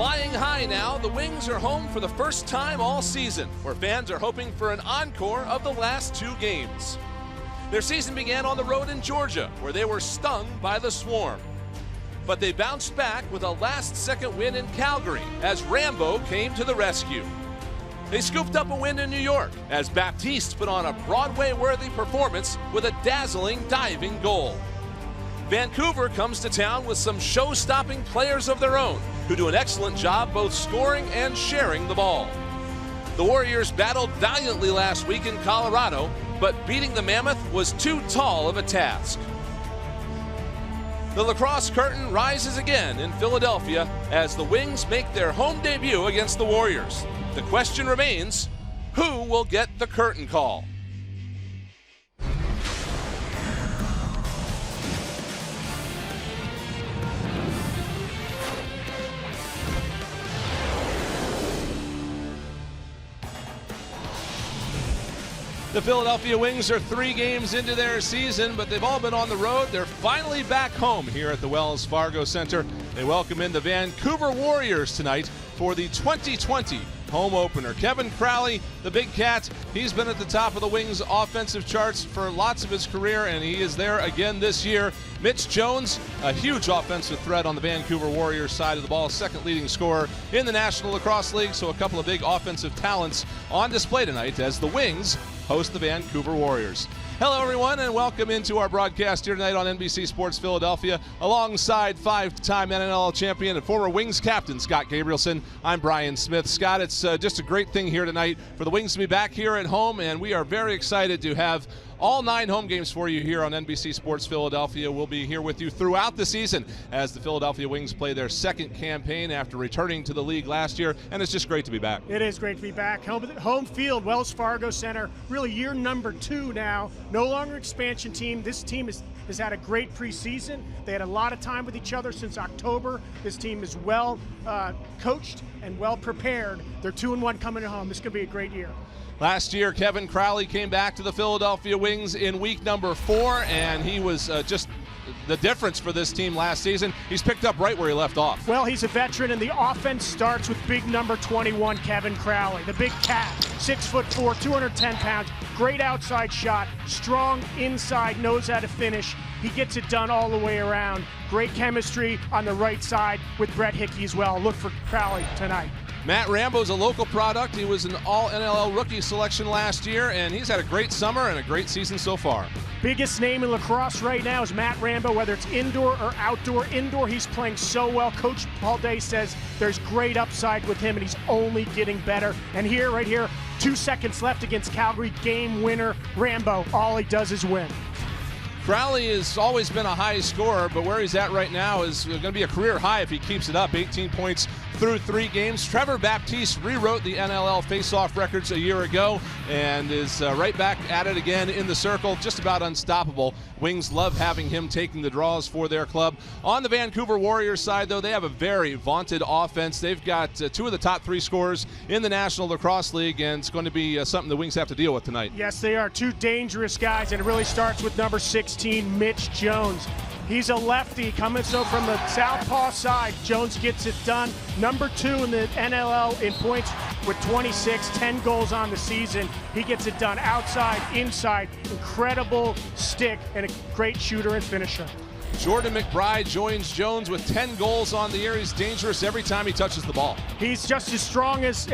Flying high now, the Wings are home for the first time all season, where fans are hoping for an encore of the last two games. Their season began on the road in Georgia, where they were stung by the Swarm. But they bounced back with a last-second win in Calgary as Rambo came to the rescue. They scooped up a win in New York as Baptiste put on a Broadway-worthy performance with a dazzling diving goal. Vancouver comes to town with some show-stopping players of their own who do an excellent job both scoring and sharing the ball. The Warriors battled valiantly last week in Colorado, but beating the Mammoth was too tall of a task. The lacrosse curtain rises again in Philadelphia as the Wings make their home debut against the Warriors. The question remains, who will get the curtain call? The Philadelphia Wings are 3 games into their season, but they've all been on the road. They're finally back home here at the Wells Fargo Center. They welcome in the Vancouver Warriors tonight for the 2020 home opener. Kevin Crowley, the big cat, he's been at the top of the Wings offensive charts for lots of his career, and he is there again this year. Mitch Jones, a huge offensive threat on the Vancouver Warriors side of the ball, second leading scorer in the National Lacrosse League, so a couple of big offensive talents on display tonight as the Wings host the Vancouver Warriors. Hello everyone and welcome into our broadcast here tonight on NBC Sports Philadelphia alongside 5-time NLL champion and former Wings captain Scott Gabrielson. I'm Brian Smith. Scott, it's just a great thing here tonight for the Wings to be back here at home, and we are very excited to have all 9 home games for you here on NBC Sports Philadelphia. We'll be here with you throughout the season as the Philadelphia Wings play their second campaign after returning to the league last year, and it's just great to be back. It is great to be back. Home field, Wells Fargo Center, really year number 2 now. No longer expansion team. This team has had a great preseason. They had a lot of time with each other since October. This team is well coached and well prepared. They're 2-1 coming home. This could be a great year. Last year, Kevin Crowley came back to the Philadelphia Wings in week number 4, and he was just the difference for this team last season. He's picked up right where he left off. Well, he's a veteran, and the offense starts with big number 21, Kevin Crowley, the big cat, 6'4", 210 pounds, great outside shot, strong inside, knows how to finish. He gets it done all the way around. Great chemistry on the right side with Brett Hickey as well. Look for Crowley tonight. Matt Rambo's a local product. He was an all-NLL rookie selection last year, and he's had a great summer and a great season so far. Biggest name in lacrosse right now is Matt Rambo, whether it's indoor or outdoor. Indoor, he's playing so well. Coach Paul Day says there's great upside with him, and he's only getting better. And here, right here, 2 seconds left against Calgary, game winner, Rambo. All he does is win. Crowley has always been a high scorer, but where he's at right now is going to be a career high if he keeps it up. 18 points through 3 games. Trevor Baptiste rewrote the NLL face-off records a year ago and is right back at it again in the circle, just about unstoppable. Wings love having him taking the draws for their club. On the Vancouver Warriors side, though, they have a very vaunted offense. They've got 2 of the top 3 scorers in the National Lacrosse League, and it's going to be something the Wings have to deal with tonight. Yes, they are 2 dangerous guys, and it really starts with number 16, Mitch Jones. He's a lefty coming so from the southpaw side. Jones gets it done. Number 2 in the NLL in points with 26, 10 goals on the season. He gets it done outside, inside. Incredible stick and a great shooter and finisher. Jordan McBride joins Jones with 10 goals on the year. He's dangerous every time he touches the ball. He's just as strong as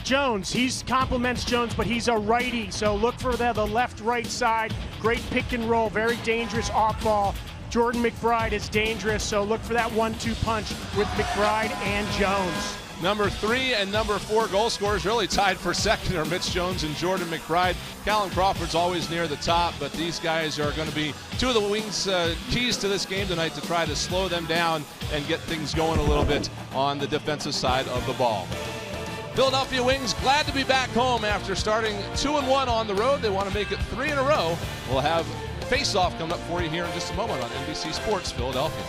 Jones. He complements Jones, but he's a righty. So look for the left-right side. Great pick and roll, very dangerous off ball. Jordan McBride is dangerous, so look for that 1-2 punch with McBride and Jones. Number 3 and number 4 goal scorers really tied for second are Mitch Jones and Jordan McBride. Callum Crawford's always near the top, but these guys are going to be 2 of the Wings' keys to this game tonight to try to slow them down and get things going a little bit on the defensive side of the ball. Philadelphia Wings glad to be back home after starting 2-1 on the road. They want to make it 3 in a row. We'll have face-off coming up for you here in just a moment on NBC Sports Philadelphia.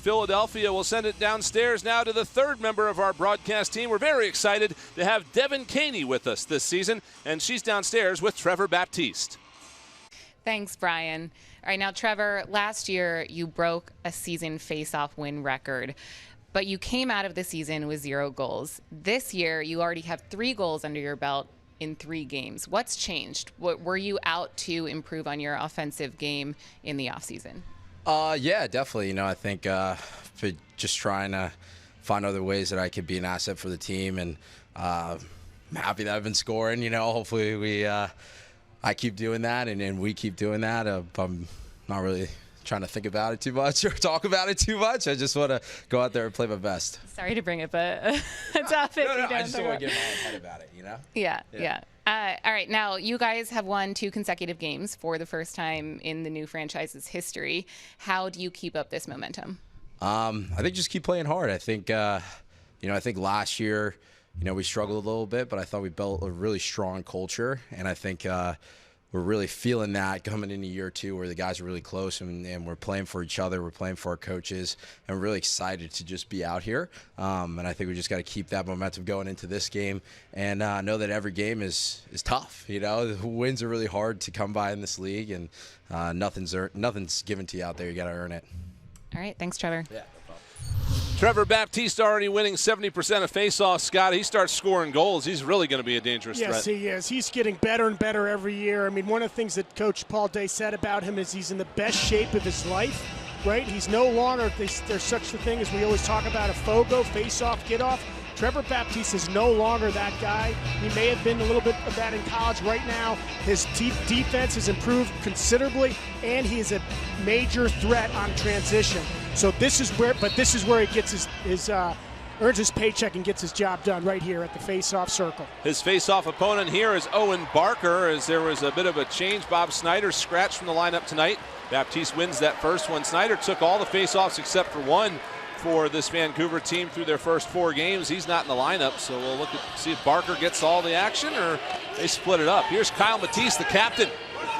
Philadelphia. We'll send it downstairs now to the third member of our broadcast team. We're very excited to have Devin Caney with us this season, and she's downstairs with Trevor Baptiste. Thanks, Brian. All right, now, Trevor, last year you broke a season face-off win record, but you came out of the season with 0 goals. This year, you already have 3 goals under your belt in 3 games. What's changed? What were you out to improve on your offensive game in the offseason? Yeah, definitely. I think for just trying to find other ways that I could be an asset for the team, and I'm happy that I've been scoring. Hopefully I keep doing that, and we keep doing that. I'm not really trying to think about it too much or talk about it too much. I just want to go out there and play my best. Sorry to bring it, but it's off it. No, I just don't want to get my own head about it, Yeah. All right, now you guys have won 2 consecutive games for the first time in the new franchise's history. How do you keep up this momentum? I think just keep playing hard. I think, I think last year, we struggled a little bit, but I thought we built a really strong culture, and I think we're really feeling that coming into year 2 where the guys are really close and we're playing for each other, we're playing for our coaches, and we're really excited to just be out here. And I think we just got to keep that momentum going into this game and know that every game is tough. The wins are really hard to come by in this league, and nothing's given to you out there. You got to earn it. All right, thanks, Trevor. Yeah. Trevor Baptiste already winning 70% of faceoffs. Scott, he starts scoring goals. He's really going to be a dangerous threat. Yes, he is. He's getting better and better every year. I mean, one of the things that Coach Paul Day said about him is he's in the best shape of his life, right? He's no longer, there's such a thing as we always talk about, a FOGO, face-off, get-off. Trevor Baptiste is no longer that guy. He may have been a little bit of that in college. Right now, his defense has improved considerably, and he is a major threat on transition. So this is where he gets earns his paycheck and gets his job done right here at the face-off circle. His face-off opponent here is Owen Barker, as there was a bit of a change. Bob Snyder scratched from the lineup tonight. Baptiste wins that first one. Snyder took all the face-offs except for one for this Vancouver team through their first 4 games. He's not in the lineup, so we'll see if Barker gets all the action or they split it up. Here's Kyle Matisse, the captain,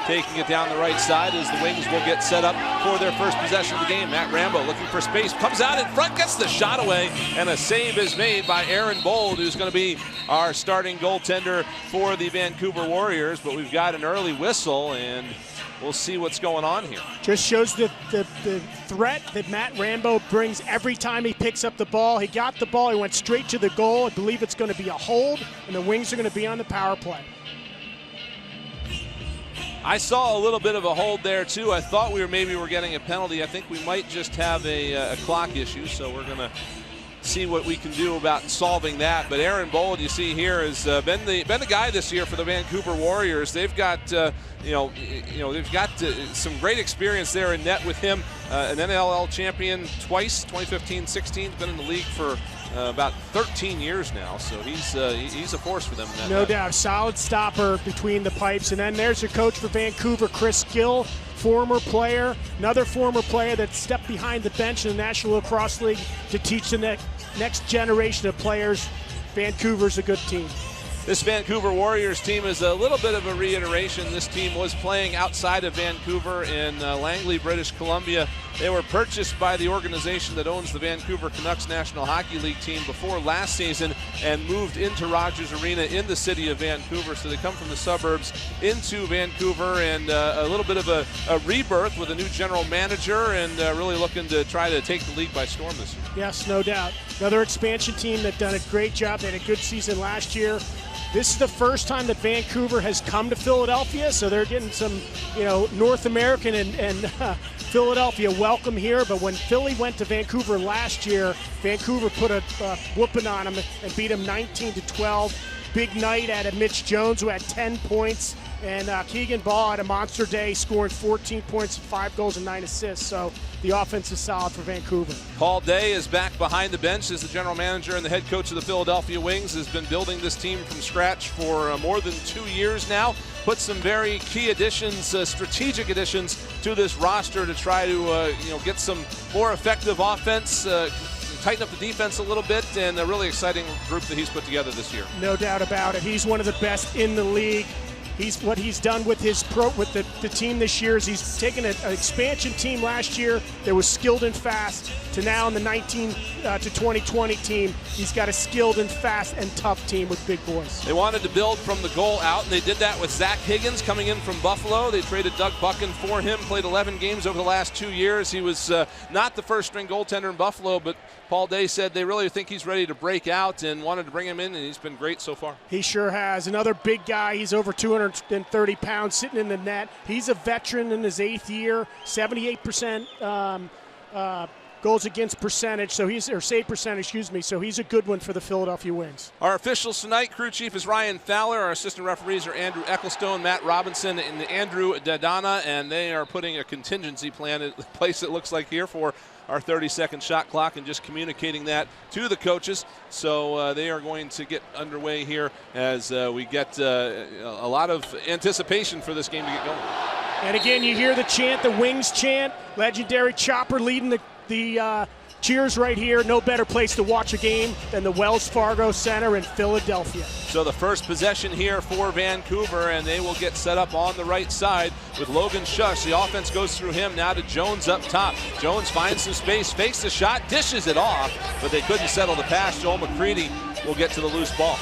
taking it down the right side as the Wings will get set up for their first possession of the game. Matt Rambo looking for space, comes out in front, gets the shot away, and a save is made by Aaron Bold, who's going to be our starting goaltender for the Vancouver Warriors. But we've got an early whistle, and we'll see what's going on here. Just shows the threat that Matt Rambo brings every time he picks up the ball. He got the ball, he went straight to the goal. I believe it's going to be a hold, and the Wings are going to be on the power play. I saw a little bit of a hold there, too. I thought we were getting a penalty. I think we might just have a clock issue, so we're going to see what we can do about solving that. But Aaron Bold, you see here, has been the guy this year for the Vancouver Warriors. They've got they've got some great experience there in net with him. An NLL champion twice, 2015-16. Been in the league for about 13 years now, so he's a force for them. In that no net. doubt, solid stopper between the pipes. And then there's your coach for Vancouver, Chris Gill, former player, another former player that stepped behind the bench in the National Lacrosse League to teach the next generation of players. Vancouver's a good team. This Vancouver Warriors team is a little bit of a reiteration. This team was playing outside of Vancouver in Langley, British Columbia. They were purchased by the organization that owns the Vancouver Canucks National Hockey League team before last season and moved into Rogers Arena in the city of Vancouver. So they come from the suburbs into Vancouver, and a little bit of a rebirth with a new general manager, and really looking to try to take the league by storm this year. Yes, no doubt. Another expansion team that's done a great job. They had a good season last year. This is the first time that Vancouver has come to Philadelphia, so they're getting some, North American and Philadelphia welcome here. But when Philly went to Vancouver last year, Vancouver put a whooping on them and beat them 19-12. Big night out of Mitch Jones, who had 10 points, and Keegan Ball had a monster day, scoring 14 points, 5 goals, and 9 assists. So the offense is solid for Vancouver. Paul Day is back behind the bench as the general manager and the head coach of the Philadelphia Wings. Has been building this team from scratch for more than 2 years now. Put some very key additions, strategic additions to this roster to try to get some more effective offense, tighten up the defense a little bit, and a really exciting group that he's put together this year. No doubt about it. He's one of the best in the league. What he's done with the team this year is he's taken an expansion team last year that was skilled and fast to now in the 19 to 2020 team. He's got a skilled and fast and tough team with big boys. They wanted to build from the goal out, and they did that with Zach Higgins coming in from Buffalo. They traded Doug Buchan for him, played 11 games over the last 2 years. He was not the first-string goaltender in Buffalo, but Paul Day said they really think he's ready to break out and wanted to bring him in, and he's been great so far. He sure has. Another big guy. He's over 230 pounds sitting in the net. He's a veteran in his 8th year, 78% goals against percentage, save percentage, so he's a good one for the Philadelphia Wings. Our officials tonight, crew chief is Ryan Fowler. Our assistant referees are Andrew Ecclestone, Matt Robinson, and Andrew Dadana, and they are putting a contingency plan in place, it looks like here, for our 30-second shot clock and just communicating that to the coaches. So they are going to get underway here as we get a lot of anticipation for this game to get going. And again, you hear the chant, the Wings chant. Legendary Chopper leading the cheers right here. No better place to watch a game than the Wells Fargo Center in Philadelphia. So the first possession here for Vancouver, and they will get set up on the right side with Logan Schuss. The offense goes through him now to Jones up top. Jones finds some space, fakes the shot, dishes it off, but they couldn't settle the pass. Joel McCready will get to the loose ball.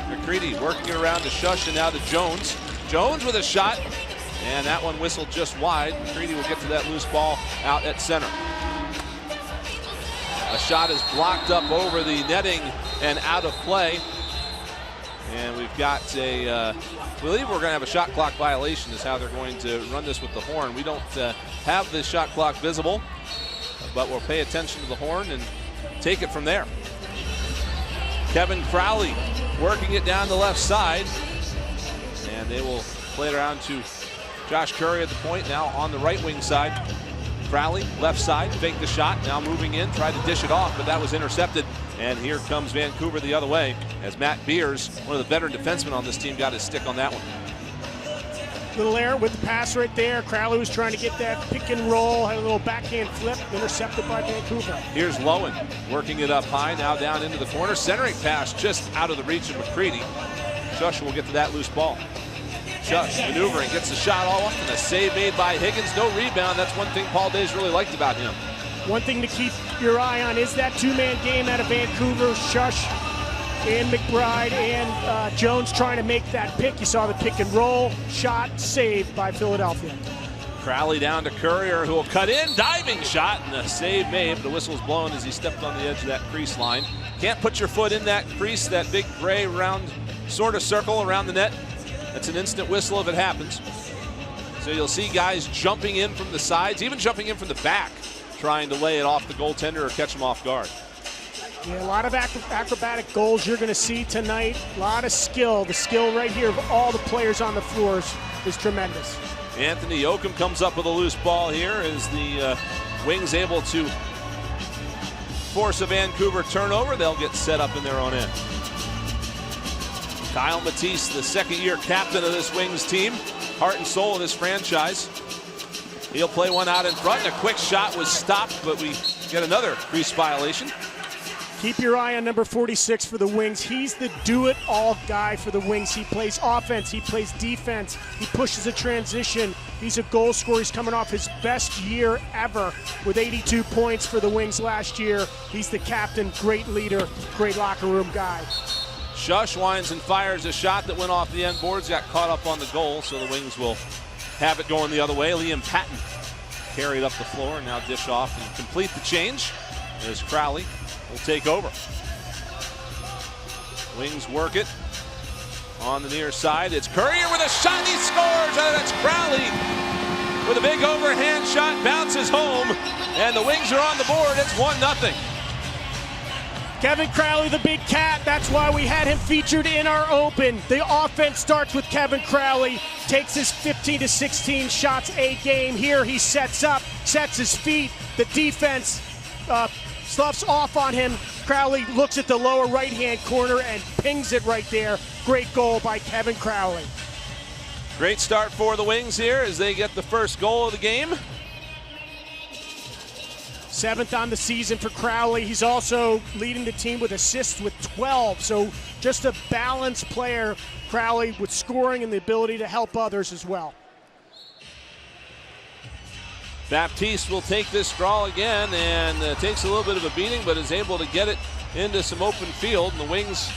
McCready working it around to Schuss and now to Jones. Jones with a shot, and that one whistled just wide. McCready will get to that loose ball out at center. A shot is blocked up over the netting and out of play. And we've got I believe we're going to have a shot clock violation is how they're going to run this with the horn. We don't have the shot clock visible, but we'll pay attention to the horn and take it from there. Kevin Crowley working it down the left side. And they will play it around to Josh Curry at the point, now on the right wing side. Crowley, left side, faked the shot, now moving in, tried to dish it off, but that was intercepted. And here comes Vancouver the other way as Matt Beers, one of the veteran defensemen on this team, got his stick on that one. Little error with the pass right there. Crowley was trying to get that pick and roll, had a little backhand flip, intercepted by Vancouver. Here's Lowen working it up high, now down into the corner. Centering pass just out of the reach of McCready. Schuss will get to that loose ball. Schuss maneuvering, gets the shot all up, and a save made by Higgins. No rebound. That's one thing Paul Day's really liked about him. One thing to keep your eye on is that two-man game out of Vancouver. Schuss and McBride and Jones trying to make that pick. You saw the pick and roll, shot, saved by Philadelphia. Crowley down to Courier, who will cut in, diving shot, and a save made, but the whistle's blown as he stepped on the edge of that crease line. Can't put your foot in that crease, that big gray round sort of circle around the net. That's an instant whistle if it happens. So you'll see guys jumping in from the sides, even jumping in from the back, trying to lay it off the goaltender or catch him off guard. Yeah, a lot of acrobatic goals you're going to see tonight. A lot of skill. The skill right here of all the players on the floors is tremendous. Anthony Yoakum comes up with a loose ball here as the Wings able to force a Vancouver turnover. They'll get set up in their own end. Kyle Matisse, the second-year captain of this Wings team, heart and soul of this franchise. He'll play one out in front, and a quick shot was stopped, but we get another crease violation. Keep your eye on number 46 for the Wings. He's the do-it-all guy for the Wings. He plays offense, he plays defense, he pushes a transition. He's a goal scorer. He's coming off his best year ever with 82 points for the Wings last year. He's the captain, great leader, great locker room guy. Schuss winds and fires a shot that went off the end boards, got caught up on the goal, so the Wings will have it going the other way. Liam Patton carried up the floor and now dish off and complete the change as Crowley will take over. Wings work it on the near side. It's Courier with a shot, he scores! That's Crowley with a big overhand shot, bounces home, and the Wings are on the board. It's 1-0. Kevin Crowley, the big cat. That's why we had him featured in our open. The offense starts with Kevin Crowley. Takes his 15 to 16 shots a game. Here he sets up, sets his feet. The defense sloughs off on him. Crowley looks at the lower right-hand corner and pings it right there. Great goal by Kevin Crowley. Great start for the Wings here as they get the first goal of the game. 7th on the season for Crowley. He's also leading the team with assists with 12. So just a balanced player, Crowley, with scoring and the ability to help others as well. Baptiste will take this draw again and takes a little bit of a beating, but is able to get it into some open field, and the Wings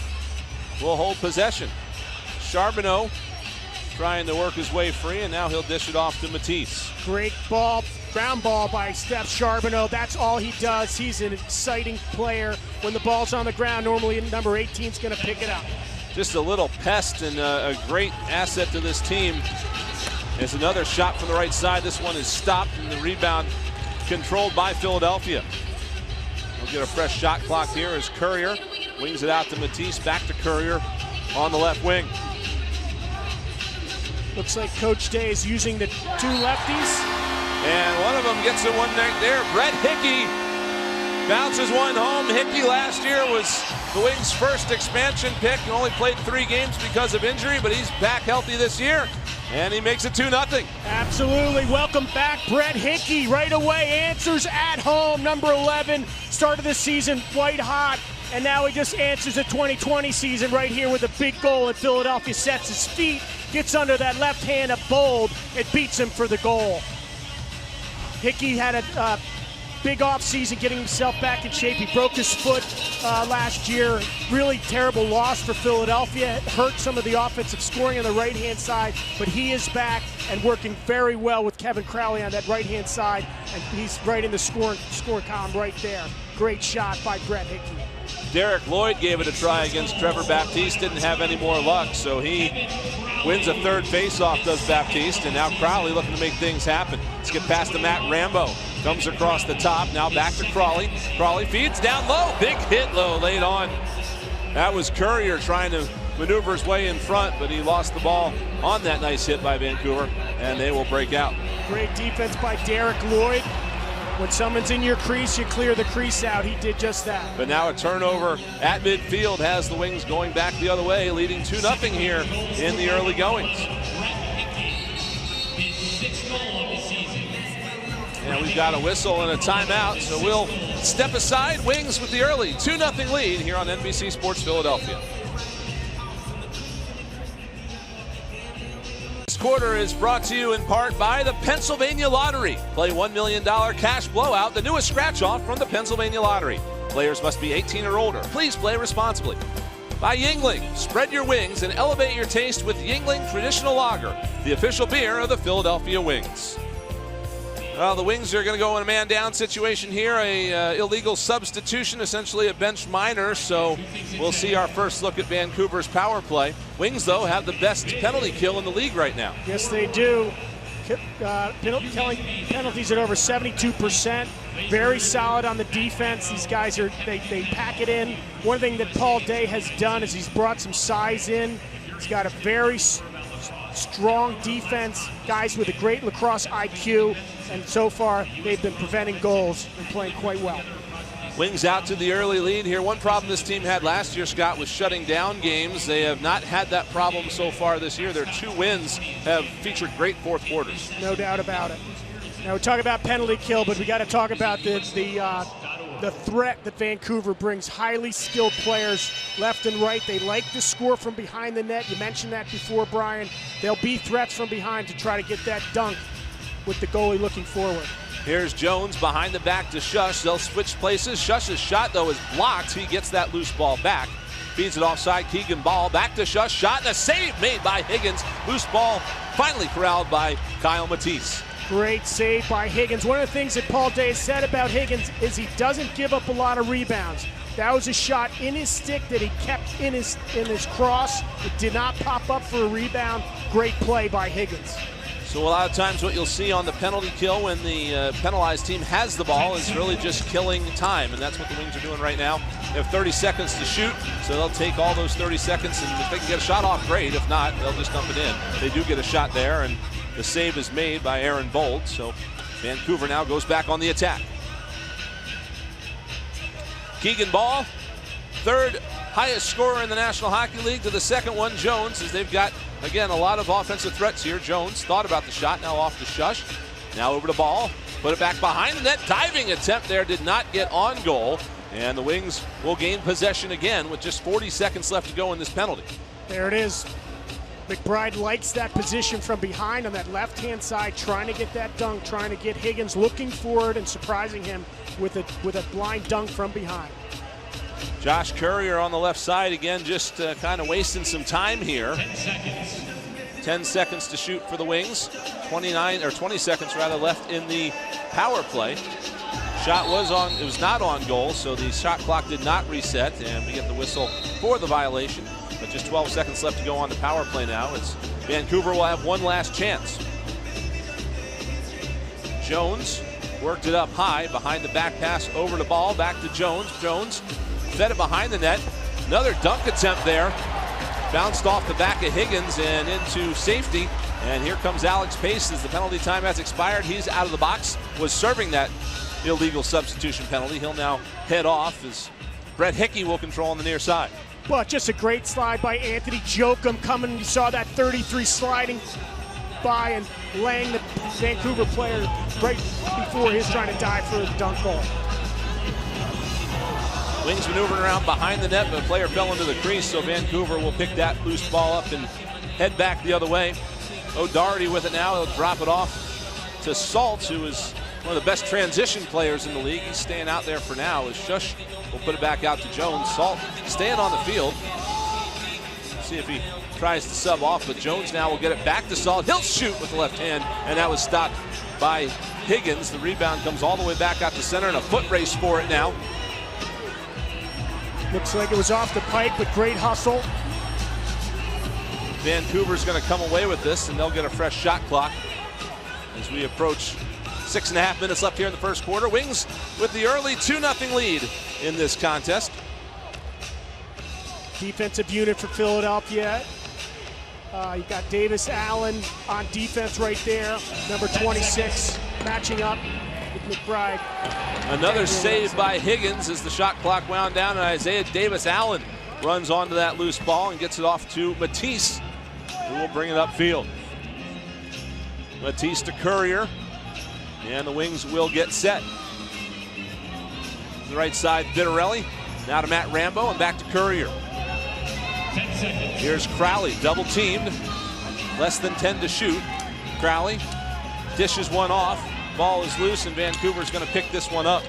will hold possession. Charbonneau trying to work his way free, and now he'll dish it off to Matisse. Great ball, ground ball by Steph Charbonneau. That's all he does. He's an exciting player. When the ball's on the ground, normally number 18 is going to pick it up. Just a little pest and a great asset to this team. There's another shot from the right side. This one is stopped, and the rebound controlled by Philadelphia. We'll get a fresh shot clock here as Courier wings it out to Matisse, back to Courier on the left wing. Looks like Coach Day is using the 2 lefties. And one of them gets the one right there. Brett Hickey bounces one home. Hickey last year was the Wings' first expansion pick and only played 3 games because of injury, but he's back healthy this year, and he makes it 2-0. Absolutely. Welcome back, Brett Hickey. Right away, answers at home. Number 11, started the season white hot, and now he just answers the 2020 season right here with a big goal, and Philadelphia sets his feet, gets under that left hand of Bold, and beats him for the goal. Hickey had a big offseason getting himself back in shape. He broke his foot last year. Really terrible loss for Philadelphia. It hurt some of the offensive scoring on the right-hand side, but he is back and working very well with Kevin Crowley on that right-hand side, and he's right in the scoring column right there. Great shot by Brett Hickey. Derek Lloyd gave it a try against Trevor Baptiste, didn't have any more luck, so he wins a third faceoff, does Baptiste, and now Crowley looking to make things happen. Let's get past to Matt Rambo. Comes across the top, now back to Crawley. Crawley feeds down low, big hit low, laid on. That was Courier trying to maneuver his way in front, but he lost the ball on that nice hit by Vancouver, and they will break out. Great defense by Derek Lloyd. When someone's in your crease, you clear the crease out. He did just that. But now a turnover at midfield has the Wings going back the other way, leading 2-0 here in the early goings. And we've got a whistle and a timeout, so we'll step aside. Wings with the early 2-0 lead here on NBC Sports Philadelphia. This quarter is brought to you in part by the Pennsylvania Lottery. Play $1 million cash blowout, the newest scratch-off from the Pennsylvania Lottery. Players must be 18 or older. Please play responsibly. By Yuengling, spread your wings and elevate your taste with Yuengling Traditional Lager, the official beer of the Philadelphia Wings. Well, the Wings are going to go in a man-down situation here, a illegal substitution, essentially a bench minor, so we'll see our first look at Vancouver's power play. Wings, though, have the best penalty kill in the league right now. Yes, they do. Penalties at over 72%. Very solid on the defense. These guys they pack it in. One thing that Paul Day has done is he's brought some size in. He's got a very strong defense, guys with a great lacrosse IQ, and so far they've been preventing goals and playing quite well. Wings out to the early lead here. One problem this team had last year, Scott, was shutting down games. They have not had that problem so far this year. Their 2 wins have featured great fourth quarters. No doubt about it. Now we talk about penalty kill, but we got to talk about the threat that Vancouver brings. Highly skilled players left and right. They like to score from behind the net. You mentioned that before, Brian. There'll be threats from behind to try to get that dunk with the goalie looking forward. Here's Jones behind the back to Shush. They'll switch places. Shush's shot, though, is blocked. He gets that loose ball back. Feeds it offside. Keegan Ball back to Shush. Shot and a save made by Higgins. Loose ball finally corralled by Kyle Matisse. Great save by Higgins. One of the things that Paul Day said about Higgins is he doesn't give up a lot of rebounds. That was a shot in his stick that he kept in his cross. It did not pop up for a rebound. Great play by Higgins. So a lot of times what you'll see on the penalty kill when the penalized team has the ball is really just killing time, and that's what the Wings are doing right now. They have 30 seconds to shoot, so they'll take all those 30 seconds, and if they can get a shot off, great. If not, they'll just dump it in. They do get a shot there, and the save is made by Aaron Bolt, so Vancouver now goes back on the attack. Keegan Ball, third highest scorer in the National Hockey League to the second one, Jones, as they've got, again, a lot of offensive threats here. Jones thought about the shot, now off to Shush. Now over the ball, put it back behind the net. Diving attempt there did not get on goal. And the Wings will gain possession again with just 40 seconds left to go in this penalty. There it is. McBride likes that position from behind on that left-hand side, trying to get that dunk, trying to get Higgins looking forward and surprising him with a blind dunk from behind. Josh Courier on the left side again, just kind of wasting some time here. 10 seconds to shoot for the Wings. 20 seconds rather left in the power play. Shot it was not on goal, so the shot clock did not reset, and we get the whistle for the violation. But just 12 seconds left to go on the power play now. Vancouver will have one last chance. Jones worked it up high, behind the back pass, over the ball, back to Jones. Jones fed it behind the net. Another dunk attempt there. Bounced off the back of Higgins and into safety. And here comes Alex Pace as the penalty time has expired. He's out of the box, was serving that illegal substitution penalty. He'll now head off as Brett Hickey will control on the near side. But just a great slide by Anthony Jokum coming. You saw that 33 sliding by and laying the Vancouver player right before he's trying to dive for a dunk goal. Wings maneuvering around behind the net, but the player fell into the crease, so Vancouver will pick that loose ball up and head back the other way. O'Doherty with it now. He'll drop it off to Salt, who is one of the best transition players in the league. He's staying out there for now as Shush will put it back out to Jones. Salt staying on the field. See if he tries to sub off, but Jones now will get it back to Salt. He'll shoot with the left hand, and that was stopped by Higgins. The rebound comes all the way back out to center, and a foot race for it now. Looks like it was off the pike, but great hustle. Vancouver's going to come away with this, and they'll get a fresh shot clock as we approach 6.5 minutes left here in the first quarter. Wings with the early 2-0 lead in this contest. Defensive unit for Philadelphia. You got Davis Allen on defense right there, number 26, matching up with McBride. Another save by Higgins as the shot clock wound down, and Isaiah Davis Allen runs onto that loose ball and gets it off to Matisse, who will bring it upfield. Matisse to Courier, and the Wings will get set. The right side, Vitarelli, now to Matt Rambo, and back to Courier. Here's Crowley, double teamed, less than 10 to shoot. Crowley dishes one off, ball is loose, and Vancouver's going to pick this one up,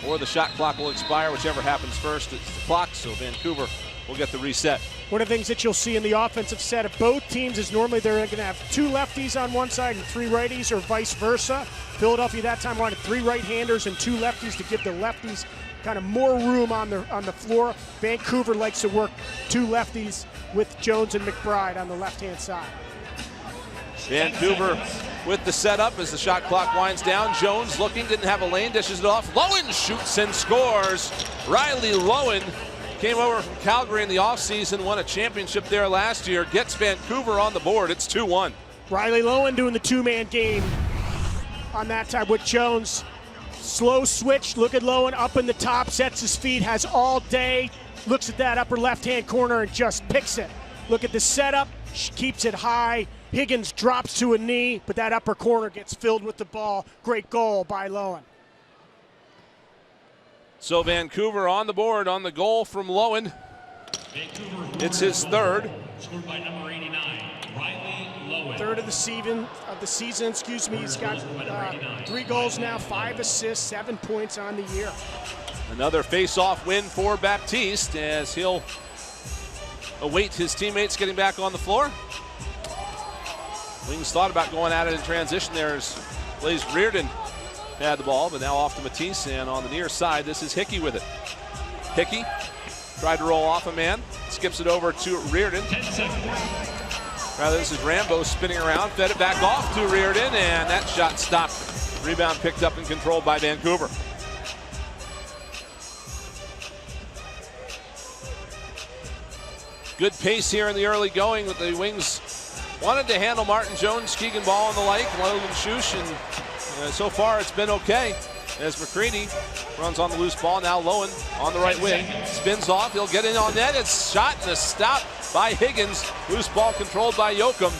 or the shot clock will expire, whichever happens first. It's the clock, so Vancouver will get the reset. One of the things that you'll see in the offensive set of both teams is normally they're going to have 2 lefties on one side and 3 righties, or vice versa. Philadelphia that time wanted 3 right-handers and 2 lefties to give the lefties kind of more room on the floor. Vancouver likes to work 2 lefties with Jones and McBride on the left-hand side. Vancouver with the setup as the shot clock winds down. Jones looking, didn't have a lane, dishes it off. Lowen shoots and scores. Riley Lowen came over from Calgary in the offseason, won a championship there last year, gets Vancouver on the board. It's 2-1. Riley Lowen doing the 2-man game on that time with Jones. Slow switch, look at Lowen up in the top, sets his feet, has all day, looks at that upper left-hand corner and just picks it. Look at the setup, keeps it high. Higgins drops to a knee, but that upper corner gets filled with the ball. Great goal by Lowen. So Vancouver on the board on the goal from Lowen. It's his third. Scored by number 89, Riley Lowen. Third of the season. He's got 3 goals now, 5 assists, 7 points on the year. Another face-off win for Baptiste as he'll await his teammates getting back on the floor. Wings thought about going at it in transition there as Blaze Reardon had the ball, but now off to Matisse, and on the near side, this is Hickey with it. Hickey tried to roll off a man, skips it over to Reardon. 10 seconds. Rather, this is Rambo spinning around, fed it back off to Reardon, and that shot stopped. Rebound picked up and controlled by Vancouver. Good pace here in the early going with the Wings. Wanted to handle Martin Jones, Keegan Ball and the like, Logan Schuch, and so far it's been okay. As McCready runs on the loose ball, now Lowen on the right wing, spins off, he'll get in on net, it's shot and a stop by Higgins. Loose ball controlled by Jokum.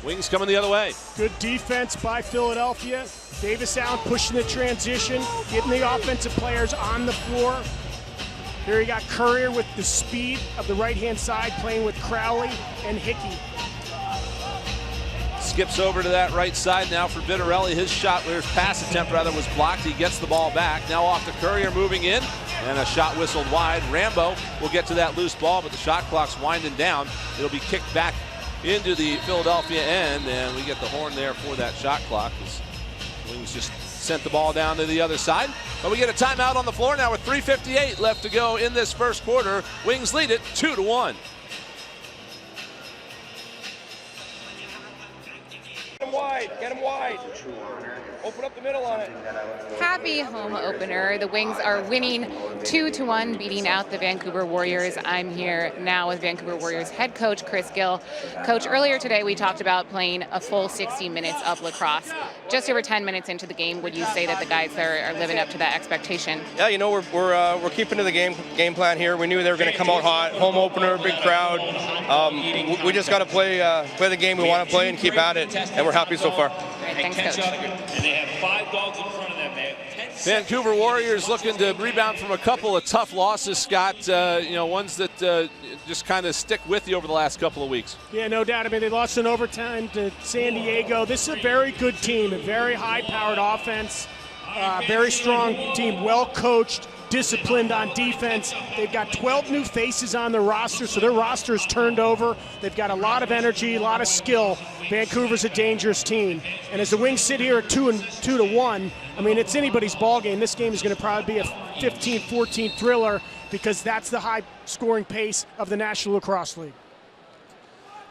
Wings coming the other way. Good defense by Philadelphia. Davis Allen pushing the transition, getting the offensive players on the floor. Here you got Courier with the speed of the right-hand side, playing with Crowley and Hickey. Skips over to that right side now for Vitarelli. His pass attempt was blocked. He gets the ball back. Now off to Courier, moving in, and a shot whistled wide. Rambo will get to that loose ball, but the shot clock's winding down. It'll be kicked back into the Philadelphia end, and we get the horn there for that shot clock. Wings just sent the ball down to the other side. But we get a timeout on the floor now with 3:58 left to go in this first quarter. Wings lead it 2-1. Get him wide. Open up the middle on it. Happy home opener. The Wings are winning 2-1, beating out the Vancouver Warriors. I'm here now with Vancouver Warriors head coach Chris Gill. Coach, earlier today we talked about playing a full 60 minutes of lacrosse. Just over 10 minutes into the game, would you say that the guys are living up to that expectation? Yeah, you know, we're keeping to the game plan here. We knew they were going to come out hot. Home opener, big crowd. We just got to play the game we want to play and keep at it, and we're happy so far. All right, thanks, Coach. And they have 5 dogs in front of them. They have 10 Vancouver Warriors looking to rebound from a couple of tough losses, Scott. Ones that just kind of stick with you over the last couple of weeks. Yeah, no doubt. I mean, they lost in overtime to San Diego. This is a very good team, a very high-powered offense, very strong team, well-coached, disciplined on defense. They've got 12 new faces on their roster, so their roster is turned over. They've got a lot of energy, a lot of skill. Vancouver's a dangerous team. And as the Wings sit here at 2-1, I mean, it's anybody's ball game. This game is going to probably be a 15-14 thriller because that's the high-scoring pace of the National Lacrosse League.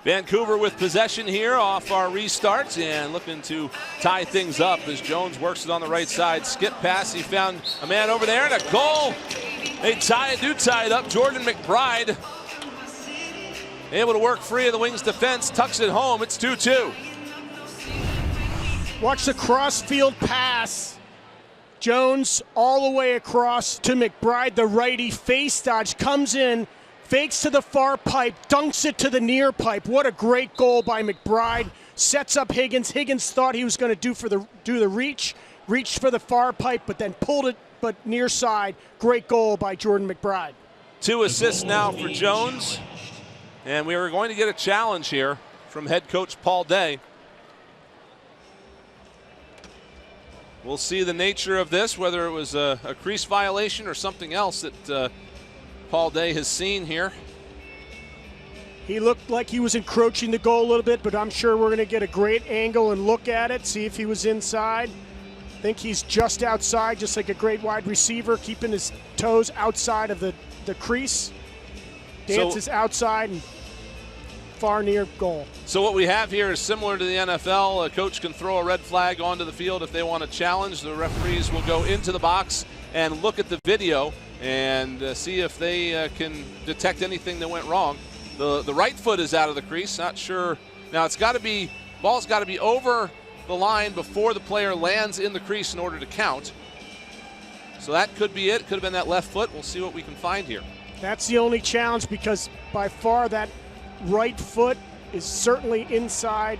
Vancouver with possession here off our restart and looking to tie things up as Jones works it on the right side. Skip pass, he found a man over there and a goal. They tie it up. Jordan McBride able to work free of the Wings defense, tucks it home. It's 2-2. Watch the cross-field pass. Jones all the way across to McBride, the righty, face dodge, comes in, fakes to the far pipe, dunks it to the near pipe. What a great goal by McBride. Sets up Higgins. Higgins thought he was going to do the reach, reached for the far pipe, but then pulled it, but near side. Great goal by Jordan McBride. 2 assists now for Jones. And we are going to get a challenge here from head coach Paul Day. We'll see the nature of this, whether it was a crease violation or something else that Paul Day has seen here. He looked like he was encroaching the goal a little bit, but I'm sure we're going to get a great angle and look at it, see if he was inside. I think he's just outside, just like a great wide receiver, keeping his toes outside of the crease. Dances outside and far near goal. So what we have here is similar to the NFL. A coach can throw a red flag onto the field if they want to challenge. The referees will go into the box and look at the video and see if they can detect anything that went wrong. The right foot is out of the crease. Not sure. Now it's got to be, ball's got to be over the line before the player lands in the crease in order to count. So that could be it. Could have been that left foot. We'll see what we can find here. That's the only challenge because by far that right foot is certainly inside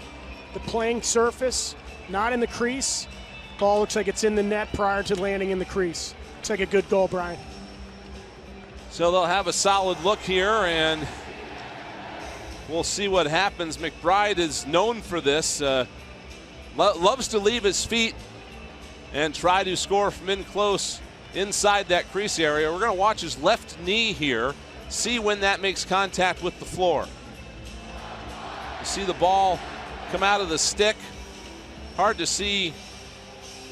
the playing surface, not in the crease. Ball looks like it's in the net prior to landing in the crease. Looks like a good goal, Brian. So they'll have a solid look here, and we'll see what happens. McBride is known for this. Loves to leave his feet and try to score from in close inside that crease area. We're going to watch his left knee here, see when that makes contact with the floor. You see the ball come out of the stick. Hard to see.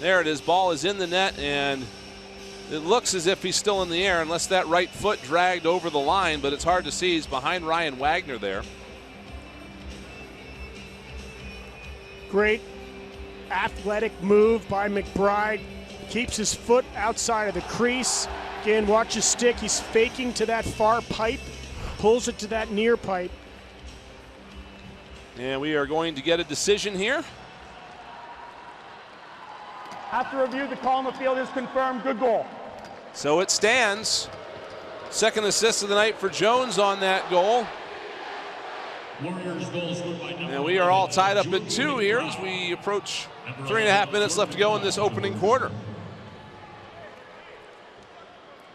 There it is. Ball is in the net, and it looks as if he's still in the air unless that right foot dragged over the line, but it's hard to see. He's behind Ryan Wagner there. Great athletic move by McBride. Keeps his foot outside of the crease. Again, watch his stick. He's faking to that far pipe, pulls it to that near pipe. And we are going to get a decision here. After review, the call on the field is confirmed. Good goal. So it stands. Second assist of the night for Jones on that goal. And we are all tied up at 2 here as we approach 3.5 minutes left to go in this opening quarter.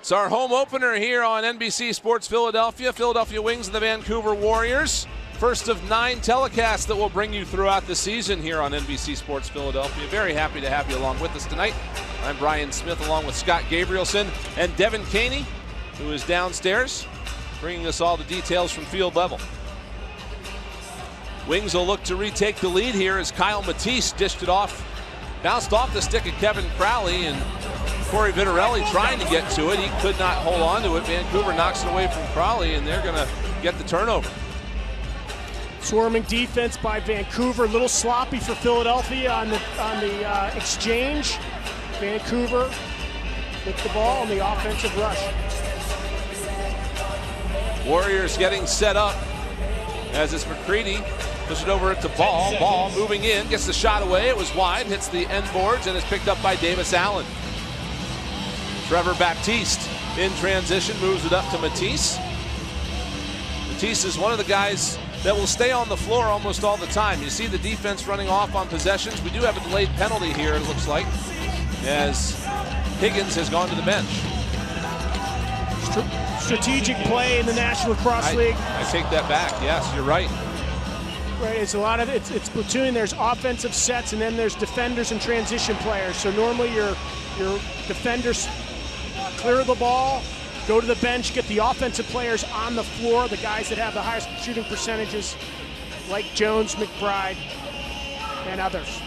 It's our home opener here on NBC Sports Philadelphia. Philadelphia Wings and the Vancouver Warriors. First of 9 telecasts that will bring you throughout the season here on NBC Sports Philadelphia. Very happy to have you along with us tonight. I'm Brian Smith along with Scott Gabrielson and Devin Caney, who is downstairs, bringing us all the details from field level. Wings will look to retake the lead here as Kyle Matisse dished it off, bounced off the stick of Kevin Crowley, and Corey Vitarelli trying to get to it. He could not hold on to it. Vancouver knocks it away from Crowley, and they're going to get the turnover. Swarming defense by Vancouver, a little sloppy for Philadelphia on the exchange. Vancouver with the ball on the offensive rush. Warriors getting set up as it's McCready. Push it over to Ball. Ball moving in, gets the shot away. It was wide, hits the end boards, and is picked up by Davis Allen. Trevor Baptiste in transition, moves it up to Matisse. Matisse is one of the guys that will stay on the floor almost all the time. You see the defense running off on possessions. We do have a delayed penalty here, it looks like, as Higgins has gone to the bench. Strategic play in the National Lacrosse League. I take that back. Yes, you're right. Right, it's a lot of it's platooning. There's offensive sets, and then there's defenders and transition players. So normally your defenders clear the ball, go to the bench, get the offensive players on the floor, the guys that have the highest shooting percentages, like Jones, McBride, and others.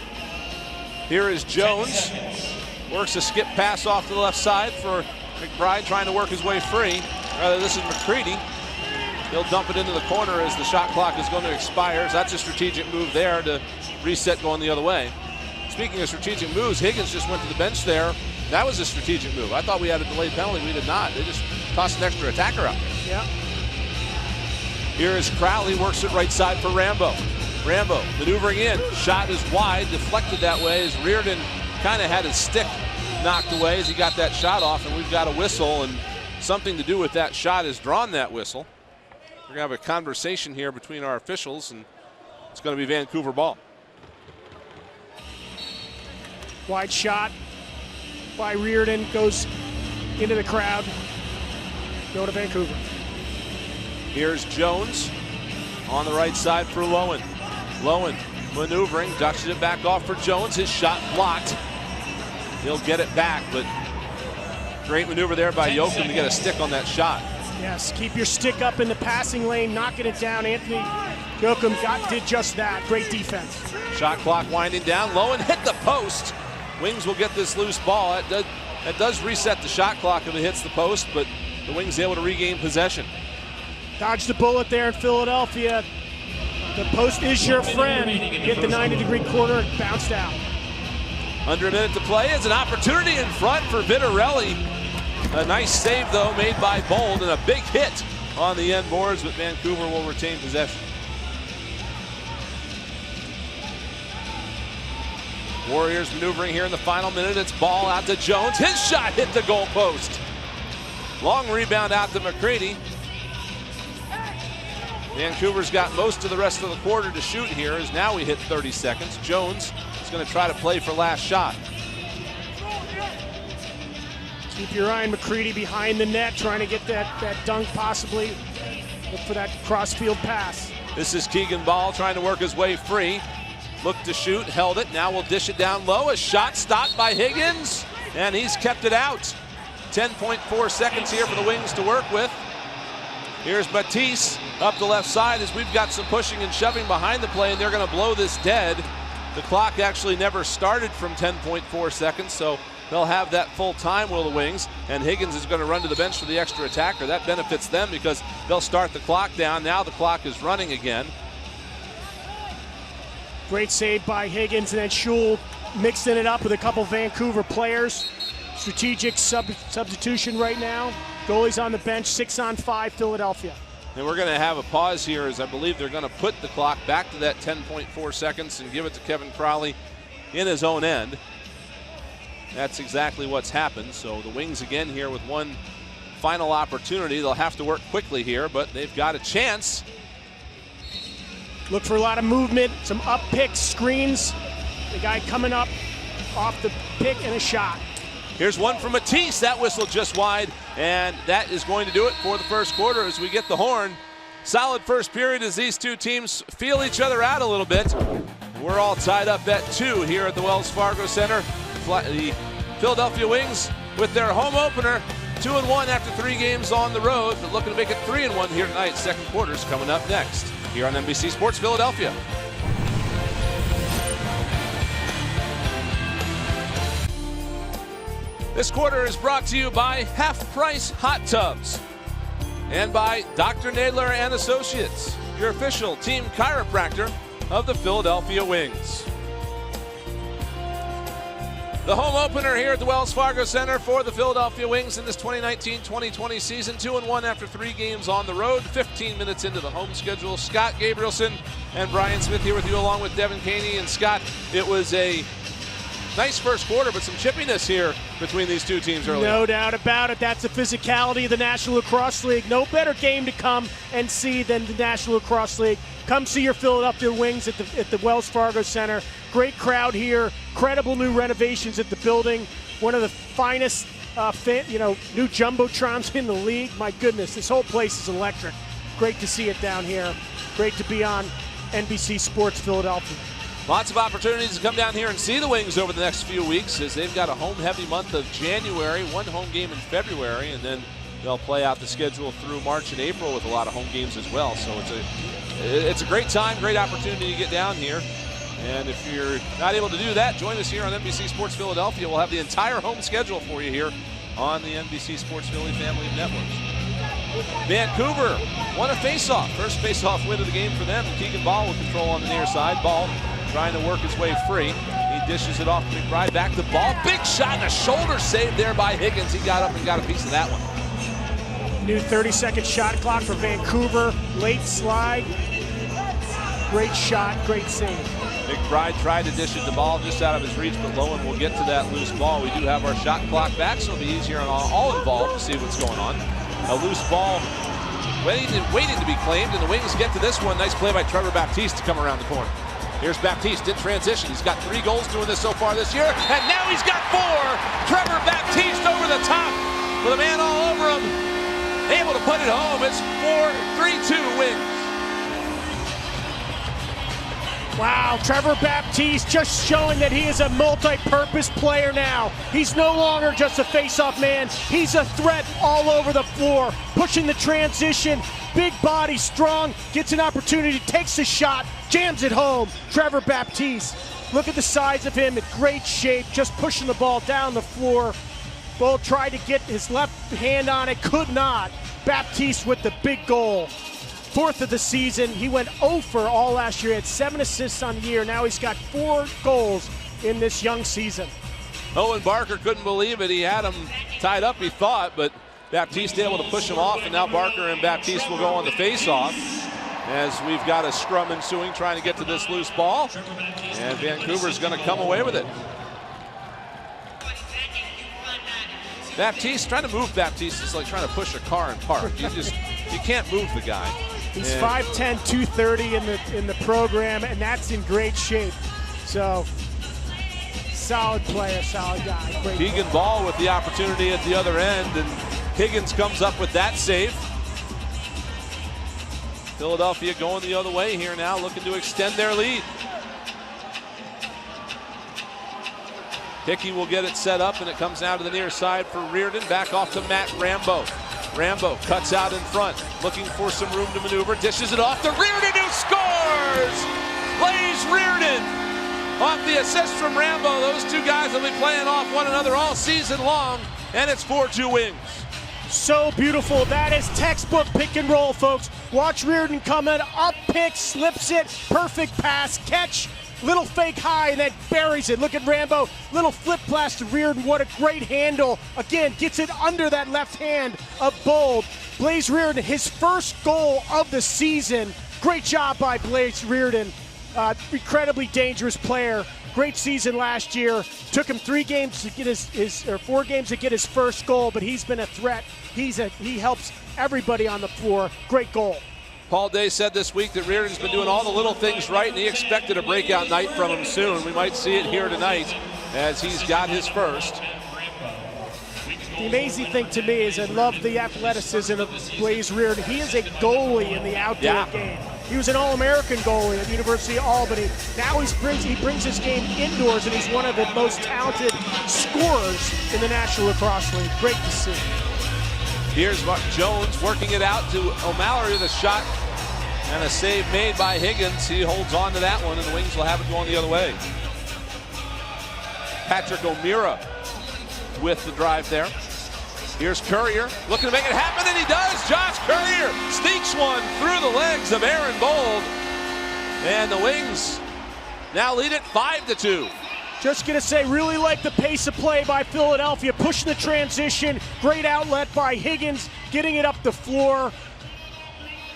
Here is Jones. Works a skip pass off to the left side for McBride, trying to work his way free. Rather, this is McCready. He'll dump it into the corner as the shot clock is going to expire. So that's a strategic move there to reset going the other way. Speaking of strategic moves, Higgins just went to the bench there. That was a strategic move. I thought we had a delayed penalty. We did not. They just tossed an extra attacker out there. Yeah. Here is Crowley, works it right side for Rambo. Rambo maneuvering in. Shot is wide, deflected that way as Reardon kind of had his stick knocked away as he got that shot off, and we've got a whistle, and something to do with that shot has drawn that whistle. We're going to have a conversation here between our officials, and it's going to be Vancouver ball. Wide shot by Reardon, goes into the crowd. Go to Vancouver. Here's Jones on the right side for Lowen. Lowen maneuvering, ducks it back off for Jones. His shot blocked. He'll get it back, but great maneuver there by Joachim to get a stick on that shot. Yes, keep your stick up in the passing lane, knocking it down. Anthony Joachim did just that. Great defense. Shot clock winding down. Lowen hit the post. Wings will get this loose ball. That does reset the shot clock if it hits the post, but the Wings able to regain possession. Dodged the bullet there in Philadelphia. The post is your friend. Hit the 90-degree corner and bounced out. Under a minute to play. It's an opportunity in front for Vitarelli. A nice save, though, made by Bold, and a big hit on the end boards, but Vancouver will retain possession. Warriors maneuvering here in the final minute. It's ball out to Jones. His shot hit the goal post. Long rebound out to McCready. Vancouver's got most of the rest of the quarter to shoot here, as now we hit 30 seconds. Jones is going to try to play for last shot. Keep your eye on McCready behind the net, trying to get that dunk possibly. Look for that cross-field pass. This is Keegan Ball trying to work his way free. Looked to shoot, held it. Now we'll dish it down low. A shot stopped by Higgins, and he's kept it out. 10.4 seconds here for the Wings to work with. Here's Matisse up the left side as we've got some pushing and shoving behind the play, and they're going to blow this dead. The clock actually never started from 10.4 seconds, so they'll have that full time, will the Wings, and Higgins is going to run to the bench for the extra attacker. That benefits them because they'll start the clock down. Now the clock is running again. Great save by Higgins, and then Schul mixing it up with a couple Vancouver players. Strategic substitution right now. Goalies on the bench, 6-on-5 Philadelphia. And we're going to have a pause here as I believe they're going to put the clock back to that 10.4 seconds and give it to Kevin Crowley in his own end. That's exactly what's happened. So the Wings again here with one final opportunity. They'll have to work quickly here, but they've got a chance Look for a lot of movement, some up picks, screens. The guy coming up off the pick and a shot. Here's one from Matisse. That whistle just wide, and that is going to do it for the first quarter as we get the horn. Solid first period as these two teams feel each other out a little bit. We're all tied up at 2 here at the Wells Fargo Center. The Philadelphia Wings with their home opener, 2-1 after 3 games on the road, but looking to make it 3-1 here tonight. Second quarter's coming up next here on NBC Sports Philadelphia. This quarter is brought to you by Half Price Hot Tubs and by Dr. Nadler and Associates, your official team chiropractor of the Philadelphia Wings. The home opener here at the Wells Fargo Center for the Philadelphia Wings in this 2019-2020 season. 2-1 after 3 games on the road. 15 minutes into the home schedule. Scott Gabrielson and Brian Smith here with you along with Devin Caney. And Scott, it was a nice first quarter, but some chippiness here between these two teams early. No doubt about it. That's the physicality of the National Lacrosse League. No better game to come and see than the National Lacrosse League. Come see your Philadelphia Wings at the Wells Fargo Center. Great crowd here. Credible new renovations at the building. One of the finest, new jumbotrons in the league. My goodness, this whole place is electric. Great to see it down here. Great to be on NBC Sports Philadelphia. Lots of opportunities to come down here and see the Wings over the next few weeks as they've got a home-heavy month of January, 1 home game in February, and then they'll play out the schedule through March and April with a lot of home games as well. So it's a great time, great opportunity to get down here. And if you're not able to do that, join us here on NBC Sports Philadelphia. We'll have the entire home schedule for you here on the NBC Sports Philly family of networks. Vancouver won a face-off. First face-off win of the game for them. Keegan Ball with control on the near side. Ball trying to work his way free. He dishes it off to McBride. Back to Ball. Big shot and a shoulder save there by Higgins. He got up and got a piece of that one. New 30-second shot clock for Vancouver. Late slide. Great shot, great save. McBride tried to dish it the ball just out of his reach, but Lowen will get to that loose ball. We do have our shot clock back, so it'll be easier on all involved to see what's going on. A loose ball waiting to be claimed, and the Wings get to this one. Nice play by Trevor Baptiste to come around the corner. Here's Baptiste in transition. He's got 3 goals doing this so far this year, and now he's got 4. Trevor Baptiste over the top with a man all over him. Able to put it home. It's 3-2 Wings. Wow, Trevor Baptiste just showing that he is a multi-purpose player now. He's no longer just a face-off man. He's a threat all over the floor, pushing the transition, big body, strong, gets an opportunity, takes a shot, jams it home. Trevor Baptiste, look at the size of him in great shape, just pushing the ball down the floor. Bull tried to get his left hand on it, could not. Baptiste with the big goal. 4th of the season. He went 0 for all last year. He had 7 assists on the year. Now he's got 4 goals in this young season. Owen Barker couldn't believe it. He had him tied up, he thought, but Baptiste able to push him off, and now Barker and Baptiste will go on the face-off as we've got a scrum ensuing trying to get to this loose ball, and Vancouver's going to come away with it. Baptiste, trying to move Baptiste is like trying to push a car in park. You can't move the guy. He's 5'10", 230 in the program, and that's in great shape. So, solid player, solid guy. Great Keegan Ball with the opportunity at the other end, and Higgins comes up with that save. Philadelphia going the other way here now, looking to extend their lead. Hickey will get it set up, and it comes down to the near side for Reardon. Back off to Matt Rambo. Rambo cuts out in front, looking for some room to maneuver. Dishes it off to Reardon, who scores! Blaze Reardon off the assist from Rambo. Those two guys will be playing off one another all season long, and it's 4-2 Wings. So beautiful. That is textbook pick and roll, folks. Watch Reardon coming up, pick, slips it, perfect pass, catch. Little fake high and then buries it. Look at Rambo. Little flip pass to Reardon. What a great handle. Again, gets it under that left hand of Bold. Blaze Reardon, his first goal of the season. Great job by Blaze Reardon. Incredibly dangerous player. Great season last year. Took him 3 games to get or 4 games to get his first goal, but he's been a threat. He helps everybody on the floor. Great goal. Paul Day said this week that Reardon's been doing all the little things right, and he expected a breakout night from him soon. We might see it here tonight as he's got his first. The amazing thing to me is I love the athleticism of Blaze Reardon. He is a goalie in the outdoor game. He was an All-American goalie at the University of Albany. Now he brings his game indoors, and he's one of the most talented scorers in the National Lacrosse League. Great to see. Here's Jones working it out to O'Malley with a shot and a save made by Higgins. He holds on to that one, and the Wings will have it going the other way. Patrick O'Meara with the drive there. Here's Courier looking to make it happen, and he does. Josh Courier sneaks one through the legs of Aaron Bold, and the Wings now lead it 5-2. Just going to say, really like the pace of play by Philadelphia, pushing the transition. Great outlet by Higgins, getting it up the floor.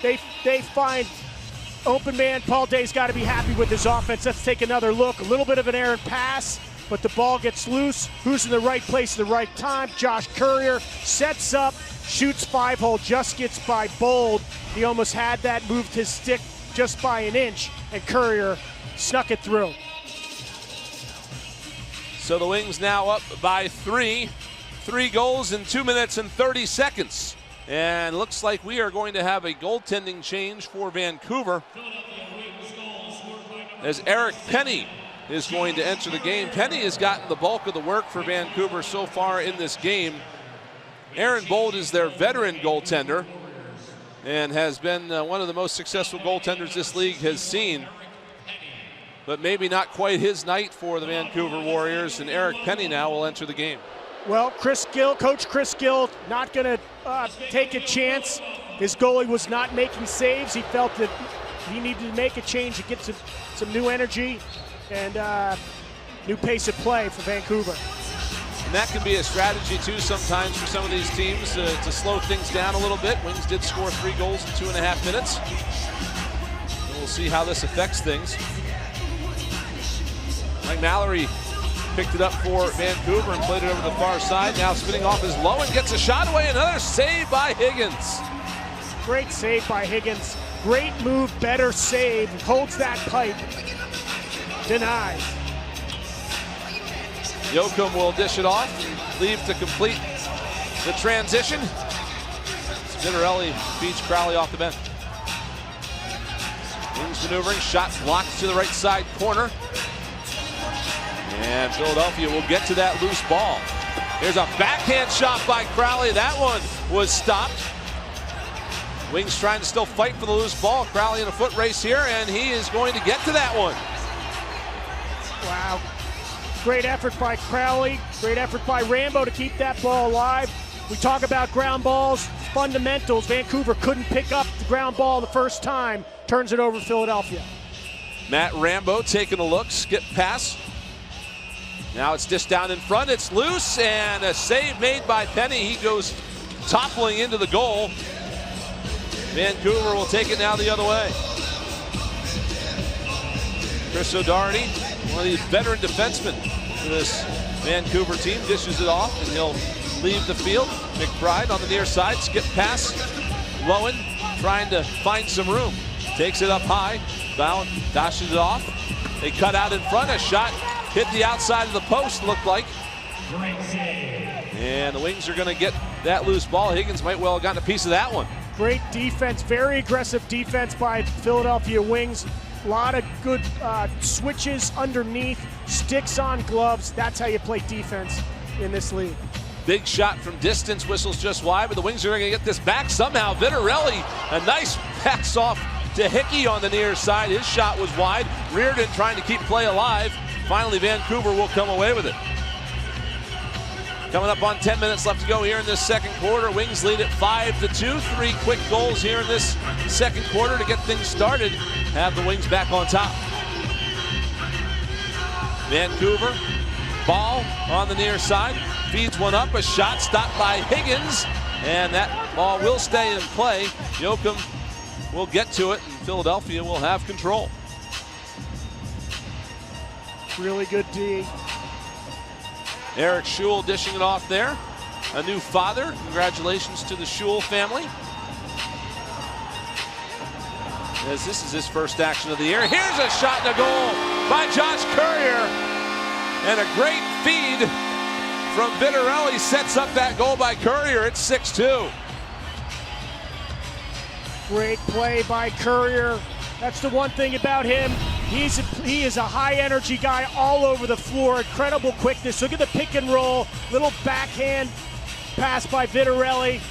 They find open man. Paul Day's got to be happy with his offense. Let's take another look. A little bit of an errant pass, but the ball gets loose. Who's in the right place at the right time? Josh Courier sets up, shoots 5-hole, just gets by Bold. He almost had that, moved his stick just by an inch, and Courier snuck it through. So the Wings now up by 3. 3 goals in 2 minutes and 30 seconds. And looks like we are going to have a goaltending change for Vancouver, as Eric Penny is going to enter the game. Penny has gotten the bulk of the work for Vancouver so far in this game. Aaron Bold is their veteran goaltender and has been one of the most successful goaltenders this league has seen. But maybe not quite his night for the Vancouver Warriors, and Eric Penny now will enter the game. Well, Coach Chris Gill, not going to take a chance. His goalie was not making saves. He felt that he needed to make a change to get some new energy and new pace of play for Vancouver. And that can be a strategy, too, sometimes for some of these teams to slow things down a little bit. Wings did score 3 goals in 2.5 minutes. And we'll see how this affects things. Mike Mallory picked it up for Vancouver and played it over the far side. Now spinning off is Lowen, gets a shot away. Another save by Higgins. Great save by Higgins. Great move, better save. Holds that pipe. Denies. Yoakum will dish it off. Leave to complete the transition. Spinarelli beats Crowley off the bench. Wings maneuvering, shot blocked to the right side corner. And Philadelphia will get to that loose ball. Here's a backhand shot by Crowley. That one was stopped. Wings trying to still fight for the loose ball. Crowley in a foot race here, and he is going to get to that one. Wow. Great effort by Crowley. Great effort by Rambo to keep that ball alive. We talk about ground balls, fundamentals. Vancouver couldn't pick up the ground ball the first time. Turns it over to Philadelphia. Matt Rambo taking a look, skip pass. Now it's dished down in front, it's loose, and a save made by Penny. He goes toppling into the goal. Vancouver will take it now the other way. Chris O'Doherty, one of these veteran defensemen for this Vancouver team, dishes it off, and he'll leave the field. McBride on the near side, skip pass. Lowen trying to find some room. Takes it up high, dashes it off. They cut out in front, a shot hit the outside of the post, looked like. And the Wings are going to get that loose ball. Higgins might well have gotten a piece of that one. Great defense, very aggressive defense by Philadelphia Wings. A lot of good switches underneath, sticks on gloves. That's how you play defense in this league. Big shot from distance, whistles just wide, but the Wings are going to get this back somehow. Vitarelli, a nice pass off to Hickey on the near side. His shot was wide. Reardon trying to keep play alive. Finally, Vancouver will come away with it. Coming up on 10 minutes left to go here in this second quarter. Wings lead at 5-2. 3 quick goals here in this second quarter to get things started. Have the Wings back on top. Vancouver, ball on the near side. Feeds one up, a shot stopped by Higgins. And that ball will stay in play. Yoakum will get to it, and Philadelphia will have control. Really good D. Eric Schul dishing it off there. A new father. Congratulations to the Schul family. as this is his first action of the year. Here's a shot and a goal by Josh Courier. And a great feed from Vitarelli sets up that goal by Courier. It's 6-2. Great play by Courier. That's the one thing about him. He is a high-energy guy all over the floor. Incredible quickness. Look at the pick and roll. Little backhand pass by Vitarelli.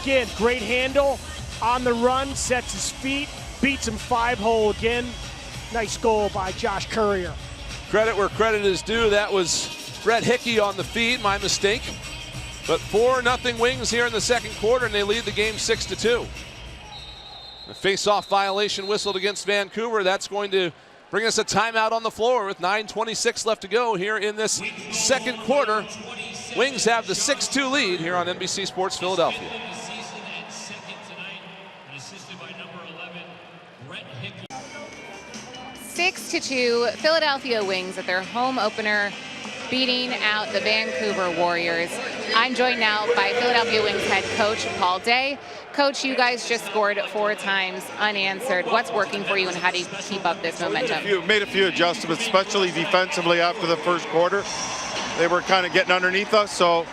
Again, great handle. On the run, sets his feet, beats him 5-hole again. Nice goal by Josh Courier. Credit where credit is due. That was Brett Hickey on the feed. My mistake. But 4-0 Wings here in the second quarter, and they lead the game 6-2. A face-off violation whistled against Vancouver. That's going to bring us a timeout on the floor with 9:26 left to go here in this second quarter. Wings have the 6-2 lead here on NBC Sports Philadelphia. 6-2, Philadelphia Wings at their home opener, beating out the Vancouver Warriors. I'm joined now by Philadelphia Wings head coach Paul Day. Coach, you guys just scored 4 times unanswered. What's working for you, and how do you keep up this momentum? Made a few adjustments, especially defensively after the first quarter. They were kind of getting underneath us, so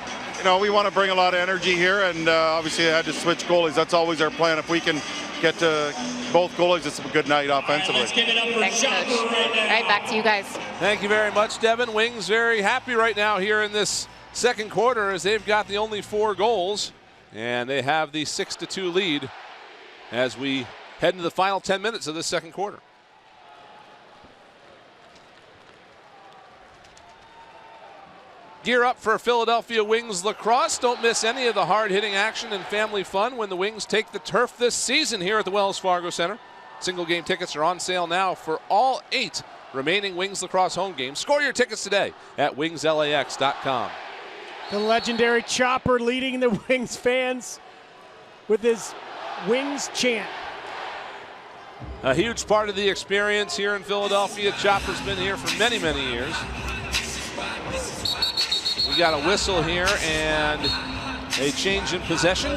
we want to bring a lot of energy here, and obviously I had to switch goalies. That's always our plan. If we can get to both goalies, it's a good night offensively. Thanks, Coach. All right, back to you guys. Thank you very much, Devin. Wings very happy right now here in this second quarter as they've got the only 4 goals, and they have the 6-2 lead as we head into the final 10 minutes of this second quarter. Gear up for Philadelphia Wings lacrosse. Don't miss any of the hard-hitting action and family fun when the Wings take the turf this season here at the Wells Fargo Center. Single game tickets are on sale now for all 8 remaining Wings lacrosse home games. Score your tickets today at wingslax.com. The legendary Chopper leading the Wings fans with his Wings chant. A huge part of the experience here in Philadelphia. Chopper's been here for many, many years. We got a whistle here and a change in possession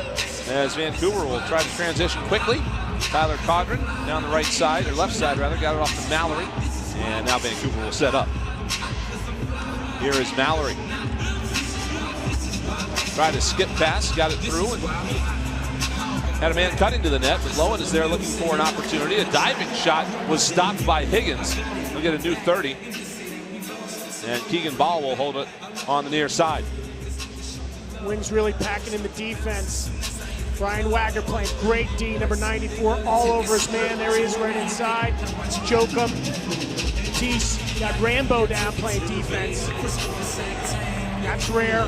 as Vancouver will try to transition quickly. Tyler Codron down the right side, or left side rather, got it off to Mallory. And now Vancouver will set up. Here is Mallory. Tried to skip pass, got it through, and had a man cutting to the net, but Lowen is there looking for an opportunity. A diving shot was stopped by Higgins. We'll get a new 30. And Keegan Ball will hold it on the near side. Wings really packing in the defense. Brian Wagner playing great D, number 94, all over his man. There he is right inside. Jokum. Matisse got Rambo down playing defense. That's rare.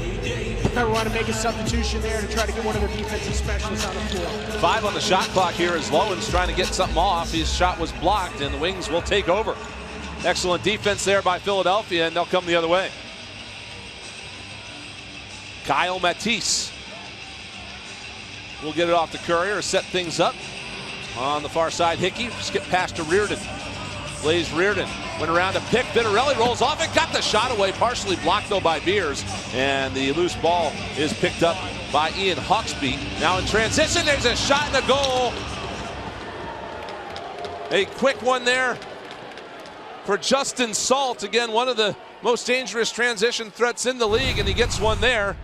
I want to make a substitution there to try to get one of their defensive specialists on the floor. 5 on the shot clock here as Lowen's trying to get something off. His shot was blocked, and the Wings will take over. Excellent defense there by Philadelphia, and they'll come the other way. Kyle Matisse will get it off to Courier, set things up. On the far side, Hickey, skip pass to Reardon. Blaze Reardon went around to pick. Vitarelli rolls off and got the shot away, partially blocked though by Beers. And the loose ball is picked up by Ian Hawksby. Now in transition, there's a shot and a goal. A quick one there for Justin Salt. Again, one of the most dangerous transition threats in the league, and he gets one there.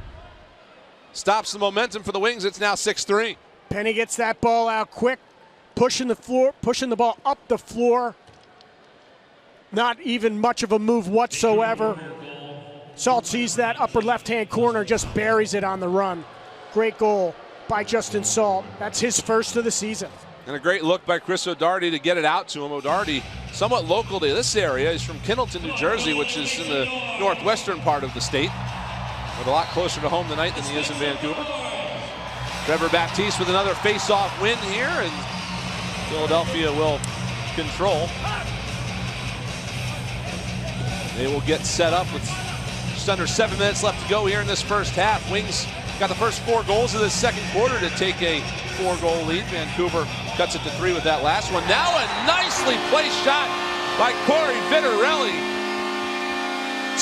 Stops the momentum for the Wings. It's now 6-3. Penny gets that ball out quick, pushing the ball up the floor. Not even much of a move whatsoever. Salt sees that upper left-hand corner, just buries it on the run. Great goal by Justin Salt. That's his first of the season. And a great look by Chris O'Doherty to get it out to him. O'Doherty, somewhat local to this area. He's from Kinnelton, New Jersey, which is in the northwestern part of the state. But a lot closer to home tonight than he is in Vancouver. Trevor Baptiste with another face-off win here, and Philadelphia will control. They will get set up with just under 7 minutes left to go here in this first half. Wings got the first 4 goals of this second quarter to take a 4-goal lead. Vancouver cuts it to 3 with that last one. Now a nicely placed shot by Corey Vitarelli.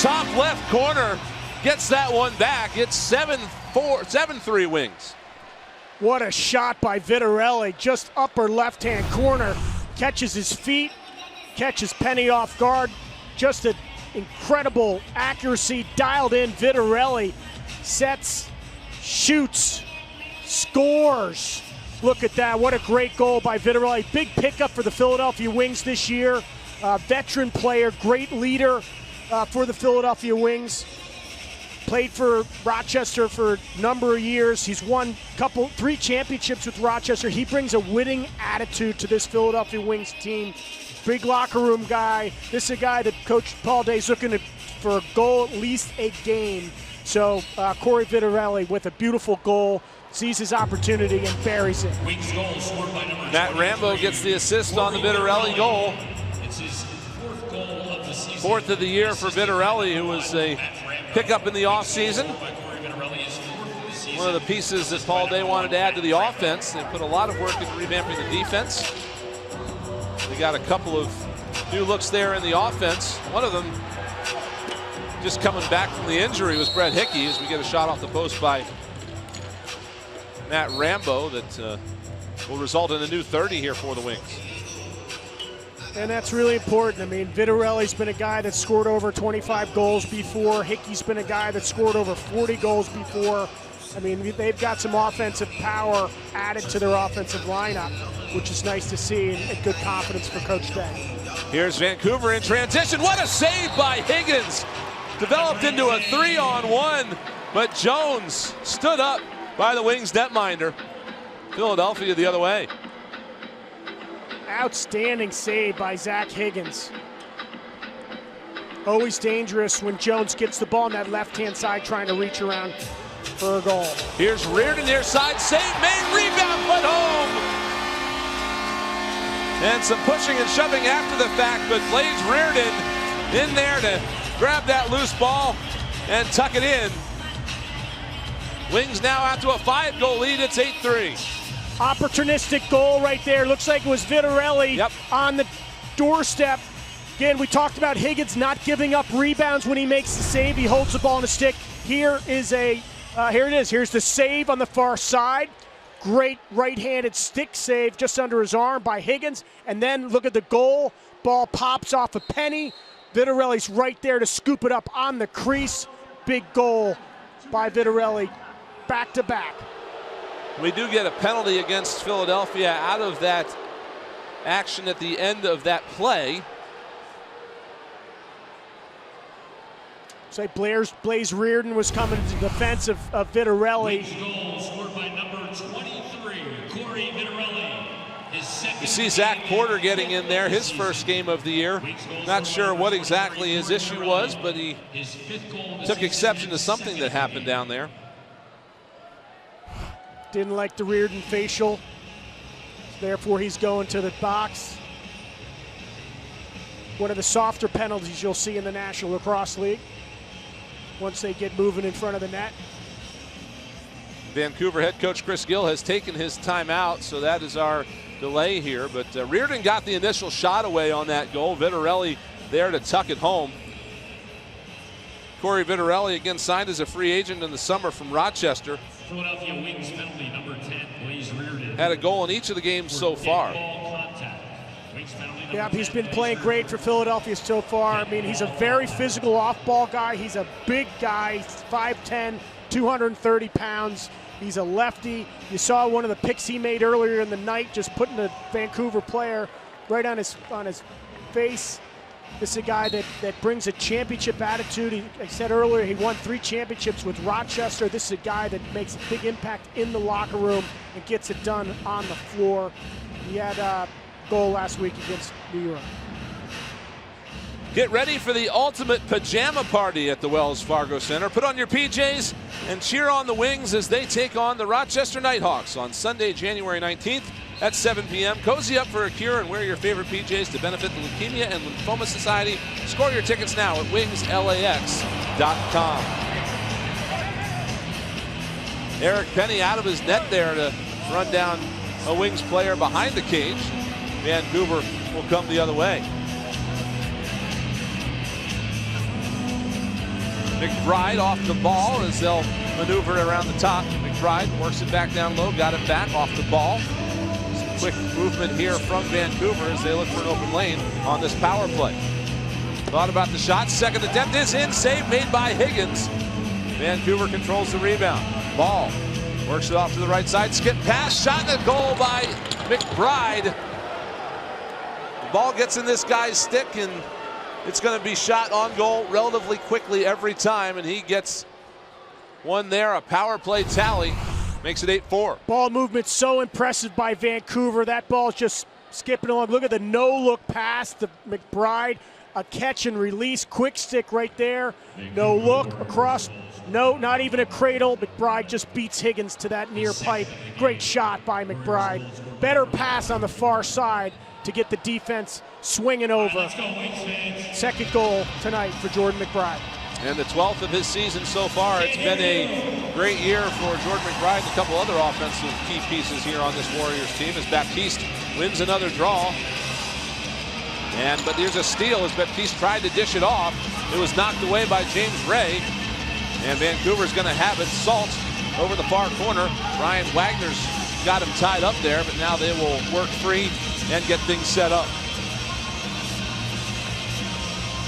Top left corner gets that one back. It's 7-3 Wings. What a shot by Vitarelli, just upper left-hand corner. Catches his feet, catches Penny off guard. Just an incredible accuracy, dialed in. Vitarelli sets, shoots, scores. Look at that, what a great goal by Vitarelli. Big pickup for the Philadelphia Wings this year. Veteran player, great leader for the Philadelphia Wings. Played for Rochester for a number of years. He's won 3 championships with Rochester. He brings a winning attitude to this Philadelphia Wings team. Big locker room guy. This is a guy that Coach Paul Day is looking for a goal at least a game. So Corey Vitarelli with a beautiful goal, sees his opportunity and buries it. Matt Rambo gets the assist on the Vitarelli goal. It's his 4th goal of the season. 4th of the year for Vitarelli, who was a pickup in the offseason. One of the pieces that Paul Day wanted to add to the offense. They put a lot of work into revamping the defense. They got a couple of new looks there in the offense. One of them, just coming back from the injury, was Brett Hickey, as we get a shot off the post by Matt Rambo that will result in a new 30 here for the Wings. And that's really important. I mean, Vitarelli's been a guy that scored over 25 goals before. Hickey's been a guy that scored over 40 goals before. I mean, they've got some offensive power added to their offensive lineup, which is nice to see, and good confidence for Coach Day. Here's Vancouver in transition. What a save by Higgins. Developed into a 3-on-1, but Jones stood up by the Wings netminder. Philadelphia the other way. Outstanding save by Zach Higgins. Always dangerous when Jones gets the ball on that left-hand side trying to reach around for a goal. Here's Reardon near side, save made, rebound put home. And some pushing and shoving after the fact, but Blaze Reardon in there to grab that loose ball and tuck it in. Wings now out to a 5-goal lead. It's 8-3. Opportunistic goal right there. Looks like it was Vitarelli on the doorstep. Again, we talked about Higgins not giving up rebounds when he makes the save. He holds the ball on a stick. Here is here it is. Here's the save on the far side. Great right-handed stick save just under his arm by Higgins. And then look at the goal. Ball pops off a Penny. Vitarelli's right there to scoop it up on the crease. Big goal by Vitarelli, back to back. We do get a penalty against Philadelphia out of that action at the end of that play. Say Blaze Reardon was coming to the defense of Vitarelli. Goal scored by number 23, Corey Vitarelli. You see Zach Porter getting in there, his first game of the year. Not sure what exactly his issue was, but he took exception to something that happened down there. Didn't like the Reardon facial, therefore he's going to the box. One of the softer penalties you'll see in the National Lacrosse League once they get moving in front of the net. Vancouver head coach Chris Gill has taken his timeout, so that is our delay here. But Reardon got the initial shot away on that goal. Vitarelli there to tuck it home. Corey Vitarelli again signed as a free agent in the summer from Rochester. Philadelphia Wings penalty number 10, Blaze Reardon. Had a goal in each of the games so far. Yeah, he's been playing great for Philadelphia so far. I mean, he's a very physical off-ball guy. He's a big guy, 5'10", 230 pounds. He's a lefty. You saw one of the picks he made earlier in the night, just putting the Vancouver player right on his face. This is a guy that brings a championship attitude. I said earlier, he won 3 championships with Rochester. This is a guy that makes a big impact in the locker room and gets it done on the floor. He had a goal last week against New York. Get ready for the ultimate pajama party at the Wells Fargo Center. Put on your PJs and cheer on the Wings as they take on the Rochester Nighthawks on Sunday, January 19th at 7 p.m. Cozy up for a cure and wear your favorite PJs to benefit the Leukemia and Lymphoma Society. Score your tickets now at wingslax.com. Eric Penny out of his net there to run down a Wings player behind the cage. Vancouver will come the other way. McBride off the ball as they'll maneuver around the top. McBride McBride works it back down low, got it back off the ball. Some quick movement here from Vancouver as they look for an open lane on this power play. Thought about the shot. Second attempt is in. Save made by Higgins. Vancouver controls the rebound. Ball works it off to the right side. Skip pass. Shot in the goal by McBride. The ball gets in this guy's stick, and it's going to be shot on goal relatively quickly every time, and he gets one there. A power play tally makes it 8-4. Ball movement so impressive by Vancouver. That ball's just skipping along. Look at the no-look pass to McBride. A catch and release, quick stick right there. No look across, no, not even a cradle. McBride just beats Higgins to that near pipe. Great shot by McBride. Better pass on the far side to get the defense swinging over. Second goal tonight for Jordan McBride. And the 12th of his season so far. It's been a great year for Jordan McBride and a couple other offensive key pieces here on this Warriors team as Baptiste wins another draw. But there's a steal as Baptiste tried to dish it off. It was knocked away by James Ray. And Vancouver's going to have it. Salt over the far corner. Ryan Wagner's got him tied up there, but now they will work free and get things set up.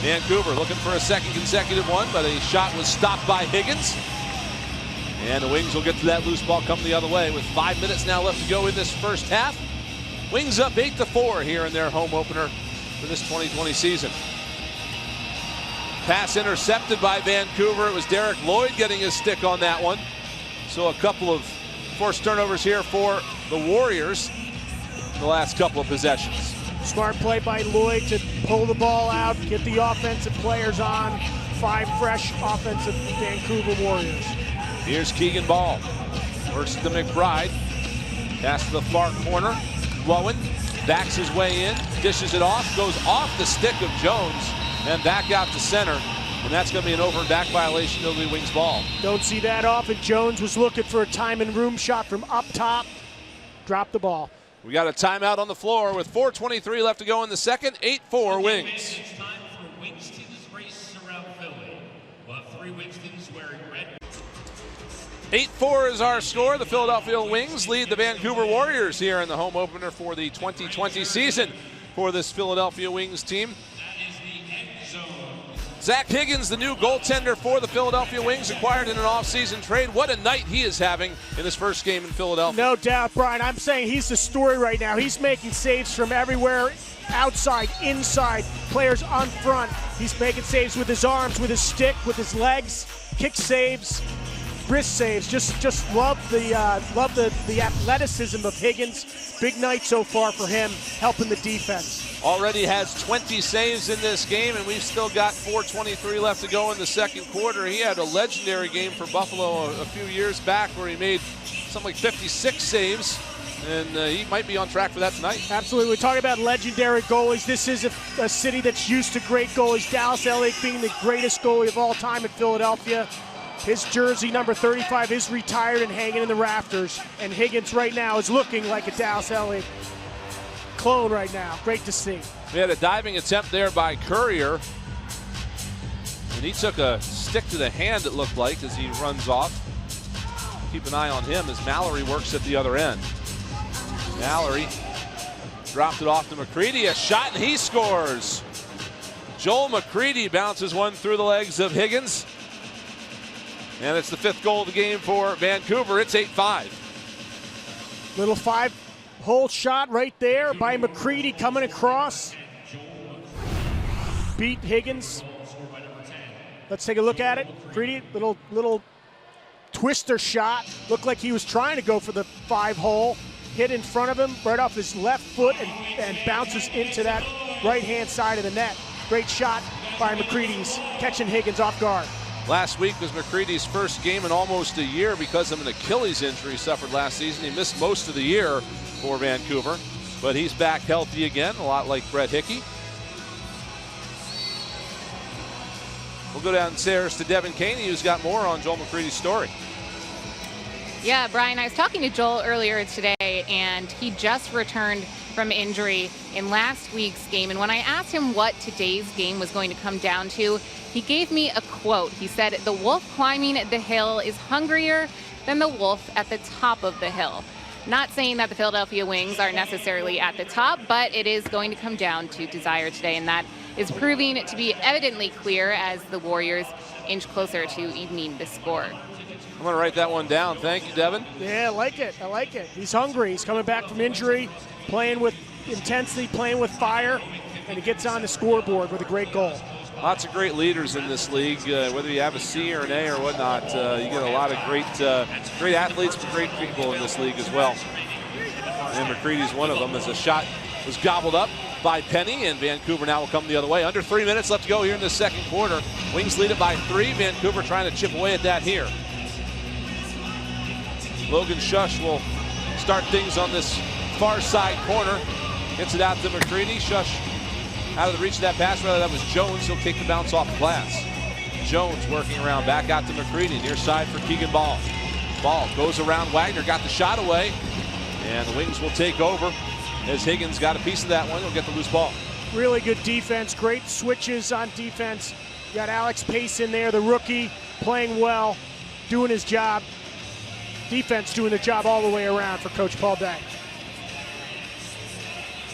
Vancouver looking for a second consecutive one, but a shot was stopped by Higgins. And the Wings will get to that loose ball come the other way with 5 minutes now left to go in this first half. Wings up 8-4 here in their home opener for this 2020 season. Pass intercepted by Vancouver. It was Derek Lloyd getting his stick on that one. So a couple of forced turnovers here for the Warriors in the last couple of possessions. Smart play by Lloyd to pull the ball out, get the offensive players on. 5 fresh offensive Vancouver Warriors. Here's Keegan Ball. Works to McBride. Pass to the far corner. Lowen backs his way in, dishes it off, goes off the stick of Jones, and back out to center. And that's going to be an over and back violation. It'll be Wings ball. Don't see that often. Jones was looking for a time and room shot from up top. Dropped the ball. We got a timeout on the floor with 4:23 left to go in the second. 8-4 Wings. It's time for Wingstons race around Philly. We'll have 3 Wingstons wearing red. 8-4 is our score. The Philadelphia Wings lead the Vancouver Warriors here in the home opener for the 2020 season for this Philadelphia Wings team. That is the end zone. Zach Higgins, the new goaltender for the Philadelphia Wings, acquired in an offseason trade. What a night he is having in his first game in Philadelphia. No doubt, Brian. I'm saying he's the story right now. He's making saves from everywhere, outside, inside, players on front. He's making saves with his arms, with his stick, with his legs, kick saves, wrist saves. Just love the athleticism of Higgins. Big night so far for him, helping the defense. Already has 20 saves in this game, and we've still got 4:23 left to go in the second quarter. He had a legendary game for Buffalo a few years back where he made something like 56 saves, and he might be on track for that tonight. Absolutely. We're talking about legendary goalies. This is a city that's used to great goalies. Dallas Ehlers being the greatest goalie of all time in Philadelphia. His jersey, number 35, is retired and hanging in the rafters. And Higgins right now is looking like a Dallas Ehlers clone right now. Great to see. We had a diving attempt there by Courier. And he took a stick to the hand, it looked like, as he runs off. Keep an eye on him as Mallory works at the other end. Mallory dropped it off to McCready. A shot, and he scores. Joel McCready bounces one through the legs of Higgins. And it's the 5th goal of the game for Vancouver. It's 8-5. Little 5-hole shot right there by McCready coming across. Beat Higgins. Let's take a look at it. McCready, little twister shot. Looked like he was trying to go for the 5-hole. Hit in front of him, right off his left foot, and bounces into that right-hand side of the net. Great shot by McCready's, catching Higgins off guard. Last week was McCready's first game in almost a year because of an Achilles injury suffered last season. He missed most of the year for Vancouver, but he's back healthy again, a lot like Brett Hickey. We'll go downstairs to Devin Caney, who's got more on Joel McCready's story. Yeah, Brian, I was talking to Joel earlier today, and he just returned from injury in last week's game. And when I asked him what today's game was going to come down to, he gave me a quote. He said, "The wolf climbing the hill is hungrier than the Wolf at the top of the hill. Not saying that the Philadelphia Wings are necessarily at the top, but it is going to come down to desire today, and that is proving to be evidently clear as the Warriors inch closer to evening the score. I'm going to write that one down. Thank you, Devin. Yeah, I like it. I like it. He's hungry. He's coming back from injury, playing with intensity, playing with fire, and he gets on the scoreboard with a great goal. Lots of great leaders in this league. Whether you have a C or an A or whatnot, you get a lot of great athletes, but great people in this league as well. And McCready's one of them, as a shot was gobbled up by Penny, and Vancouver now will come the other way. Under 3 minutes left to go here in the second quarter. Wings lead it by 3. Vancouver trying to chip away at that here. Logan Shush will start things on this far side corner. Gets it out to McCready. Shush out of the reach of that pass. Rather, that was Jones. He'll take the bounce off the glass. Jones working around back out to McCready. Near side for Keegan Ball. Ball goes around Wagner. Got the shot away. And the Wings will take over as Higgins got a piece of that one. He'll get the loose ball. Really good defense. Great switches on defense. You got Alex Pace in there, the rookie, playing well, doing his job. Defense doing the job all the way around for Coach Paul Day.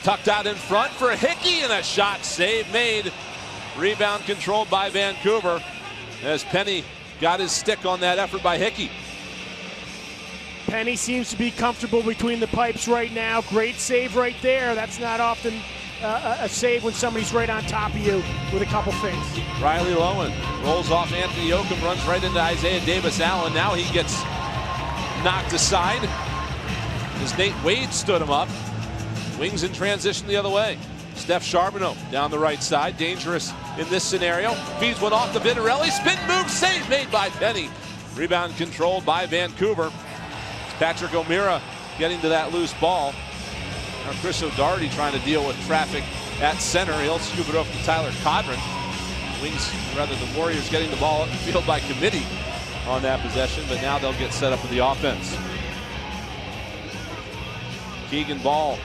Tucked out in front for Hickey, and a shot save made. Rebound controlled by Vancouver as Penny got his stick on that effort by Hickey. Penny seems to be comfortable between the pipes right now. Great save right there. That's not often a save when somebody's right on top of you with a couple things. Riley Lowen rolls off Anthony Yoakum, runs right into Isaiah Davis-Allen. Now he gets knocked aside as Nate Wade stood him up. Wings in transition the other way. Steph Charbonneau down the right side. Dangerous in this scenario. Feeds one off to Vitarelli. Spin move, save made by Penny. Rebound controlled by Vancouver. Patrick O'Meara getting to that loose ball. Now Chris O'Doherty trying to deal with traffic at center. He'll scoop it over to Tyler Codron. Wings, rather the Warriors getting the ball up the field by committee on that possession, but now they'll get set up with the offense. Keegan Ball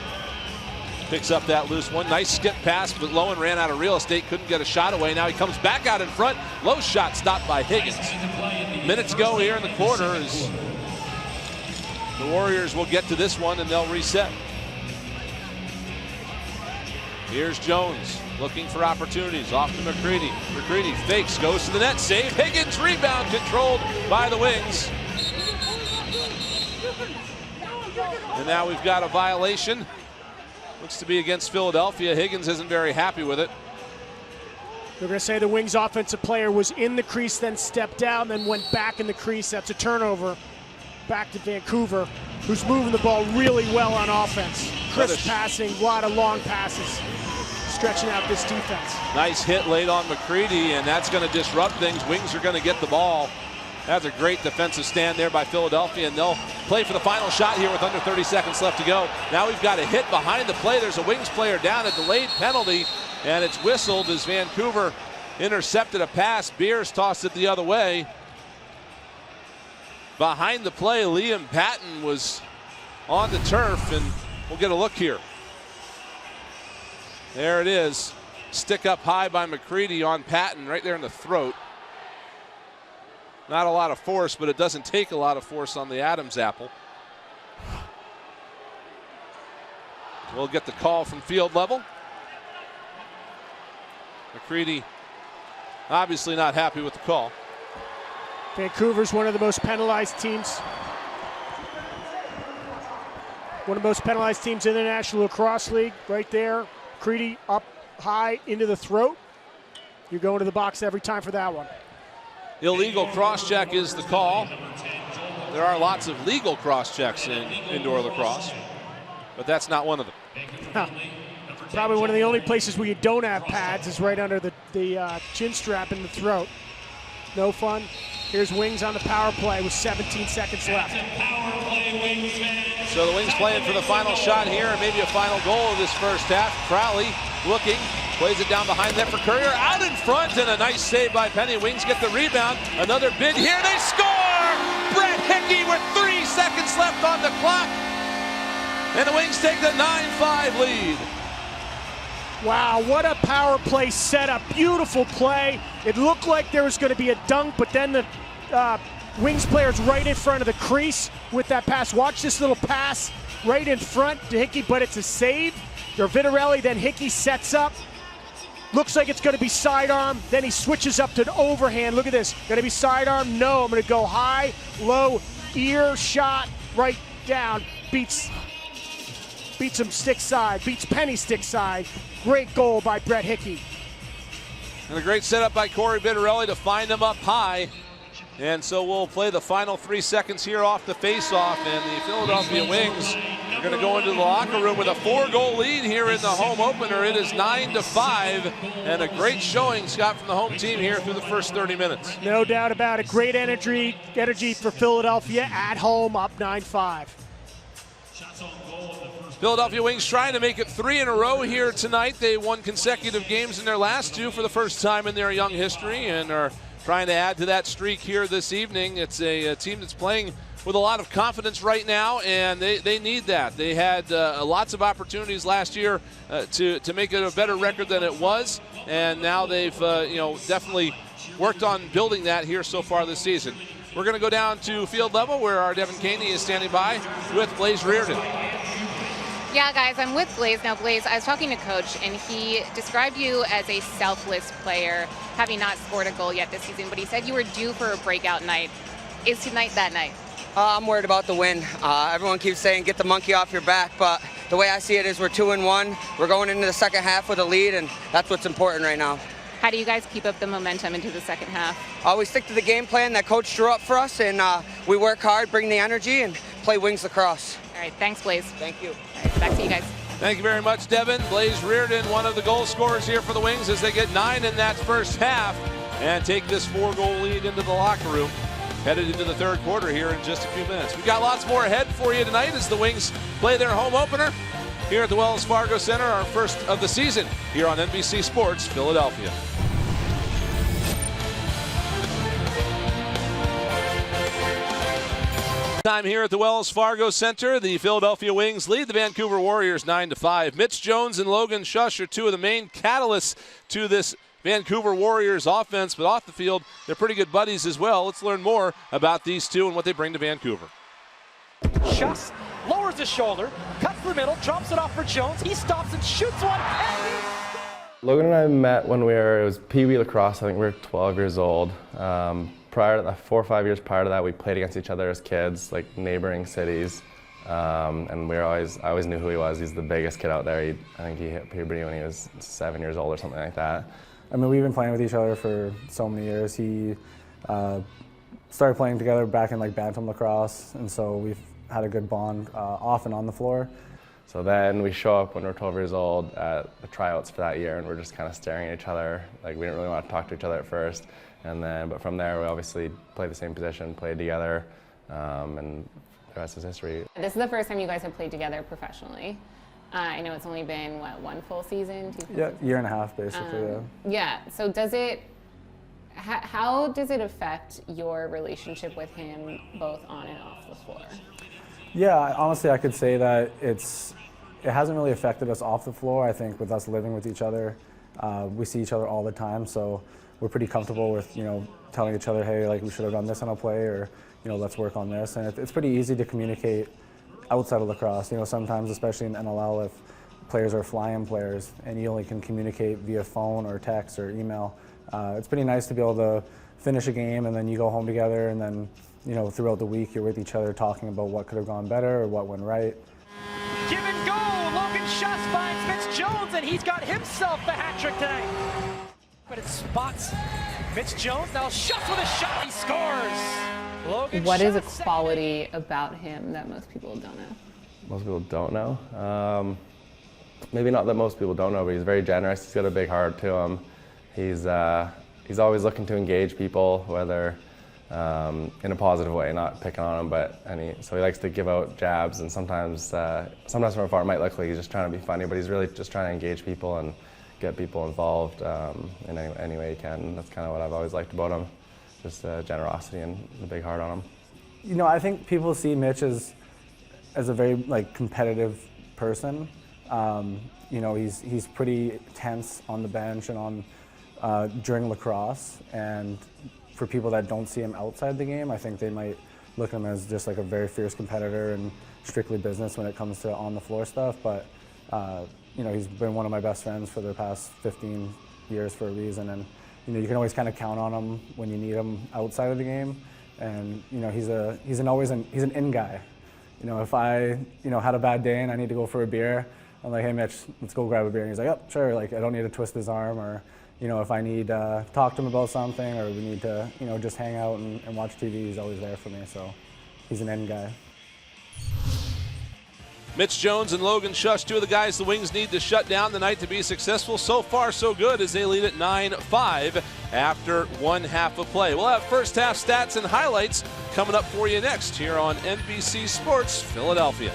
picks up that loose one. Nice skip pass, but Lowen ran out of real estate, couldn't get a shot away. Now he comes back out in front. Low shot stopped by Higgins. Minutes go here in the quarter as the Warriors will get to this one and they'll reset. Here's Jones looking for opportunities. Off to McCready. McCready fakes, goes to the net, save. Higgins, rebound controlled by the Wings. And now we've got a violation. Looks to be against Philadelphia. Higgins isn't very happy with it. They're going to say the Wings offensive player was in the crease, then stepped down, then went back in the crease. That's a turnover. Back to Vancouver, who's moving the ball really well on offense. Crisp passing, a lot of long passes, stretching out this defense. Nice hit late on McCready, and that's going to disrupt things. Wings are going to get the ball. That's a great defensive stand there by Philadelphia, and they'll play for the final shot here with under 30 seconds left to go. Now we've got a hit behind the play. There's a Wings player down, a delayed penalty, and it's whistled as Vancouver intercepted a pass. Beers tossed it the other way. Behind the play, Liam Patton was on the turf, and we'll get a look here. There it is. Stick up high by McCready on Patton, right there in the throat. Not a lot of force, but it doesn't take a lot of force on the Adams apple. We'll get the call from field level. McCready obviously not happy with the call. Vancouver's one of the most penalized teams. One of the most penalized teams in the National Lacrosse League, right there. McCready up high into the throat. You're going to the box every time for that one. Illegal cross-check is the call. There are lots of legal cross-checks in indoor lacrosse, but that's not one of them. Huh. Probably one of the only places where you don't have pads is right under the chin strap in the throat. No fun. Here's Wings on the power play with 17 seconds left. So the Wings playing for the final shot here and maybe a final goal of this first half. Crowley looking, plays it down behind net for Courier, out in front, and a nice save by Penny. Wings get the rebound. Another bid here, they score! Brett Hickey with 3 seconds left on the clock. And the Wings take the 9-5 lead. Wow, what a power play setup. Beautiful play. It looked like there was going to be a dunk, but then the Wings players right in front of the crease with that pass. Watch this little pass right in front to Hickey, but it's a save. Vitarelli, then Hickey sets up. Looks like it's going to be sidearm. Then he switches up to an overhand. Look at this. Going to be sidearm? No. I'm going to go high, low, ear shot, right down. Beats him stick side. Beats Penny stick side. Great goal by Brett Hickey. And a great setup by Corey Vitarelli to find him up high. And so we'll play the final 3 seconds here off the face-off, and the Philadelphia Wings are going to go into the locker room with a 4-goal lead here in the home opener. It is 9-5, and a great showing, Scott, from the home team here through the first 30 minutes. No doubt about it. Great energy for Philadelphia at home, up 9-5. Philadelphia Wings trying to make it 3 in a row here tonight. They won consecutive games in their last 2 for the first time in their young history, and are trying to add to that streak here this evening. It's a team that's playing with a lot of confidence right now, and they need that. They had lots of opportunities last year to make it a better record than it was, and now they've definitely worked on building that here so far this season. We're going to go down to field level where our Devin Caney is standing by with Blaze Reardon. Yeah, guys, I'm with Blaze. Now, Blaze, I was talking to Coach, and he described you as a selfless player, having not scored a goal yet this season, but he said you were due for a breakout night. Is tonight that night? I'm worried about the win. Everyone keeps saying get the monkey off your back, but the way I see it is we're 2-1. We're going into the second half with a lead, and that's what's important right now. How do you guys keep up the momentum into the second half? We stick to the game plan that Coach drew up for us, and we work hard, bring the energy, and play Wings lacrosse. All right, thanks, Blaze. Thank you. All right, back to you guys. Thank you very much, Devin. Blaze Reardon, one of the goal scorers here for the Wings as they get 9 in that first half and take this 4-goal lead into the locker room. Headed into the third quarter here in just a few minutes. We've got lots more ahead for you tonight as the Wings play their home opener here at the Wells Fargo Center, our first of the season here on NBC Sports Philadelphia. Time here at the Wells Fargo Center. The Philadelphia Wings lead the Vancouver Warriors 9-5. Mitch Jones and Logan Schuss are 2 of the main catalysts to this Vancouver Warriors offense, but off the field, they're pretty good buddies as well. Let's learn more about these two and what they bring to Vancouver. Schuss lowers his shoulder, cuts the middle, drops it off for Jones. He stops and shoots one. Logan and I met when it was Pee Wee lacrosse. I think we were 12 years old. Prior to that, 4 or 5 years prior to that, we played against each other as kids, like neighboring cities. And I always knew who he was. He's the biggest kid out there. I think he hit puberty when he was 7 years old or something like that. I mean, we've been playing with each other for so many years. He started playing together back in like bantam lacrosse, and so we've had a good bond off and on the floor. So then we show up when we're 12 years old at the tryouts for that year, and we're just kind of staring at each other. Like, we didn't really want to talk to each other at first. But from there, we obviously played the same position, played together, and the rest is history. This is the first time you guys have played together professionally. I know it's only been, what, 1 full season? 2 full Yeah, seasons? year and a half, basically, Yeah, so how does it affect your relationship with him both on and off the floor? Yeah, honestly, I could say that it hasn't really affected us off the floor. I think with us living with each other, we see each other all the time, so we're pretty comfortable with, telling each other, hey, like, we should have done this on a play, or, let's work on this. And it's pretty easy to communicate outside of lacrosse. Sometimes, especially in NLL, if players are fly-in players and you only can communicate via phone or text or email, it's pretty nice to be able to finish a game and then you go home together, and then, throughout the week you're with each other talking about what could have gone better or what went right. Give and go. Logan Schuss finds Mitch Jones, and he's got himself the hat trick tonight. But it spots Mitch Jones. Now Schuss with a shot. He scores. Logan What is a Schuss, quality about him that most people don't know? Most people don't know. Maybe not that most people don't know, but he's very generous. He's got a big heart to him. He's always looking to engage people, whether in a positive way, not picking on them, so he likes to give out jabs, and sometimes from afar it might look like he's just trying to be funny, but he's really just trying to engage people and get people involved in any way he can. That's kind of what I've always liked about him, just generosity and the big heart on him. I think people see Mitch as a very competitive person. He's pretty tense on the bench and on during lacrosse, and for people that don't see him outside the game, I think they might look at him as just like a very fierce competitor and strictly business when it comes to on the floor stuff. But you know, he's been one of my best friends for the past 15 years for a reason, and you know, you can always kind of count on him when you need him outside of the game. And you know, he's an in guy. You know, if I had a bad day and I need to go for a beer, I'm like, hey Mitch, let's go grab a beer. And he's like, yep, sure. Like, I don't need to twist his arm, or you know, if I need to talk to him about something, or we need to, you know, just hang out and watch TV, he's always there for me. So he's an end guy. Mitch Jones and Logan Schuss, two of the guys the Wings need to shut down tonight to be successful. So far, so good, as they lead at 9-5 after one half of play. We'll have first half stats and highlights coming up for you next here on NBC Sports Philadelphia.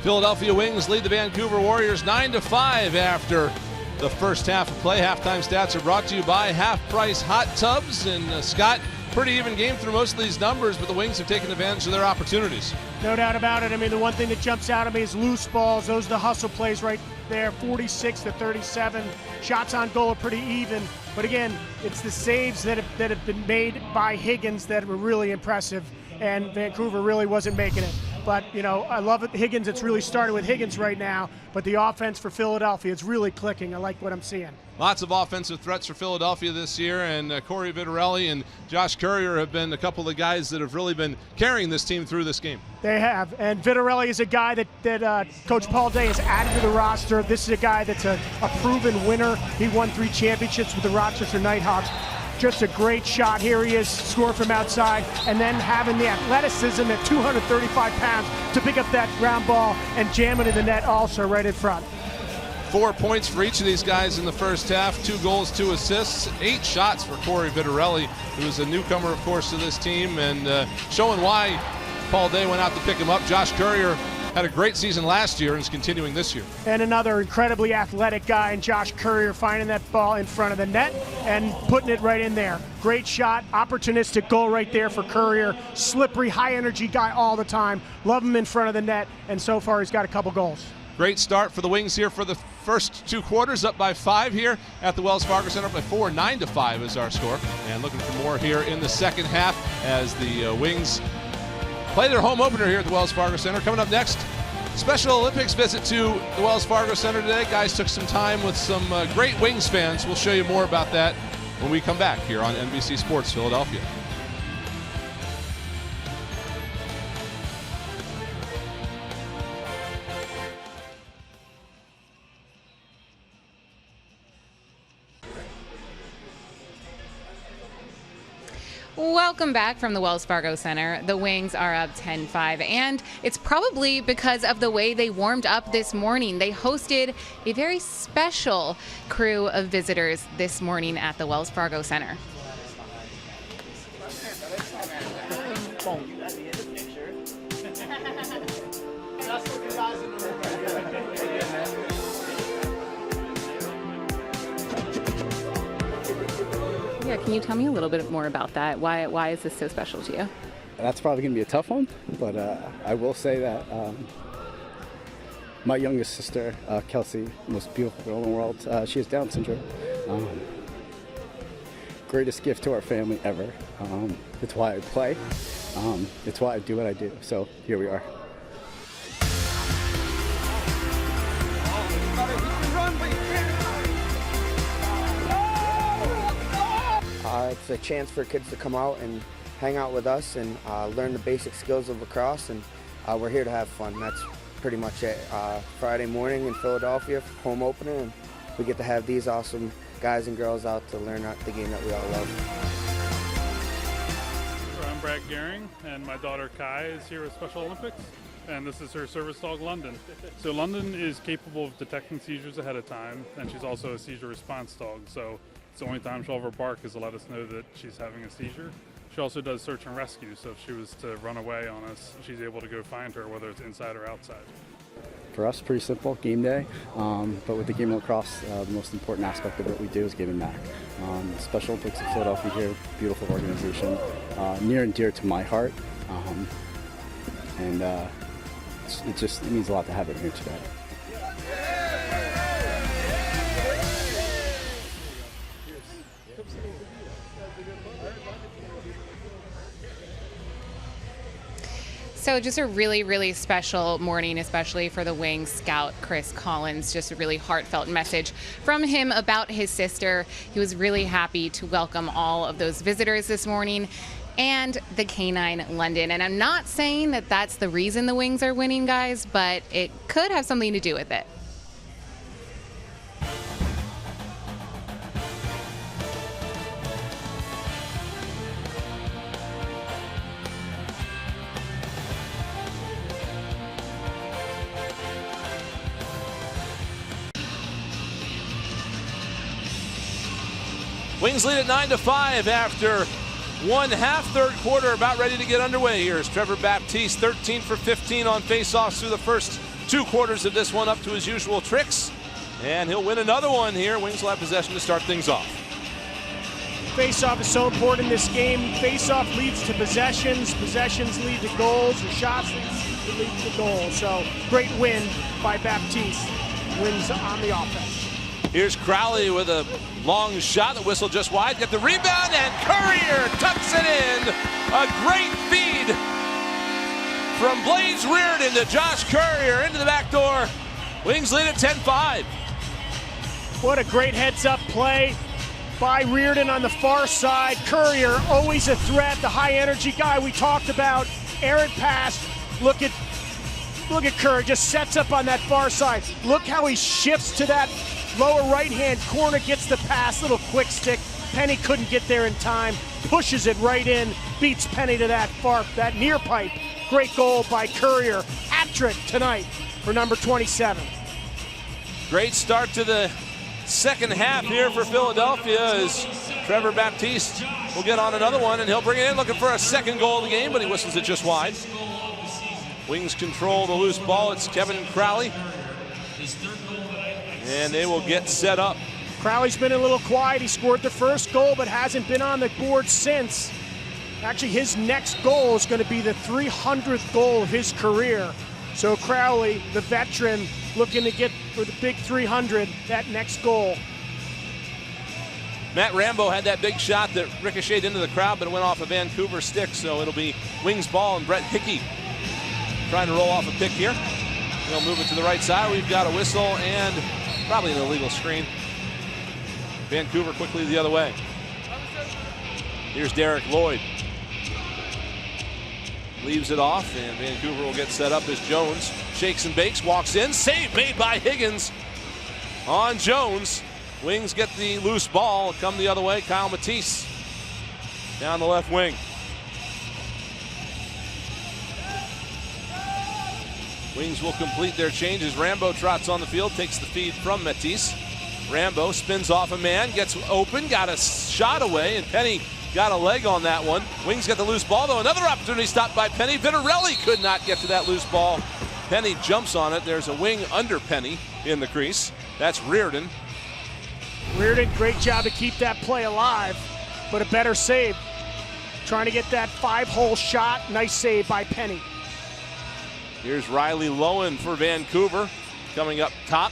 Philadelphia Wings lead the Vancouver Warriors 9-5 after the first half of play. Halftime stats are brought to you by Half Price Hot Tubs. And Scott, pretty even game through most of these numbers, but the Wings have taken advantage of their opportunities. No doubt about it. I mean, the one thing that jumps out at me is loose balls. Those are the hustle plays right there, 46-37. Shots on goal are pretty even. But again, it's the saves that have been made by Higgins that were really impressive, and Vancouver really wasn't making it. But, you know, I love it. Higgins, it's really started with Higgins right now, but the offense for Philadelphia, it's really clicking. I like what I'm seeing. Lots of offensive threats for Philadelphia this year, and Corey Vitarelli and Josh Courier have been a couple of guys that have really been carrying this team through this game. They have, and Vitarelli is a guy that Coach Paul Day has added to the roster. This is a guy that's a proven winner. He won 3 championships with the Rochester Nighthawks. Just a great shot. Here he is, scoring from outside, and then having the athleticism at 235 pounds to pick up that ground ball and jam it in the net also right in front. 4 points for each of these guys in the first half, 2 goals, 2 assists, 8 shots for Corey Vitarelli, who's a newcomer, of course, to this team, and showing why Paul Day went out to pick him up. Josh Courier had a great season last year and is continuing this year. And another incredibly athletic guy in Josh Courier, finding that ball in front of the net and putting it right in there. Great shot, opportunistic goal right there for Courier. Slippery, high-energy guy all the time. Love him in front of the net, and so far he's got a couple goals. Great start for the Wings here for the first 2 quarters, up by 5 here at the Wells Fargo Center, by 4, 9-5 is our score. And looking for more here in the second half as the Wings play their home opener here at the Wells Fargo Center. Coming up next, Special Olympics visit to the Wells Fargo Center today. Guys took some time with some great Wings fans. We'll show you more about that when we come back here on NBC Sports Philadelphia. Welcome back from the Wells Fargo Center. The Wings are up 10-5, and it's probably because of the way they warmed up this morning. They hosted a very special crew of visitors this morning at the Wells Fargo Center. Yeah, can you tell me a little bit more about that? Why is this so special to you? That's probably going to be a tough one, but I will say that my youngest sister, Kelsey, most beautiful girl in the world, she has Down syndrome. Greatest gift to our family ever. It's why I play. It's why I do what I do. So here we are. It's a chance for kids to come out and hang out with us and learn the basic skills of lacrosse, and we're here to have fun. That's pretty much it. Friday morning in Philadelphia, home opener, and we get to have these awesome guys and girls out to learn the game that we all love. I'm Brad Gehring, and my daughter Kai is here with Special Olympics, and this is her service dog, London. So London is capable of detecting seizures ahead of time, and she's also a seizure response dog. So it's the only time she'll ever bark is to let us know that she's having a seizure. She also does search and rescue, so if she was to run away on us, she's able to go find her, whether it's inside or outside. For us, pretty simple, game day. But with the game of lacrosse, the most important aspect of what we do is giving back. Special Olympics of Philadelphia here, beautiful organization, near and dear to my heart. And it means a lot to have it here today. So just a really, really special morning, especially for the Wings scout, Chris Collins. Just a really heartfelt message from him about his sister. He was really happy to welcome all of those visitors this morning and the K9 London. And I'm not saying that that's the reason the Wings are winning, guys, but it could have something to do with it. Wings lead at 9-5 after one half, third quarter, about ready to get underway. Here's Trevor Baptiste, 13 for 15 on faceoffs through the first 2 quarters of this one, up to his usual tricks. And he'll win another one here. Wings will have possession to start things off. Faceoff is so important in this game. Faceoff leads to possessions. Possessions lead to goals, or shots lead to goals. So great win by Baptiste. Wins on the offense. Here's Crowley with a long shot. The whistle just wide. Get the rebound, and Courier tucks it in. A great feed from Blaze Reardon to Josh Courier into the back door. Wings lead at 10-5. What a great heads-up play by Reardon on the far side. Courier, always a threat, the high-energy guy we talked about. Errant pass. Look at Courier, just sets up on that far side. Look how he shifts to that lower right-hand corner, gets the pass, little quick stick. Penny couldn't get there in time, pushes it right in, beats Penny to that near pipe. Great goal by Courier. Hat-trick tonight for number 27. Great start to the second half here for Philadelphia as Trevor Baptiste will get on another one, and he'll bring it in looking for a second goal of the game, but he whistles it just wide. Wings control the loose ball. It's Kevin Crowley, and they will get set up. Crowley's been a little quiet. He scored the first goal but hasn't been on the board since. Actually, his next goal is going to be the 300th goal of his career. So Crowley, the veteran, looking to get for the big 300, that next goal. Matt Rambo had that big shot that ricocheted into the crowd, but it went off a Vancouver stick, so it'll be Wings ball, and Brett Hickey trying to roll off a pick here. He'll move it to the right side. We've got a whistle and probably an illegal screen. Vancouver quickly the other way. Here's Derek Lloyd. Leaves it off, and Vancouver will get set up as Jones shakes and bakes, walks in. Save made by Higgins on Jones. Wings get the loose ball, come the other way. Kyle Matisse down the left wing. Wings will complete their changes. Rambo trots on the field, takes the feed from Matisse. Rambo spins off a man, gets open, got a shot away, and Penny got a leg on that one. Wings get the loose ball, though. Another opportunity stopped by Penny. Vitarelli could not get to that loose ball. Penny jumps on it. There's a wing under Penny in the crease. That's Reardon. Reardon, great job to keep that play alive, but a better save. Trying to get that 5-hole shot. Nice save by Penny. Here's Riley Lowen for Vancouver coming up top.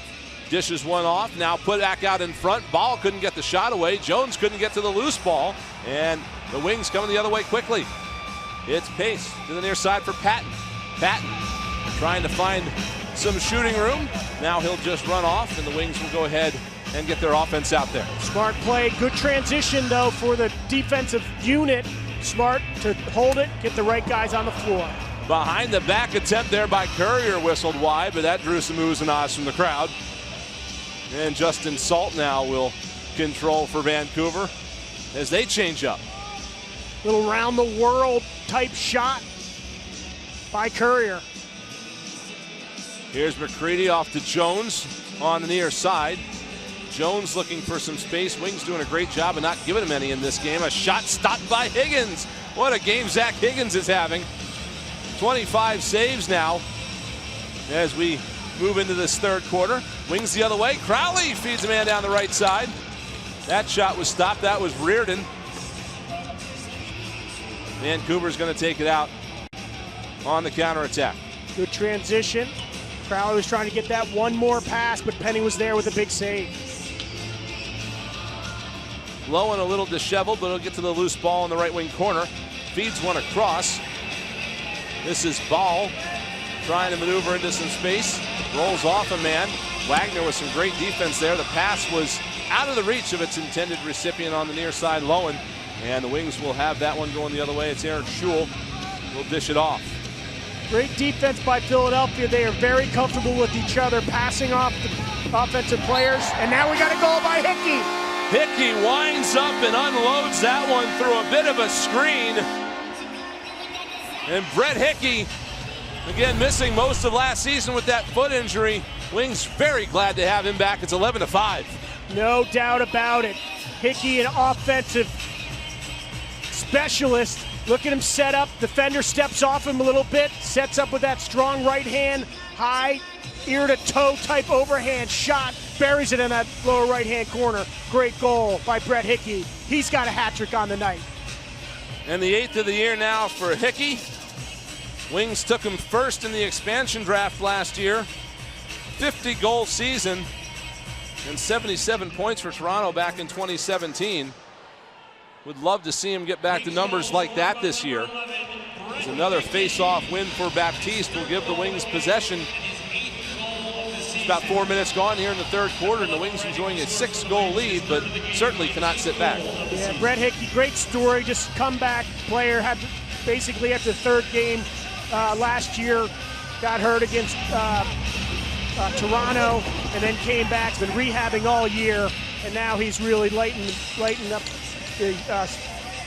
Dishes one off, now put back out in front. Ball couldn't get the shot away. Jones couldn't get to the loose ball, and the Wings coming the other way quickly. It's Pace to the near side for Patton. Patton trying to find some shooting room. Now he'll just run off, and the Wings will go ahead and get their offense out there. Smart play, good transition though for the defensive unit. Smart to hold it, get the right guys on the floor. Behind the back attempt there by Courier whistled wide, but that drew some oohs and ahs from the crowd. And Justin Salt now will control for Vancouver as they change up. Little round the world type shot by Courier. Here's McCready off to Jones on the near side. Jones looking for some space. Wings doing a great job of not giving him any in this game. A shot stopped by Higgins. What a game Zach Higgins is having. 25 saves now as we move into this third quarter. Wings the other way. Crowley feeds a man down the right side. That shot was stopped. That was Reardon. Vancouver's going to take it out on the counterattack. Good transition. Crowley was trying to get that one more pass, but Penny was there with a big save. Lowen a little disheveled, but he'll get to the loose ball in the right wing corner. Feeds one across. This is Ball trying to maneuver into some space. Rolls off a man. Wagner with some great defense there. The pass was out of the reach of its intended recipient on the near side, Lowen. And the Wings will have that one going the other way. It's Aaron Schul. We'll dish it off. Great defense by Philadelphia. They are very comfortable with each other, passing off the offensive players. And now we got a goal by Hickey. Hickey winds up and unloads that one through a bit of a screen. And Brett Hickey, again, missing most of last season with that foot injury. Wings very glad to have him back. It's 11-5. No doubt about it. Hickey, an offensive specialist. Look at him set up. Defender steps off him a little bit, sets up with that strong right hand, high ear to toe type overhand shot, buries it in that lower right hand corner. Great goal by Brett Hickey. He's got a hat trick on the night. And the 8th of the year now for Hickey. Wings took him first in the expansion draft last year. 50-goal season and 77 points for Toronto back in 2017. Would love to see him get back to numbers like that this year. It's another face-off win for Baptiste. Will give the Wings possession. It's about 4 minutes gone here in the third quarter, and the Wings enjoying a 6-goal lead, but certainly cannot sit back. Yeah, Brett Hickey, great story. Just comeback player. Had basically after the third game last year, got hurt against Toronto, and then came back. He's been rehabbing all year, and now he's really lighting up the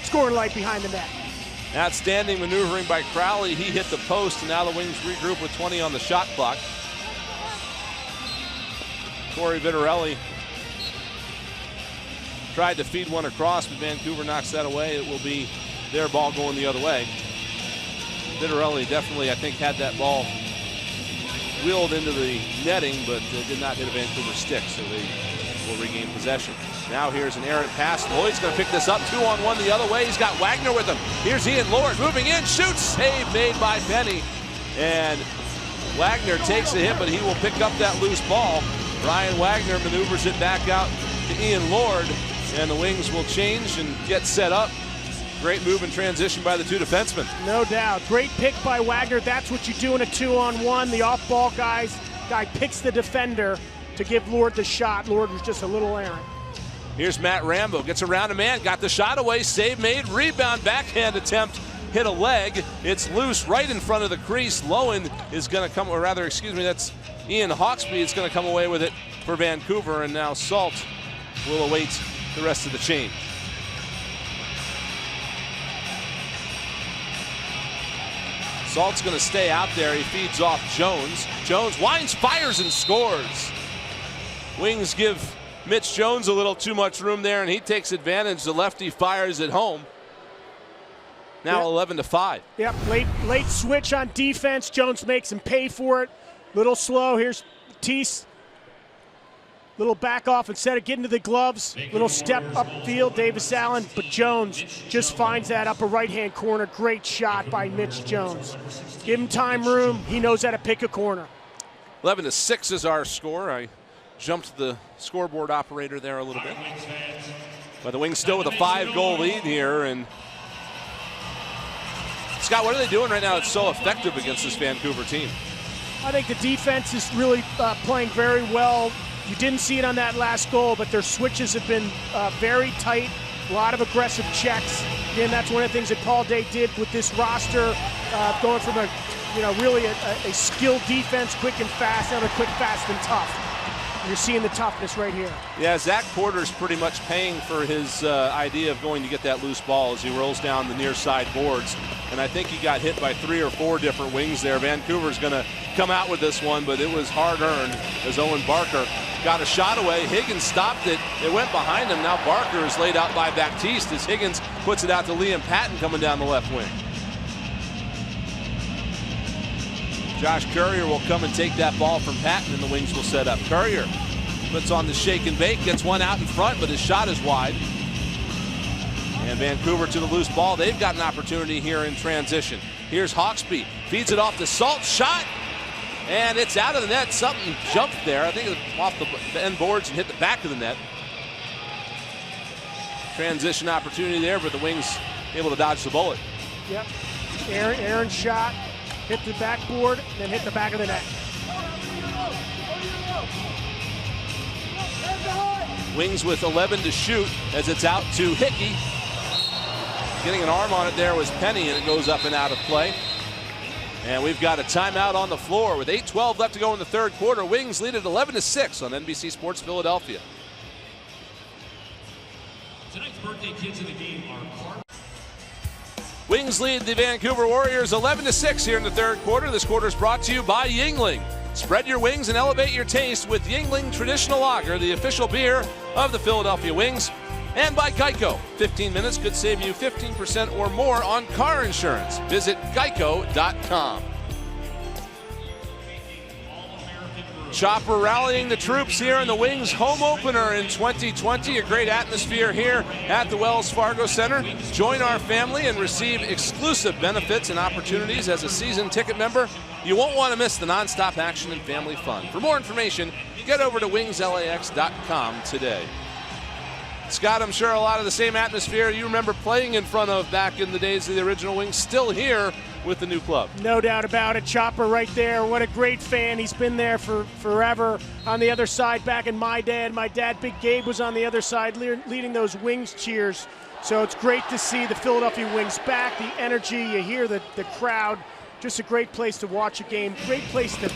scoring light behind the net. Outstanding maneuvering by Crowley. He hit the post, and now the Wings regroup with 20 on the shot clock. Corey Vitarelli tried to feed one across, but Vancouver knocks that away. It will be their ball going the other way. Vitarelli definitely, I think, had that ball wheeled into the netting, but did not hit a Vancouver stick, so they will regain possession. Now here's an errant pass. Lloyd's going to pick this up 2-on-1 the other way. He's got Wagner with him. Here's Ian Lord moving in, shoots, save made by Penny. And Wagner takes a hit, but he will pick up that loose ball. Ryan Wagner maneuvers it back out to Ian Lord, and the Wings will change and get set up. Great move and transition by the two defensemen. No doubt. Great pick by Wagner. That's what you do in a 2-on-1. The off-ball guy picks the defender to give Lord the shot. Lord was just a little errant. Here's Matt Rambo, gets around a man, got the shot away, save made, rebound, backhand attempt, hit a leg. It's loose right in front of the crease. Lowen is going to come, or rather, excuse me, that's Ian Hawksby is going to come away with it for Vancouver, and now Salt will await the rest of the change. Salt's going to stay out there. He feeds off Jones. Jones winds, fires, and scores. Wings give Mitch Jones a little too much room there, and he takes advantage. The lefty fires at home. Now 11-5. Yep, late switch on defense. Jones makes him pay for it. Little slow. Here's Teese. Little back off instead of getting to the gloves. Little step upfield, Davis Allen. But Jones just finds that upper right-hand corner. Great shot by Mitch Jones. Give him time, room. He knows how to pick a corner. 11-6 is our score. I jumped the scoreboard operator there a little bit. But the Wings still with a 5-goal lead here. And Scott, what are they doing right now? It's so effective against this Vancouver team. I think the defense is really playing very well. You didn't see it on that last goal, but their switches have been very tight. A lot of aggressive checks. Again, that's one of the things that Paul Day did with this roster, going from really a skilled defense, quick and fast, now they're quick, fast, and tough. You're seeing the toughness right here. Yeah, Zach Porter's pretty much paying for his idea of going to get that loose ball as he rolls down the near side boards. And I think he got hit by 3 or 4 different Wings there. Vancouver's going to come out with this one, but it was hard-earned as Owen Barker got a shot away. Higgins stopped it. It went behind him. Now Barker is laid out by Baptiste as Higgins puts it out to Liam Patton coming down the left wing. Josh Courier will come and take that ball from Patton, and the Wings will set up. Courier puts on the shake and bake, gets one out in front, but his shot is wide. And Vancouver to the loose ball. They've got an opportunity here in transition. Here's Hawksby. Feeds it off to Salt. Shot. And it's out of the net. Something jumped there. I think it was off the end boards and hit the back of the net. Transition opportunity there, but the Wings able to dodge the bullet. Yep. Aaron shot, hit the backboard, then hit the back of the net. Wings with 11 to shoot as it's out to Hickey. Getting an arm on it there was Penny, and it goes up and out of play. And we've got a timeout on the floor with 8:12 left to go in the third quarter. Wings lead at 11-6 on NBC Sports Philadelphia. Tonight's birthday kids in the game are Wings lead the Vancouver Warriors 11-6 here in the third quarter. This quarter is brought to you by Yuengling. Spread your wings and elevate your taste with Yuengling Traditional Lager, the official beer of the Philadelphia Wings. And by Geico. 15 minutes could save you 15% or more on car insurance. Visit geico.com. Chopper rallying the troops here in the Wings home opener in 2020. A great atmosphere here at the Wells Fargo Center. Join our family and receive exclusive benefits and opportunities as a season ticket member. You won't want to miss the nonstop action and family fun. For more information, get over to wingslax.com today. Scott, I'm sure a lot of the same atmosphere you remember playing in front of back in the days of the original Wings, still here with the new club. No doubt about it. Chopper right there. What a great fan. He's been there for forever. On the other side, back in my dad, Big Gabe, was on the other side leading those Wings cheers. So it's great to see the Philadelphia Wings back, the energy. You hear the crowd. Just a great place to watch a game. Great place to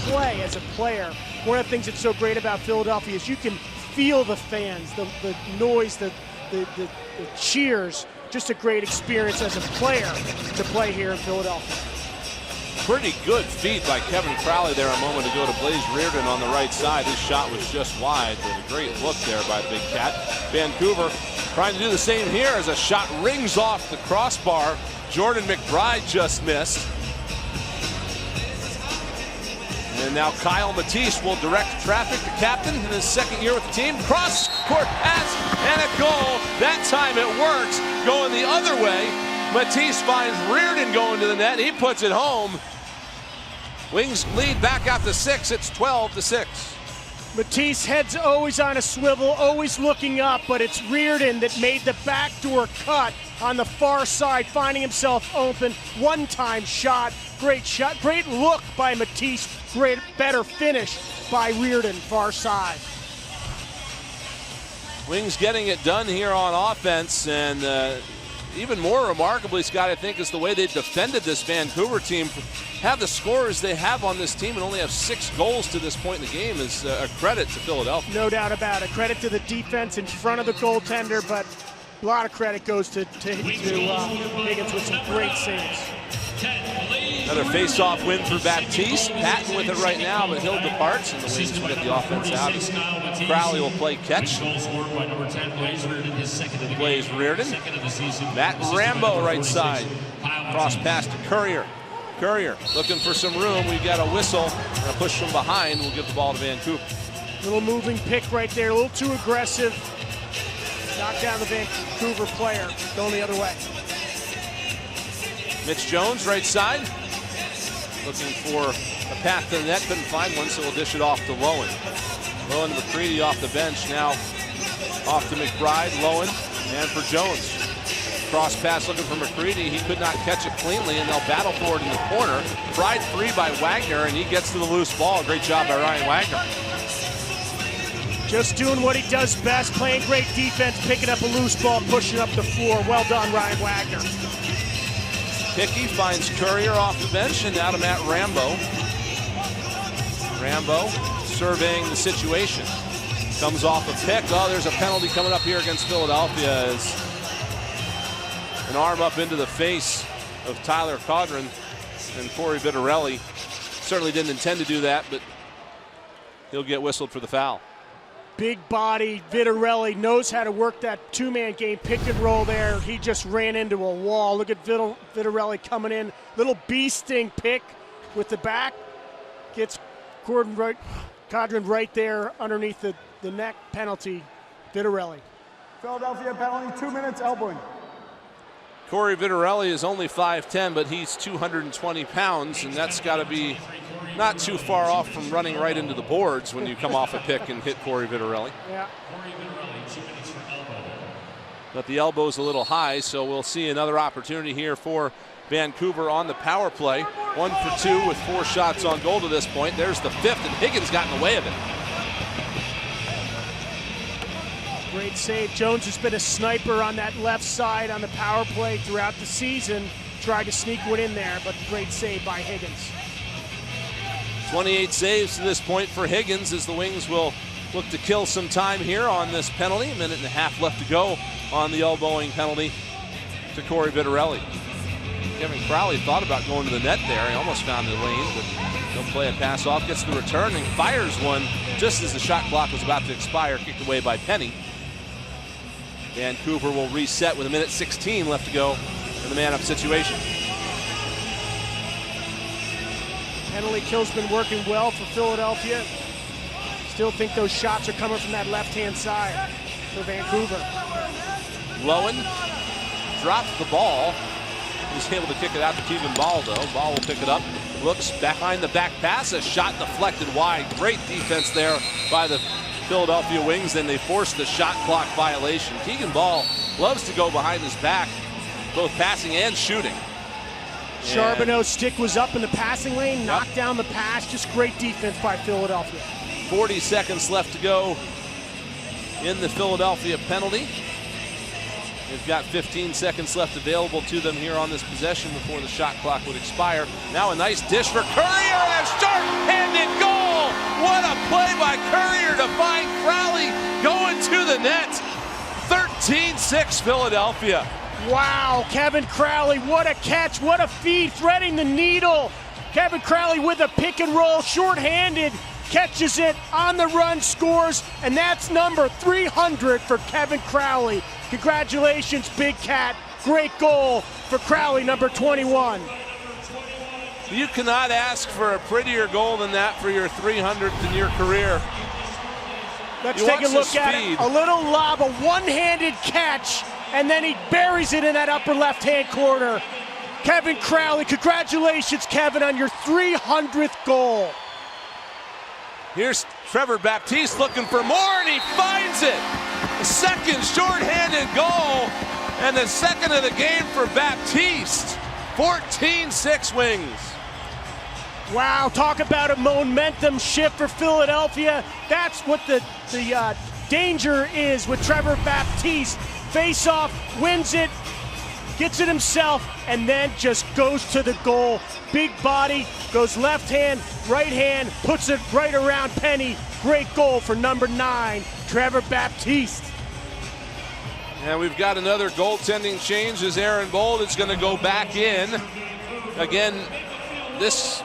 play as a player. One of the things that's so great about Philadelphia is you can feel the fans, the noise, the cheers. Just a great experience as a player to play here in Philadelphia. Pretty good feed by Kevin Crowley there a moment ago to Blaze Reardon on the right side. His shot was just wide, but a great look there by Big Cat. Vancouver trying to do the same here as a shot rings off the crossbar. Jordan McBride just missed. And now Kyle Matisse will direct traffic, the captain in his second year with the team. Cross-court pass and a goal. That time it works. Going the other way. Matisse finds Reardon going to the net. He puts it home. Wings lead back out to 6. It's 12-6. Matisse head's always on a swivel, always looking up, but it's Reardon that made the backdoor cut on the far side, finding himself open. One-time shot. Great look by Matisse. Better finish by Reardon, far side. Wings getting it done here on offense, and even more remarkably, Scott, I think, is the way they defended this Vancouver team. Have the scorers they have on this team and only have 6 goals to this point in the game is a credit to Philadelphia. No doubt about it. Credit to the defense in front of the goaltender, but a lot of credit goes to Higgins with some great saves. Another face-off win for Baptiste. Patton with it right now, but Hill departs, and the Wings will get the offense out. Crowley will play catch. Blaze Reardon. Matt Rambo right side. Cross pass to Courier. Courier looking for some room. We've got a whistle and a push from behind. We'll give the ball to Vancouver. Little moving pick right there, a little too aggressive. Knock down the Vancouver player, going the other way. Mitch Jones, right side. Looking for a path to the net, couldn't find one, so we'll dish it off to Lowen. Lowen to McCready off the bench, now off to McBride, Lowen, and for Jones. Cross pass looking for McCready, he could not catch it cleanly, and they'll battle for it in the corner. Fried free by Wagner, and he gets to the loose ball. Great job by Ryan Wagner. Just doing what he does best, playing great defense, picking up a loose ball, pushing up the floor. Well done, Ryan Wagner. Hickey finds Courier off the bench, and now to Matt Rambo. Rambo surveying the situation. Comes off a pick. Oh, there's a penalty coming up here against Philadelphia as an arm up into the face of Tyler Caudron and Corey Vitarelli. Certainly didn't intend to do that, but he'll get whistled for the foul. Big body, Vitarelli knows how to work that two-man game, pick and roll there. He just ran into a wall. Look at Vitarelli coming in. Little bee-sting pick with the back. Gets Caudron right there underneath the neck. Penalty, Vitarelli. Philadelphia penalty, 2 minutes elbowing. Corey Vitarelli is only 5'10", but he's 220 pounds, and that's got to be not too far off from running right into the boards when you come off a pick and hit Corey Vitarelli. Yeah. But the elbow's a little high, so we'll see another opportunity here for Vancouver on the power play. 1 for 2 with 4 shots on goal to this point. There's the 5th, and Higgins got in the way of it. Great save. Jones has been a sniper on that left side on the power play throughout the season. Tried to sneak one in there, but great save by Higgins. 28 saves to this point for Higgins as the Wings will look to kill some time here on this penalty. A minute and a half left to go on the elbowing penalty to Corey Vitarelli. Kevin Crowley thought about going to the net there. He almost found the lane, but he'll play a pass off, gets the return, and fires one just as the shot clock was about to expire, kicked away by Penny. Vancouver will reset with 1:16 left to go in the man-up situation. Penalty kill's been working well for Philadelphia. Still think those shots are coming from that left-hand side for Vancouver. Lowen drops the ball. He's able to kick it out to Keegan Ball, though. Ball will pick it up. Looks behind the back pass. A shot deflected wide. Great defense there by the Philadelphia Wings. Then they forced the shot clock violation. Keegan Ball loves to go behind his back, both passing and shooting. Charbonneau's stick was up in the passing lane, knocked down the pass. Just great defense by Philadelphia. 40 seconds left to go in the Philadelphia penalty. They've got 15 seconds left available to them here on this possession before the shot clock would expire. Now a nice dish for Courier and a short-handed goal. What a play by Courier to find Crowley going to the net. 13-6 Philadelphia. Wow, Kevin Crowley, what a catch, what a feed, threading the needle. Kevin Crowley with a pick and roll, short-handed, catches it, on the run, scores, and that's number 300 for Kevin Crowley. Congratulations, Big Cat. Great goal for Crowley, number 21. You cannot ask for a prettier goal than that for your 300th in your career. Let's take a look at it. A little lob, a one-handed catch, and then he buries it in that upper left-hand corner. Kevin Crowley, congratulations, Kevin, on your 300th goal. Here's Trevor Baptiste looking for more, and he finds it. The second short-handed goal, and the second of the game for Baptiste. 14-6 Wings. Wow, talk about a momentum shift for Philadelphia. That's what the danger is with Trevor Baptiste. Face-off, wins it, gets it himself, and then just goes to the goal. Big body, goes left hand, right hand, puts it right around Penny. Great goal for number 9, Trevor Baptiste. And we've got another goaltending change as Aaron Bold is going to go back in. Again, this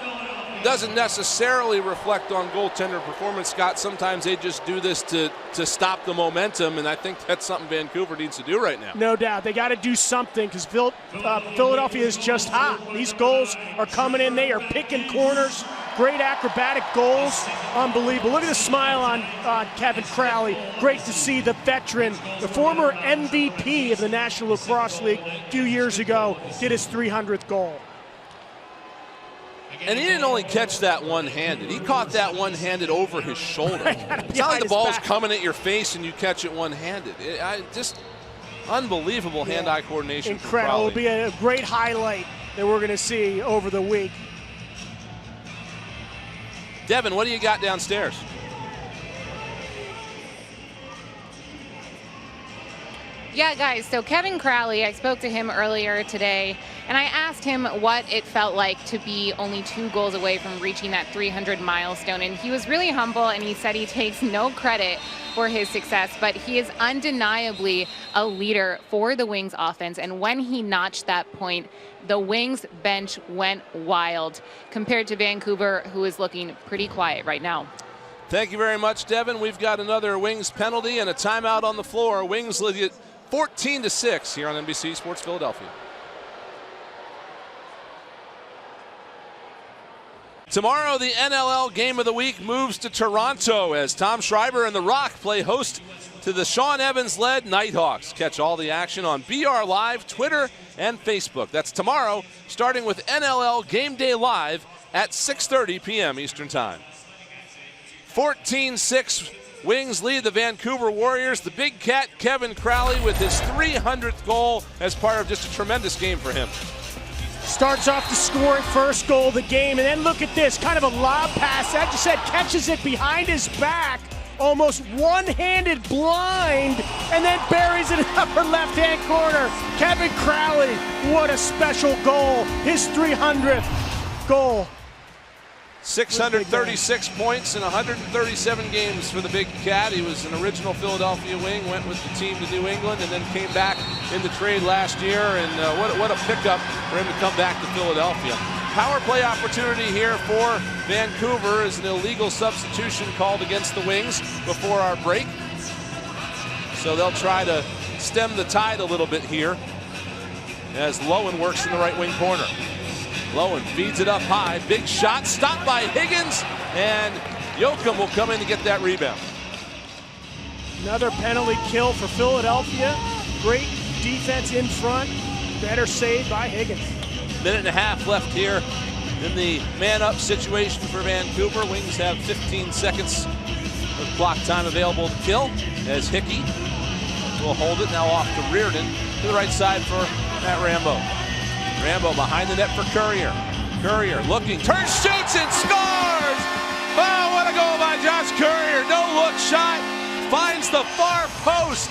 doesn't necessarily reflect on goaltender performance, Scott. Sometimes they just do this to stop the momentum, and I think that's something Vancouver needs to do right now. No doubt. They got to do something because Philadelphia is just hot. These goals are coming in. They are picking corners. Great acrobatic goals. Unbelievable. Look at the smile on Kevin Crowley. Great to see the veteran, the former MVP of the National Lacrosse League a few years ago, did his 300th goal. And he didn't only catch that one-handed. He caught that one-handed over his shoulder. It's not like the ball's coming at your face and you catch it one-handed. Just unbelievable hand-eye coordination. Incredible. It'll be a great highlight that we're going to see over the week. Devin, what do you got downstairs? Yeah, guys, so Kevin Crowley, I spoke to him earlier today, and I asked him what it felt like to be only 2 goals away from reaching that 300 milestone, and he was really humble, and he said he takes no credit for his success, but he is undeniably a leader for the Wings offense, and when he notched that point, the Wings bench went wild compared to Vancouver, who is looking pretty quiet right now. Thank you very much, Devin. We've got another Wings penalty and a timeout on the floor. Wings lead it 14-6 here on NBC Sports Philadelphia. Tomorrow, the NLL Game of the Week moves to Toronto as Tom Schreiber and the Rock play host to the Sean Evans-led Nighthawks. Catch all the action on BR Live, Twitter, and Facebook. That's tomorrow, starting with NLL Game Day Live at 6:30 p.m. Eastern Time. 14-6, Wings lead the Vancouver Warriors. The Big Cat, Kevin Crowley, with his 300th goal as part of just a tremendous game for him. Starts off the scoring first goal of the game, and then look at this, kind of a lob pass. That just said catches it behind his back, almost one-handed blind, and then buries it in the upper left-hand corner. Kevin Crowley, what a special goal. His 300th goal. 636 points in 137 games for the Big Cat. He was an original Philadelphia Wing, went with the team to New England, and then came back in the trade last year. And what a pickup for him to come back to Philadelphia. Power play opportunity here for Vancouver is an illegal substitution called against the Wings before our break. So they'll try to stem the tide a little bit here as Lowen works in the right wing corner. Lowen feeds it up high. Big shot stopped by Higgins, and Yoakum will come in to get that rebound. Another penalty kill for Philadelphia. Great defense in front. Better save by Higgins. Minute and a half left here in the man-up situation for Vancouver. Wings have 15 seconds of clock time available to kill as Hickey will hold it now off to Reardon to the right side for Matt Rambo. Rambo behind the net for Courier. Courier looking, turns, shoots, and scores! Oh, what a goal by Josh Courier. No-look shot, finds the far post.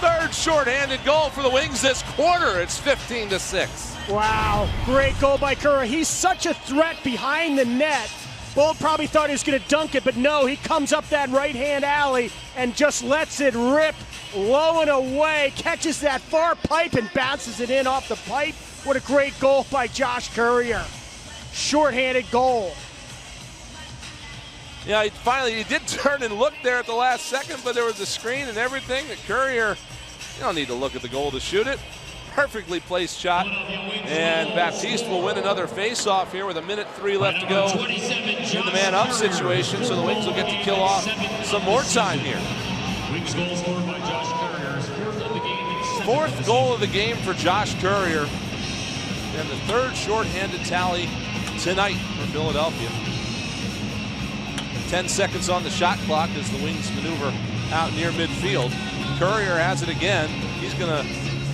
Third shorthanded goal for the Wings this quarter. It's 15-6. Wow, great goal by Courier. He's such a threat behind the net. Bold probably thought he was going to dunk it, but no, he comes up that right-hand alley and just lets it rip low and away, catches that far pipe and bounces it in off the pipe. What a great goal by Josh Courier. Short-handed goal. Yeah, he did turn and look there at the last second, but there was a screen and everything. Courier, you don't need to look at the goal to shoot it. Perfectly placed shot. And Baptiste will win another face-off here with 1:03 left to go in the man-up situation, so the Wings will get to kill off some more time here. Fourth goal of the game for Josh Courier. And the third shorthanded tally tonight for Philadelphia. 10 seconds on the shot clock as the Wings maneuver out near midfield. Courier has it again. He's going to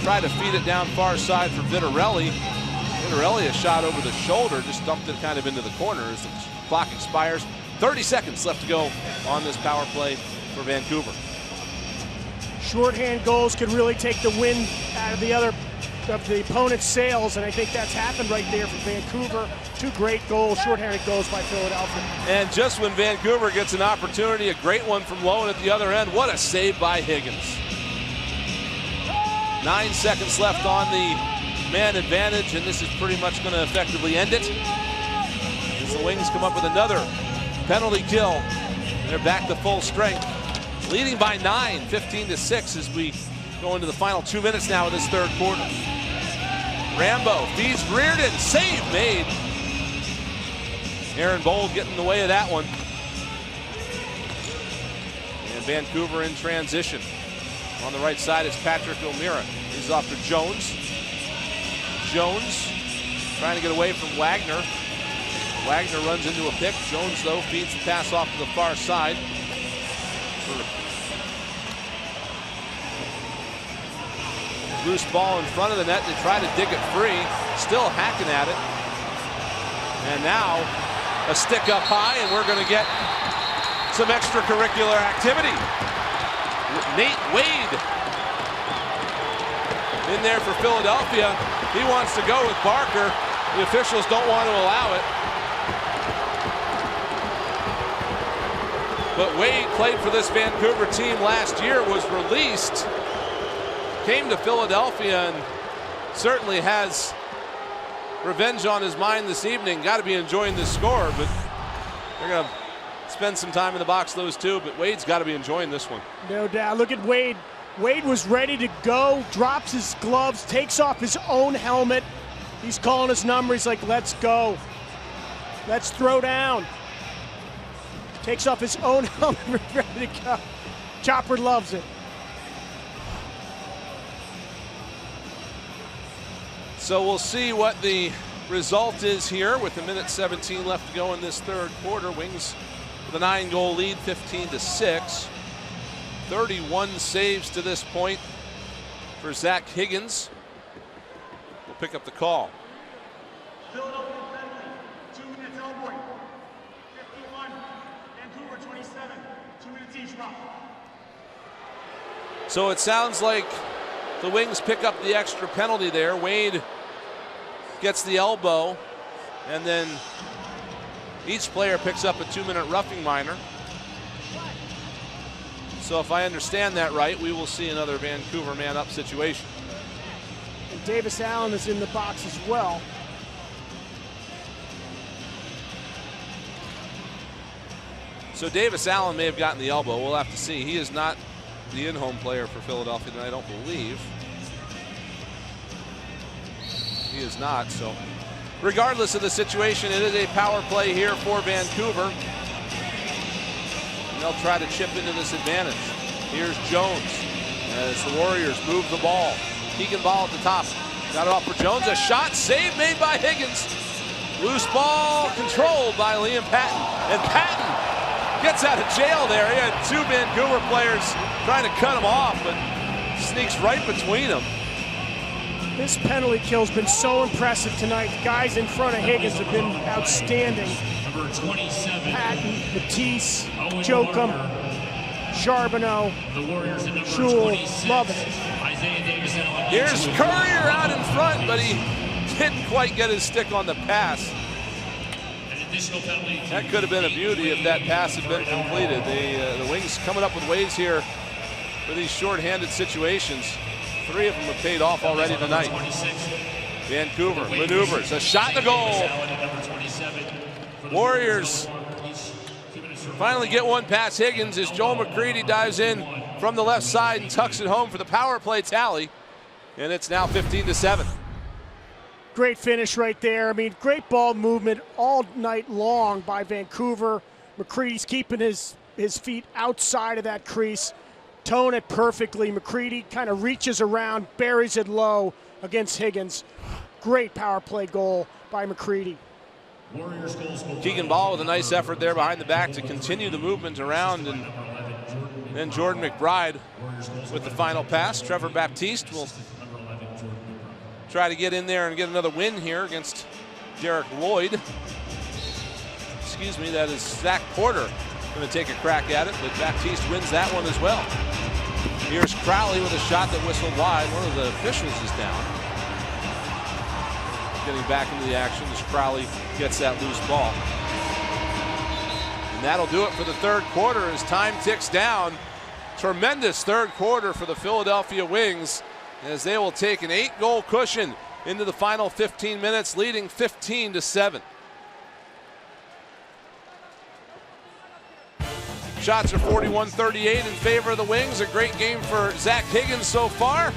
try to feed it down far side for Vitarelli. Vitarelli, a shot over the shoulder, just dumped it kind of into the corner as the clock expires. 30 seconds left to go on this power play for Vancouver. Shorthand goals could really take the wind out of the opponent's sails, and I think that's happened right there for Vancouver. Two great goals, shorthanded goals by Philadelphia. And just when Vancouver gets an opportunity, a great one from Lowen at the other end. What a save by Higgins. 9 seconds left on the man advantage, and this is pretty much going to effectively end it. As the Wings come up with another penalty kill, they're back to full strength. Leading by 9, 15-6 as we go into the final 2 minutes now of this third quarter. Rambo feeds Reardon, save made. Aaron Bold getting in the way of that one. And Vancouver in transition. On the right side is Patrick O'Meara. He's off to Jones. Jones trying to get away from Wagner. Wagner runs into a pick. Jones, though, feeds the pass off to the far side. Loose ball in front of the net. They try to dig it free. Still hacking at it. And now a stick up high, and we're going to get some extracurricular activity. Nate Wade in there for Philadelphia. He wants to go with Barker. The officials don't want to allow it. But Wade played for this Vancouver team last year, was released, came to Philadelphia, and certainly has revenge on his mind this evening. Got to be enjoying this score, but they're going to spend some time in the box, those two, but Wade's got to be enjoying this one. No doubt. Look at Wade. Wade was ready to go, drops his gloves, takes off his own helmet. He's calling his number. He's like, let's go. Let's throw down. Takes off his own helmet, ready to go. Chopper loves it. So we'll see what the result is here with a minute 17 left to go in this third quarter. Wings with a 9-goal lead, 15-6. 31 saves to this point for Zach Higgins. We'll pick up the call. Philadelphia penalty, 2 minutes Elboy. 51, Vancouver 27, 2 minutes each round. So it sounds like the Wings pick up the extra penalty there. Wade gets the elbow, and then each player picks up a 2-minute roughing minor. So if I understand that right, we will see another Vancouver man-up situation. And Davis Allen is in the box as well. So Davis Allen may have gotten the elbow. We'll have to see. He is not the in-home player for Philadelphia tonight, I don't believe. He is not, so regardless of the situation, it is a power play here for Vancouver. And they'll try to chip into this advantage. Here's Jones as the Warriors move the ball. Keegan Ball at the top. Got it off for Jones. A shot, save made by Higgins. Loose ball controlled by Liam Patton. And Patton gets out of jail there. He had 2 Vancouver players trying to cut him off, but sneaks right between them. This penalty kill's been so impressive tonight. The guys in front of Higgins have been outstanding. Number 27. Patton, Matisse, Jokum, Charbonneau, Schul, love it. Isaiah Davis Allen. Here's Courier out in front, but he didn't quite get his stick on the pass. An additional penalty. That could have been a beauty if that pass had been completed. The Wings coming up with ways here for these short-handed situations. 3 of them have paid off already tonight. Vancouver maneuvers, a shot to goal. Warriors finally get one past Higgins as Joel McCready dives in from the left side and tucks it home for the power play tally. And it's now 15-7. Great finish right there. I mean, great ball movement all night long by Vancouver. McCready's keeping his feet outside of that crease. Tone it perfectly. McCready kind of reaches around, buries it low against Higgins. Great power play goal by McCready. Keegan Ball with a nice effort there behind the back to continue the movement around, and then Jordan McBride with the final pass. Trevor Baptiste will try to get in there and get another win here against Derek Lloyd. Excuse me, that is Zach Porter going to take a crack at it, but Baptiste wins that one as well. Here's Crowley with a shot that whistled wide. One of the officials is down. Getting back into the action as Crowley gets that loose ball. And that'll do it for the third quarter as time ticks down. Tremendous third quarter for the Philadelphia Wings as they will take an 8-goal cushion into the final 15 minutes, leading 15-7. Shots are 41-38 in favor of the Wings. A great game for Zach Higgins so far.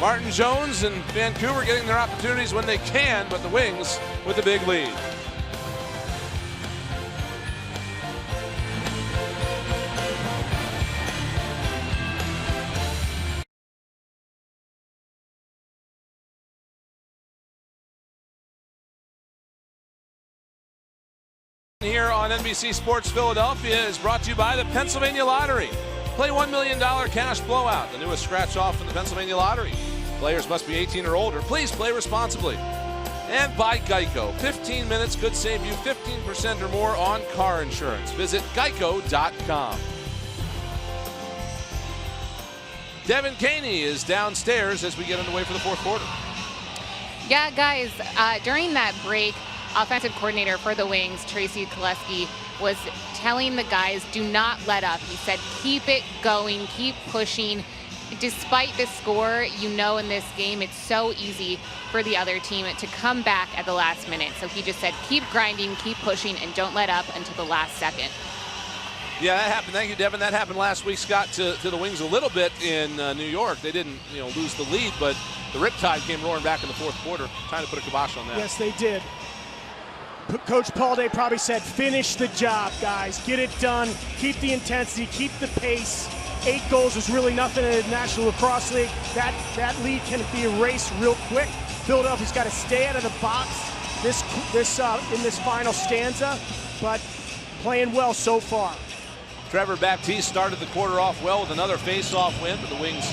Martin Jones and Vancouver getting their opportunities when they can, but the Wings with a big lead. Here on NBC Sports Philadelphia is brought to you by the Pennsylvania Lottery. Play $1 million cash blowout, the newest scratch off from the Pennsylvania Lottery. Players must be 18 or older. Please play responsibly. And by Geico. 15 minutes could save you 15% or more on car insurance. Visit geico.com. Devin Caney is downstairs as we get underway for the fourth quarter. Yeah, guys, during that break, offensive coordinator for the Wings, Tracy Koleski, was telling the guys, do not let up. He said, keep it going, keep pushing. Despite the score, you know in this game, it's so easy for the other team to come back at the last minute. So he just said, keep grinding, keep pushing, and don't let up until the last second. Yeah, that happened. Thank you, Devin. That happened last week, Scott, to the Wings a little bit in New York. They didn't, lose the lead, but the Riptide came roaring back in the fourth quarter, trying to put a kibosh on that. Yes, they did. Coach Paul Day probably said, finish the job, guys. Get it done. Keep the intensity. Keep the pace. 8 goals is really nothing in the National Lacrosse League. That lead can be erased real quick. Philadelphia's got to stay out of the box in this final stanza, but playing well so far. Trevor Baptiste started the quarter off well with another face-off win, but the Wings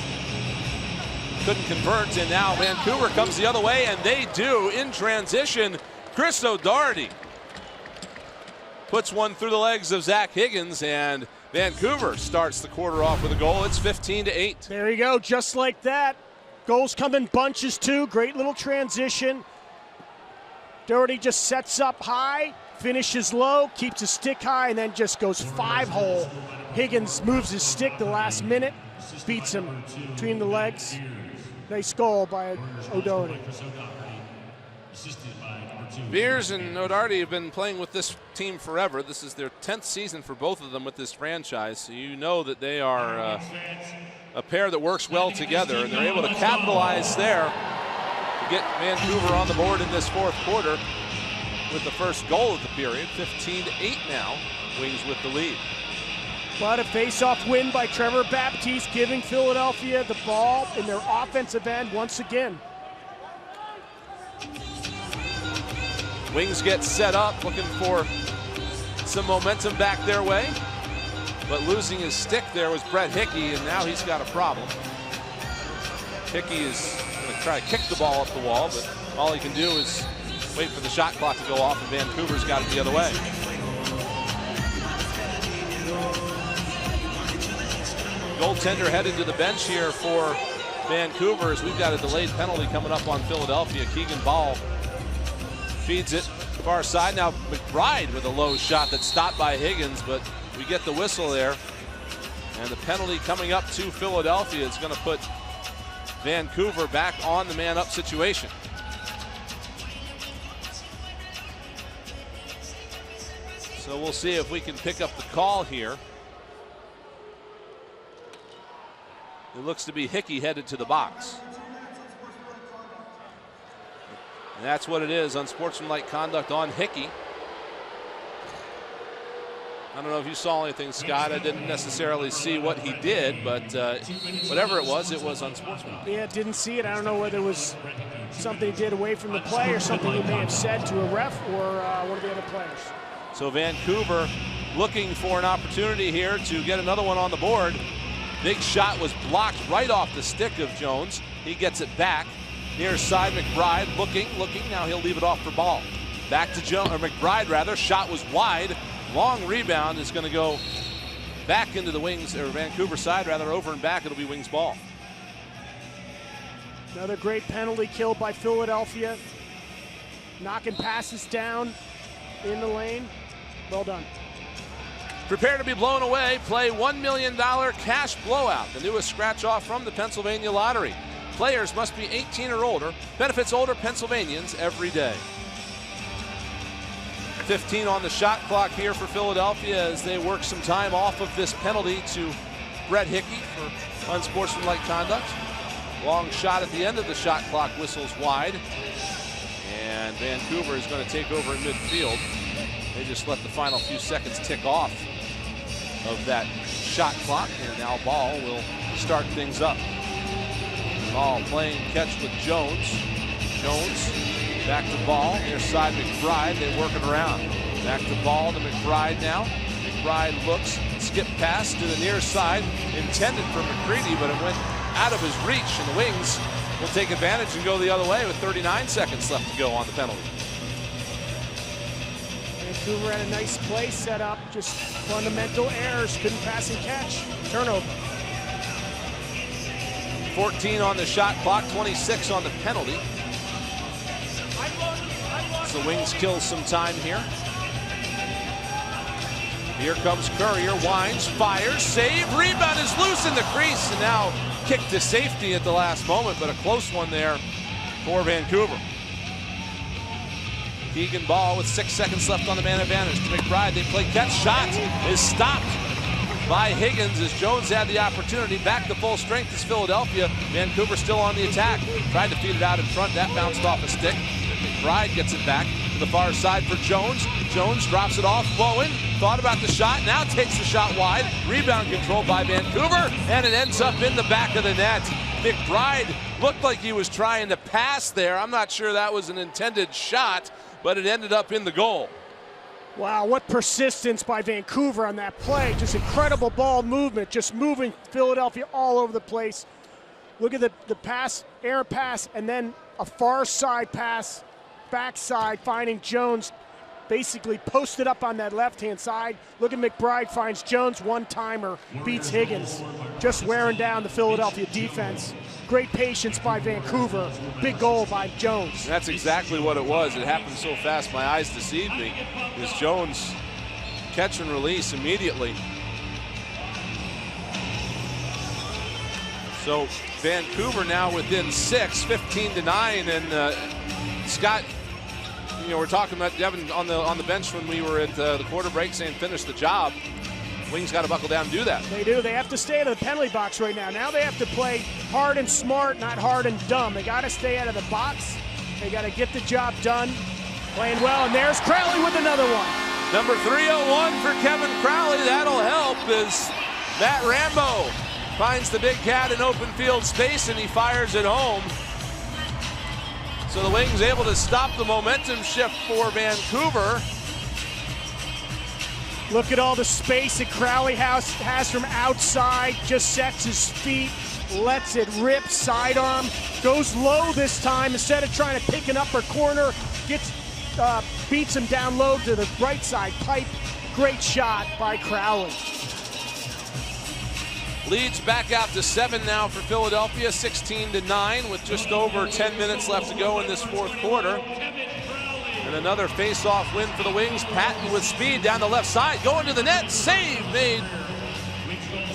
couldn't convert, and now Vancouver comes the other way, and they do in transition. Chris O'Doherty puts one through the legs of Zach Higgins, and Vancouver starts the quarter off with a goal. It's 15-8. There you go, just like that. Goals come in bunches too. Great little transition. Doherty just sets up high, finishes low, keeps his stick high, and then just goes 5-hole. Higgins moves his stick the last minute, beats him between the legs. Nice goal by O'Doherty. Beers and O'Doherty have been playing with this team forever. This is their 10th season for both of them with this franchise, so you know that they are a pair that works well together, and they're able to capitalize there to get Vancouver on the board in this fourth quarter with the first goal of the period. 15-8 now, Wings with the lead. What a face-off win by Trevor Baptiste, giving Philadelphia the ball in their offensive end once again. Wings get set up, looking for some momentum back their way. But losing his stick there was Brett Hickey, and now he's got a problem. Hickey is going to try to kick the ball up the wall, but all he can do is wait for the shot clock to go off, and Vancouver's got it the other way. Goaltender headed to the bench here for Vancouver as we've got a delayed penalty coming up on Philadelphia. Keegan Ball feeds it far side. Now McBride with a low shot that's stopped by Higgins, but we get the whistle there. And the penalty coming up to Philadelphia is going to put Vancouver back on the man-up situation. So we'll see if we can pick up the call here. It looks to be Hickey headed to the box. And that's what it is, unsportsmanlike conduct on Hickey. I don't know if you saw anything, Scott. I didn't necessarily see what he did, but whatever it was unsportsmanlike. Yeah, didn't see it. I don't know whether it was something he did away from the play or something he may have said to a ref or one of the other players. So Vancouver looking for an opportunity here to get another one on the board. Big shot was blocked right off the stick of Jones. He gets it back. Near side, McBride looking. Now he'll leave it off for Ball. Back to McBride rather. Shot was wide. Long rebound is going to go back into the Wings, or Vancouver side rather, over and back. It'll be Wings ball. Another great penalty kill by Philadelphia. Knocking passes down in the lane. Well done. Prepare to be blown away. Play $1 million cash blowout, the newest scratch off from the Pennsylvania Lottery. Players must be 18 or older. Benefits older Pennsylvanians every day. 15 on the shot clock here for Philadelphia as they work some time off of this penalty to Brett Hickey for unsportsmanlike conduct. Long shot at the end of the shot clock, whistles wide. And Vancouver is going to take over in midfield. They just let the final few seconds tick off of that shot clock, and now Ball will start things up. Ball playing catch with Jones. Jones back to Ball, near side McBride, they work it around. Back to Ball to McBride now. McBride looks, skip pass to the near side, intended for McCready, but it went out of his reach, and the Wings will take advantage and go the other way with 39 seconds left to go on the penalty. Vancouver had a nice play set up, just fundamental errors, couldn't pass and catch. Turnover. 14 on the shot clock, 26 on the penalty. So the Wings kill some time here. Here comes Courier, winds, fires, save, rebound is loose in the crease, and now kicked to safety at the last moment, but a close one there for Vancouver. Keegan Ball with 6 seconds left on the man advantage to McBride. They play catch, shot is stopped by Higgins as Jones had the opportunity. Back to full strength is Philadelphia. Vancouver still on the attack. Tried to feed it out in front. That bounced off a stick. McBride gets it back. the far side for Jones. Jones drops it off. Bowen thought about the shot, now takes the shot wide. Rebound controlled by Vancouver, and it ends up in the back of the net. McBride looked like he was trying to pass there. I'm not sure that was an intended shot, but it ended up in the goal. Wow, what persistence by Vancouver on that play. Just incredible ball movement, just moving Philadelphia all over the place. Look at the pass, air pass, and then a far side pass, backside, finding Jones basically posted up on that left-hand side. Look at McBride finds Jones, one-timer, beats Higgins. Just wearing down the Philadelphia defense. Great patience by Vancouver. Big goal by Jones. That's exactly what it was. It happened so fast my eyes deceived me. It was Jones catch and release immediately. So Vancouver now within 6, 15-9, and Scott, you know, we're talking about Devin on the bench when we were at the quarter break saying finish the job. Wings got to buckle down and do that. They do. They have to stay out of the penalty box right now. Now they have to play hard and smart, not hard and dumb. They got to stay out of the box. They got to get the job done. Playing well, and there's Crowley with another one. Number 301 for Kevin Crowley. That'll help as Matt Rambo finds the big cat in open field space, and he fires it home. So the Wings able to stop the momentum shift for Vancouver. Look at all the space that Crowley has from outside. Just sets his feet, lets it rip, sidearm. Goes low this time instead of trying to pick an upper corner. Beats him down low to the right side pipe. Great shot by Crowley. Leads back out to 7 now for Philadelphia, 16-9 with just over 10 minutes left to go in this fourth quarter. And another face-off win for the Wings. Patton with speed down the left side, going to the net, save made.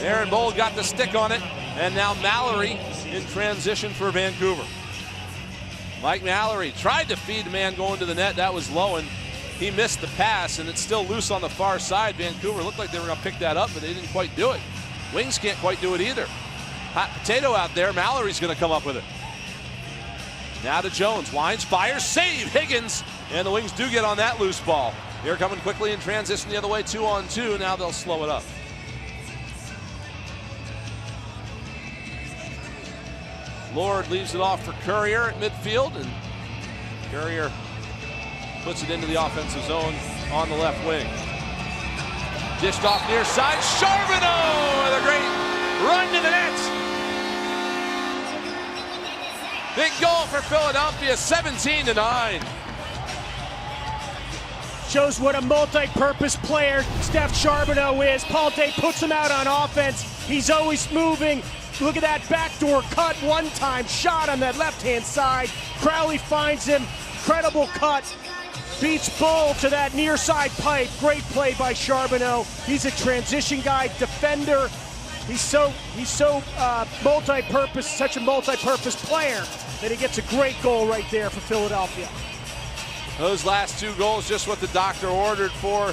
Aaron Bold got the stick on it, and now Mallory in transition for Vancouver. Mike Mallory tried to feed the man going to the net, that was Lowen. He missed the pass, and it's still loose on the far side. Vancouver looked like they were gonna pick that up, but they didn't quite do it. Wings can't quite do it either. Hot potato out there, Mallory's gonna come up with it. Now to Jones, winds, fires, save, Higgins, and the Wings do get on that loose ball. They're coming quickly in transition the other way, 2-on-2, now they'll slow it up. Lord leaves it off for Courier at midfield, and Courier puts it into the offensive zone on the left wing. Dished off near side, Charbonneau with a great run to the net. Big goal for Philadelphia, 17-9. Shows what a multi-purpose player Steph Charbonneau is. Palte puts him out on offense. He's always moving. Look at that backdoor cut, one-time shot on that left-hand side. Crowley finds him, incredible cut. Beats Bull to that near side pipe. Great play by Charbonneau. He's a transition guy, defender. He's so multi-purpose, such a multi-purpose player that he gets a great goal right there for Philadelphia. Those last two goals, just what the doctor ordered for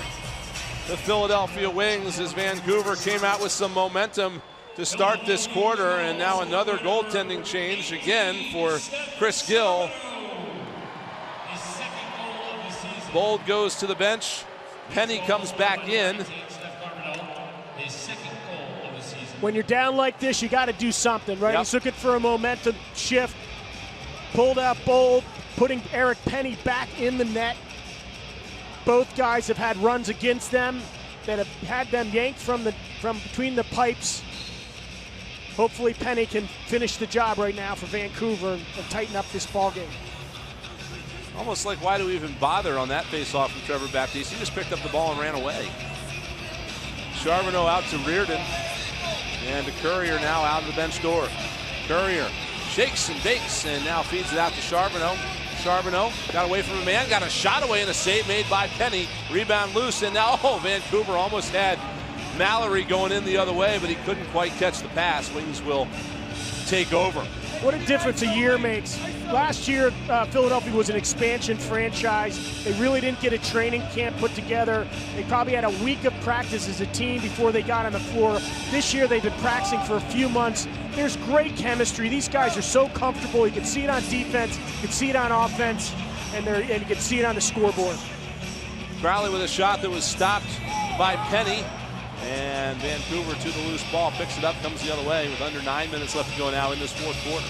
the Philadelphia Wings as Vancouver came out with some momentum to start this quarter, and now another goaltending change again for Chris Gill. Bold goes to the bench. Penny comes back in. When you're down like this, you got to do something, right? Yep. He's looking for a momentum shift. Pulled out Bold, putting Eric Penny back in the net. Both guys have had runs against them that have had them yanked from between the pipes. Hopefully Penny can finish the job right now for Vancouver and tighten up this ball game. Almost like, why do we even bother on that face-off from Trevor Baptiste? He just picked up the ball and ran away. Charbonneau out to Reardon. And to Courier now out of the bench door. Courier shakes and bakes and now feeds it out to Charbonneau. Charbonneau got away from a man, got a shot away and a save made by Penny. Rebound loose, and now, Vancouver almost had Mallory going in the other way, but he couldn't quite catch the pass. Wings will take over. What a difference a year makes. Last year, Philadelphia was an expansion franchise. They really didn't get a training camp put together. They probably had a week of practice as a team before they got on the floor. This year, they've been practicing for a few months. There's great chemistry. These guys are so comfortable. You can see it on defense. You can see it on offense. and you can see it on the scoreboard. Crowley with a shot that was stopped by Penny. And Vancouver to the loose ball, picks it up, comes the other way with under 9 minutes left to go now in this fourth quarter.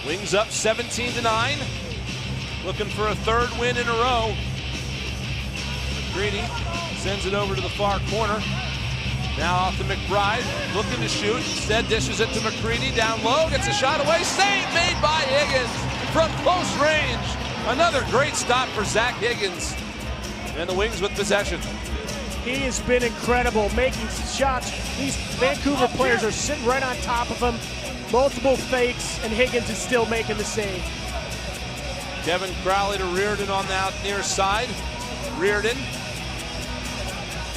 Wings up 17-9. Looking for a third win in a row. McCready sends it over to the far corner. Now off to McBride, looking to shoot. Instead dishes it to McCready, down low, gets a shot away. Save made by Higgins from close range. Another great stop for Zach Higgins. And the Wings with possession. He has been incredible, making shots. These Vancouver players are sitting right on top of him. Multiple fakes, and Higgins is still making the save. Kevin Crowley to Reardon on that near side. Reardon.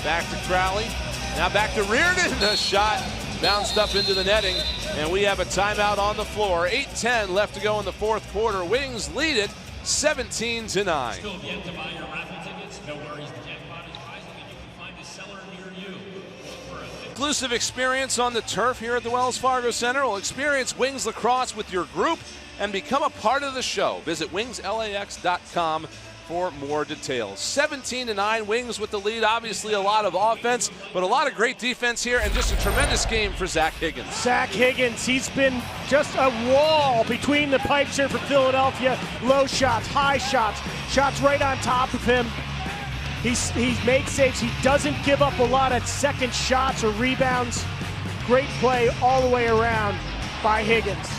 Back to Crowley. Now back to Reardon. The shot bounced up into the netting. And we have a timeout on the floor. 8:10 left to go in the fourth quarter. Wings lead it 17-9. Still yet to buy your raffle tickets? No worries. The jackpot is rising and you can find a seller near you. Exclusive experience on the turf here at the Wells Fargo Center. Will experience Wings lacrosse with your group and become a part of the show. Visit wingslax.com for more details. 17-9, Wings with the lead. Obviously a lot of offense, but a lot of great defense here, and just a tremendous game for Zach Higgins. Zach Higgins, he's been just a wall between the pipes here for Philadelphia. Low shots, high shots, shots right on top of him. He makes saves. He doesn't give up a lot of second shots or rebounds. Great play all the way around by Higgins.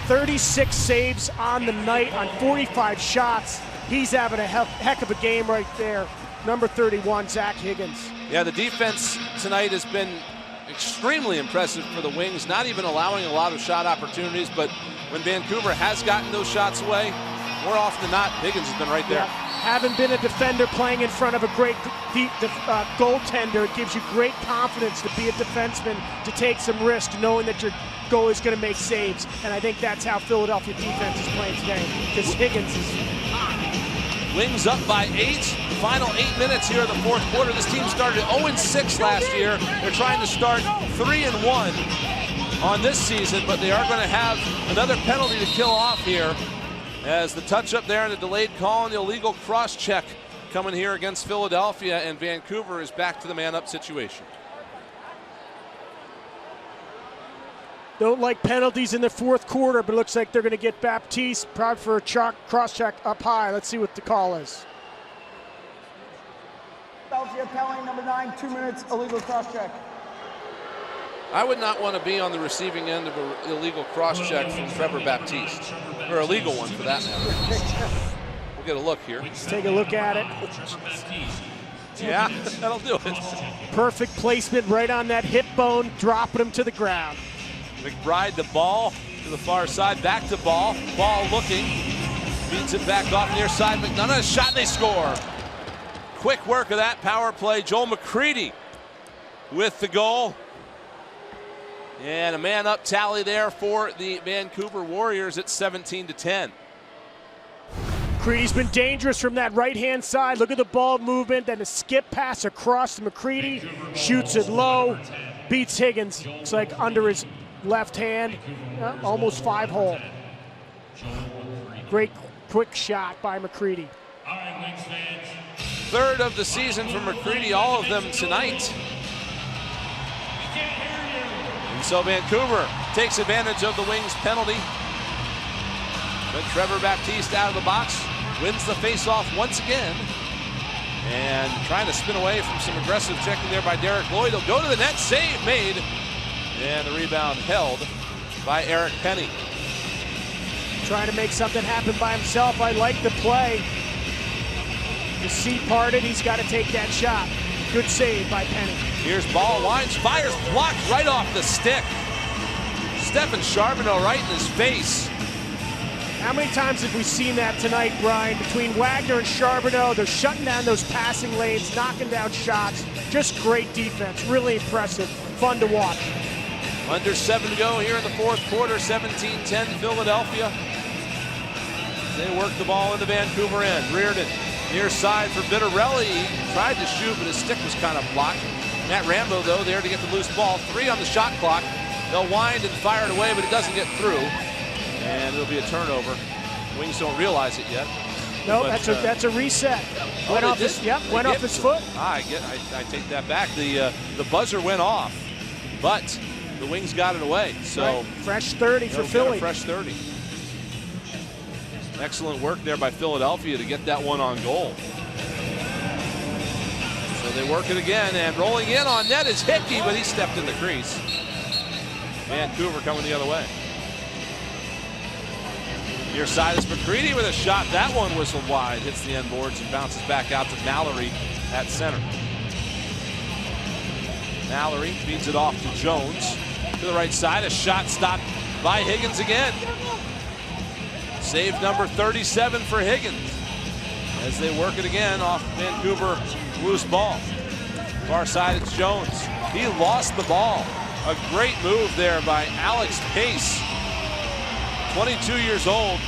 36 saves on the night on 45 shots. He's having a heck of a game right there. Number 31, Zach Higgins. Yeah, the defense tonight has been extremely impressive for the Wings, not even allowing a lot of shot opportunities, but when Vancouver has gotten those shots away, more often than not, Higgins has been right there. Yeah. Having been a defender playing in front of a great goaltender, it gives you great confidence to be a defenseman, to take some risk, knowing that your goal is going to make saves. And I think that's how Philadelphia defense is playing today, because Higgins is hot. Wings up by 8. Final 8 minutes here in the fourth quarter. This team started 0-6 last year. They're trying to start 3-1 on this season, but they are going to have another penalty to kill off here, as the touch up there and the delayed call and the illegal cross check coming here against Philadelphia, and Vancouver is back to the man-up situation. Don't like penalties in the fourth quarter, but it looks like they're going to get Baptiste probably for a cross check up high. Let's see what the call is. Philadelphia penalty number 9, 2 minutes, illegal cross check. I would not want to be on the receiving end of an illegal cross check from Trevor Baptiste, or a legal one for that matter. We'll get a look here. Let's take a look at it. Yeah, that'll do it. Perfect placement right on that hip bone, dropping him to the ground. McBride the ball to the far side, back to Ball. Ball looking, beats it back off near side. McDonough, shot, and they score. Quick work of that power play. Joel McCready with the goal. And a man-up tally there for the Vancouver Warriors at 17-10. McCready's been dangerous from that right-hand side. Look at the ball movement, then a skip pass across to McCready. Shoots it low, beats Higgins. Looks like under his left hand, almost 5-hole. Great quick shot by McCready. Third of the season for McCready, all of them tonight. And so Vancouver takes advantage of the Wings penalty. But Trevor Baptiste out of the box, wins the faceoff once again. And trying to spin away from some aggressive checking there by Derek Lloyd. He'll go to the net, save made. And the rebound held by Eric Penny. Trying to make something happen by himself. I like the play. The seat parted, he's got to take that shot. Good save by Penny. Here's Ball, winds, fires, blocked right off the stick. Stefan Charbonneau right in his face. How many times have we seen that tonight, Brian? Between Wagner and Charbonneau, they're shutting down those passing lanes, knocking down shots. Just great defense, really impressive, fun to watch. Under 7 to go here in the fourth quarter, 17-10 Philadelphia. They work the ball in the Vancouver end. Reardon near side for Bittarelli. He tried to shoot, but his stick was kind of blocked. Matt Rambo, though, there to get the loose ball. 3 on the shot clock. They'll wind and fire it away, but it doesn't get through. And it'll be a turnover. Wings don't realize it yet. No, but, that's a reset. Went off his foot. I take that back. The buzzer went off, but the Wings got it away. So right. Fresh 30 for Philly. Fresh 30. Excellent work there by Philadelphia to get that one on goal. So they work it again, and rolling in on net is Hickey, but he stepped in the crease. Vancouver coming the other way. Near side is McCready with a shot. That one whistled wide, hits the end boards and bounces back out to Mallory at center. Mallory feeds it off to Jones. To the right side, a shot stopped by Higgins again. Save number 37 for Higgins as they work it again off Vancouver loose ball. Far side, it's Jones. He lost the ball. A great move there by Alex Pace. 22 years old.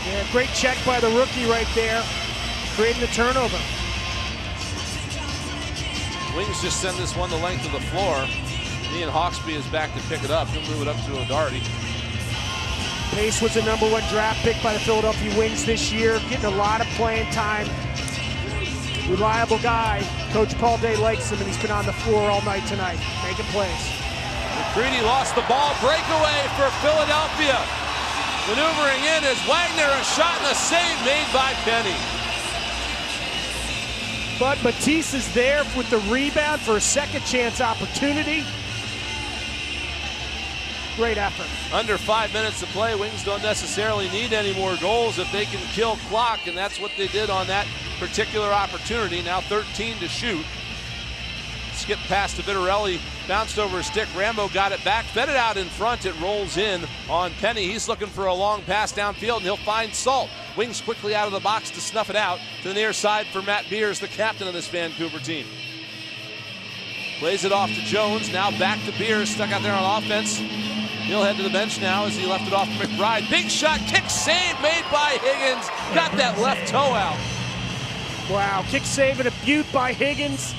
Yeah, great check by the rookie right there, creating the turnover. Wings just send this one the length of the floor. Ian Hawksby is back to pick it up. He'll move it up to O'Doherty. Pace was the #1 draft pick by the Philadelphia Wings this year, getting a lot of playing time. Reliable guy. Coach Paul Day likes him, and he's been on the floor all night tonight, making plays. McCready lost the ball. Breakaway for Philadelphia. Maneuvering in is Wagner. A shot and a save made by Penny. But Matisse is there with the rebound for a second chance opportunity. Great effort. Under 5 minutes to play. Wings don't necessarily need any more goals if they can kill clock, and that's what they did on that particular opportunity. Now 13 to shoot. Skip past to Vitarelli, bounced over a stick. Rambo got it back, fed it out in front. It rolls in on Penny. He's looking for a long pass downfield, and he'll find Salt. Wings quickly out of the box to snuff it out to the near side for Matt Beers, the captain of this Vancouver team. Plays it off to Jones, now back to Beers, stuck out there on offense. He'll head to the bench now as he left it off to McBride. Big shot, kick save made by Higgins. Got that left toe out. Wow, kick save and a beaut by Higgins.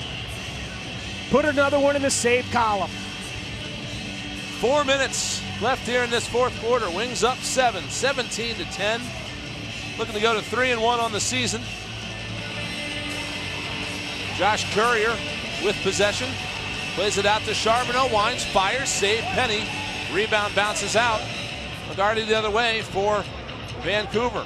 Put another one in the save column. 4 minutes left here in this fourth quarter. Wings up 7, 17 to 10. Looking to go to 3-1 on the season. Josh Courier with possession. Plays it out to Charbonneau. Winds, fires, save Penny. Rebound bounces out. O'Doherty the other way for Vancouver.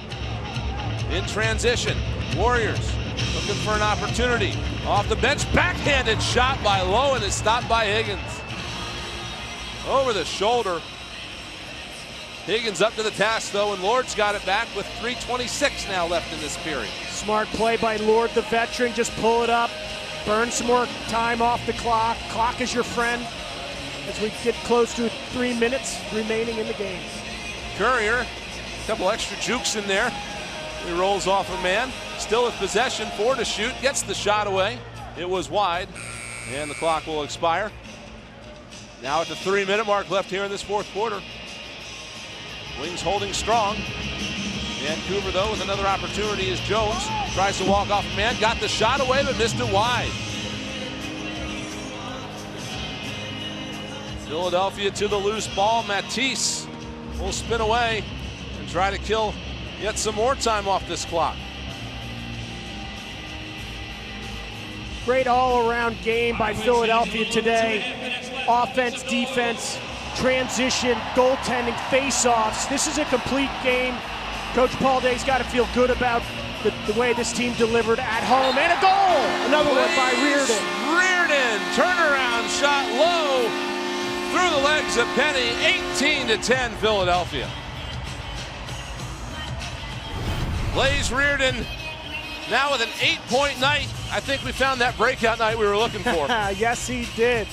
In transition, Warriors looking for an opportunity. Off the bench, backhanded shot by Lowe, and is stopped by Higgins. Over the shoulder. Higgins up to the task though, and Lord's got it back with 3:26 now left in this period. Smart play by Lord, the veteran. Just pull it up, burn some more time off the clock. Clock is your friend as we get close to 3 minutes remaining in the game. Courier, a couple extra jukes in there. He rolls off a man. Still with possession, 4 to shoot, gets the shot away. It was wide, and the clock will expire. Now at the 3-minute mark left here in this fourth quarter. Wings holding strong. Vancouver, though, with another opportunity is Jones. Tries to walk off a man, got the shot away, but missed it wide. Philadelphia to the loose ball. Matisse will spin away and try to kill yet some more time off this clock. Great all-around game by Philadelphia today. Offense, defense, transition, goaltending, face-offs. This is a complete game. Coach Paul Day's got to feel good about the way this team delivered at home. And a goal! Another one by Reardon. Reardon, turnaround shot low through the legs of Penny. 18 to 10 Philadelphia. Blaze Reardon now with an 8-point night. I think we found that breakout night we were looking for. Yes, he did.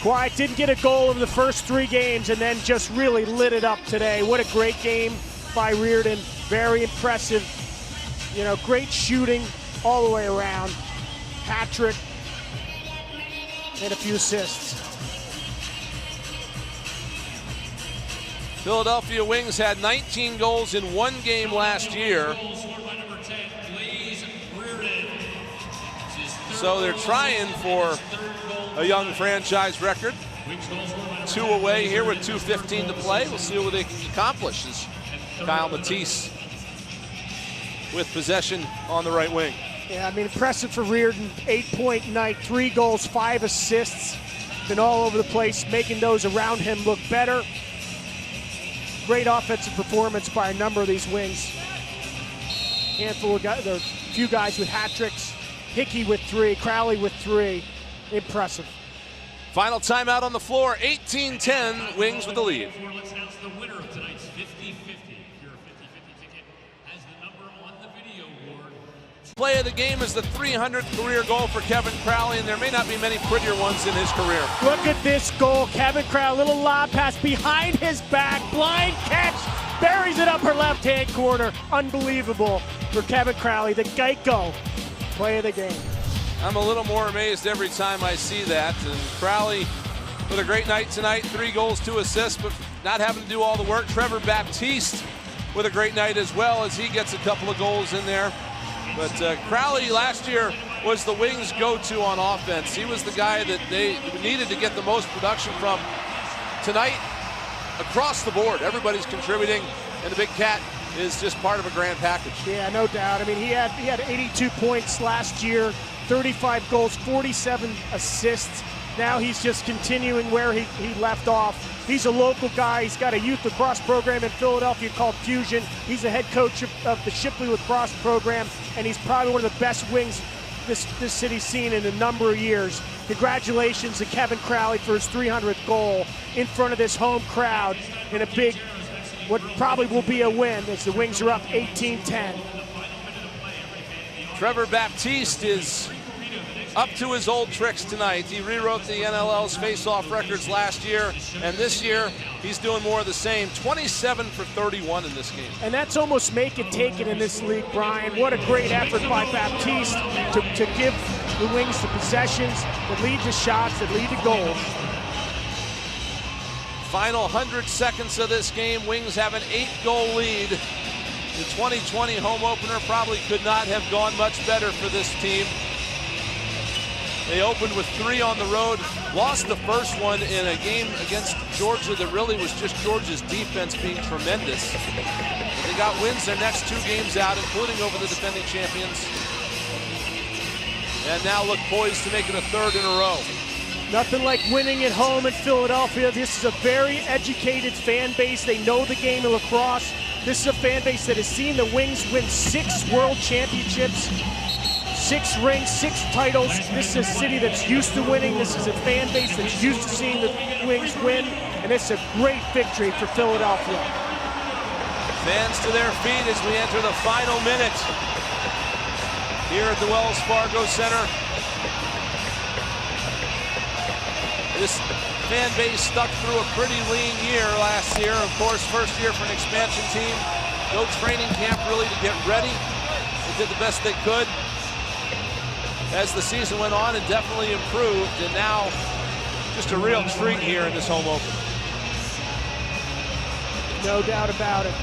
Quiet didn't get a goal in the first 3 games and then just really lit it up today. What a great game by Reardon. Very impressive. You know, great shooting all the way around. Hat trick and a few assists. Philadelphia Wings had 19 goals in 1 game last year. So they're trying for a young franchise record. 2 away here with 2:15 to play. We'll see what they can accomplish as Kyle Matisse with possession on the right wing. Yeah, I mean, impressive for Reardon. 8-point night, 3 goals, 5 assists. Been all over the place, making those around him look better. Great offensive performance by a number of these wings. Handful of guys, there are a few guys with hat tricks. Hickey with 3, Crowley with 3. Impressive. Final timeout on the floor, 18-10, Wings with the lead. Let's announce the winner of tonight's 50-50. If your 50-50 ticket has the number on the video board. Play of the game is the 300th career goal for Kevin Crowley, and there may not be many prettier ones in his career. Look at this goal. Kevin Crowley, little lob pass behind his back. Blind catch. Buries it up her left-hand corner. Unbelievable for Kevin Crowley, the Geico play of the game. I'm a little more amazed every time I see that. And Crowley with a great night tonight, 3 goals, 2 assists, but not having to do all the work. Trevor Baptiste with a great night as well, as he gets a couple of goals in there. But Crowley last year was the Wings' go-to on offense. He was the guy that they needed to get the most production from. Tonight, across the board, everybody's contributing, and the Big Cat is just part of a grand package. Yeah, no doubt. I mean, he had 82 points last year, 35 goals, 47 assists. Now he's just continuing where he left off. He's a local guy. He's got a youth lacrosse program in Philadelphia called Fusion. He's the head coach of the Shipley lacrosse program, and he's probably one of the best wings this city's seen in a number of years. Congratulations to Kevin Crowley for his 300th goal in front of this home crowd in a big, what probably will be a win, as the Wings are up 18-10. Trevor Baptiste is up to his old tricks tonight. He rewrote the NLL's face-off records last year, and this year he's doing more of the same. 27 for 31 in this game. And that's almost make it take it in this league, Brian. What a great effort by Baptiste to give the Wings the possessions that lead to shots, that lead to goals. Final 100 seconds of this game, Wings have an 8-goal lead. The 2020 home opener probably could not have gone much better for this team. They opened with 3 on the road, lost the first one in a game against Georgia that really was just Georgia's defense being tremendous. They got wins their next 2 games out, including over the defending champions. And now look poised to make it a 3rd in a row. Nothing like winning at home in Philadelphia. This is a very educated fan base. They know the game of lacrosse. This is a fan base that has seen the Wings win 6 world championships, 6 rings, 6 titles. This is a city that's used to winning. This is a fan base that's used to seeing the Wings win, and it's a great victory for Philadelphia. Fans to their feet as we enter the final minute here at the Wells Fargo Center. This fan base stuck through a pretty lean year last year. Of course, first year for an expansion team. No training camp really to get ready. They did the best they could as the season went on and definitely improved. And now just a real treat here in this home opener. No doubt about it.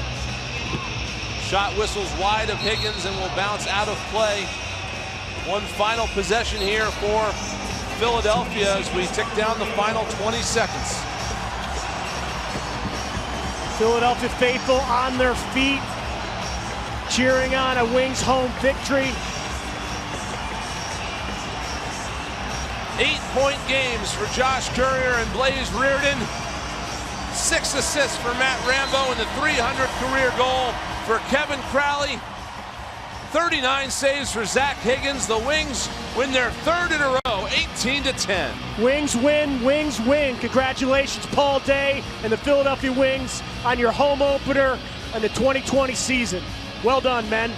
Shot whistles wide of Higgins and will bounce out of play. One final possession here for Philadelphia as we tick down the final 20 seconds. Philadelphia faithful on their feet, cheering on a Wings home victory. 8-point games for Josh Courier and Blaze Reardon. 6 assists for Matt Rambo and the 300th career goal for Kevin Crowley. 39 saves for Zach Higgins. The Wings win their 3rd in a row, 18-10. Wings win, Wings win. Congratulations, Paul Day and the Philadelphia Wings on your home opener in the 2020 season. Well done, men.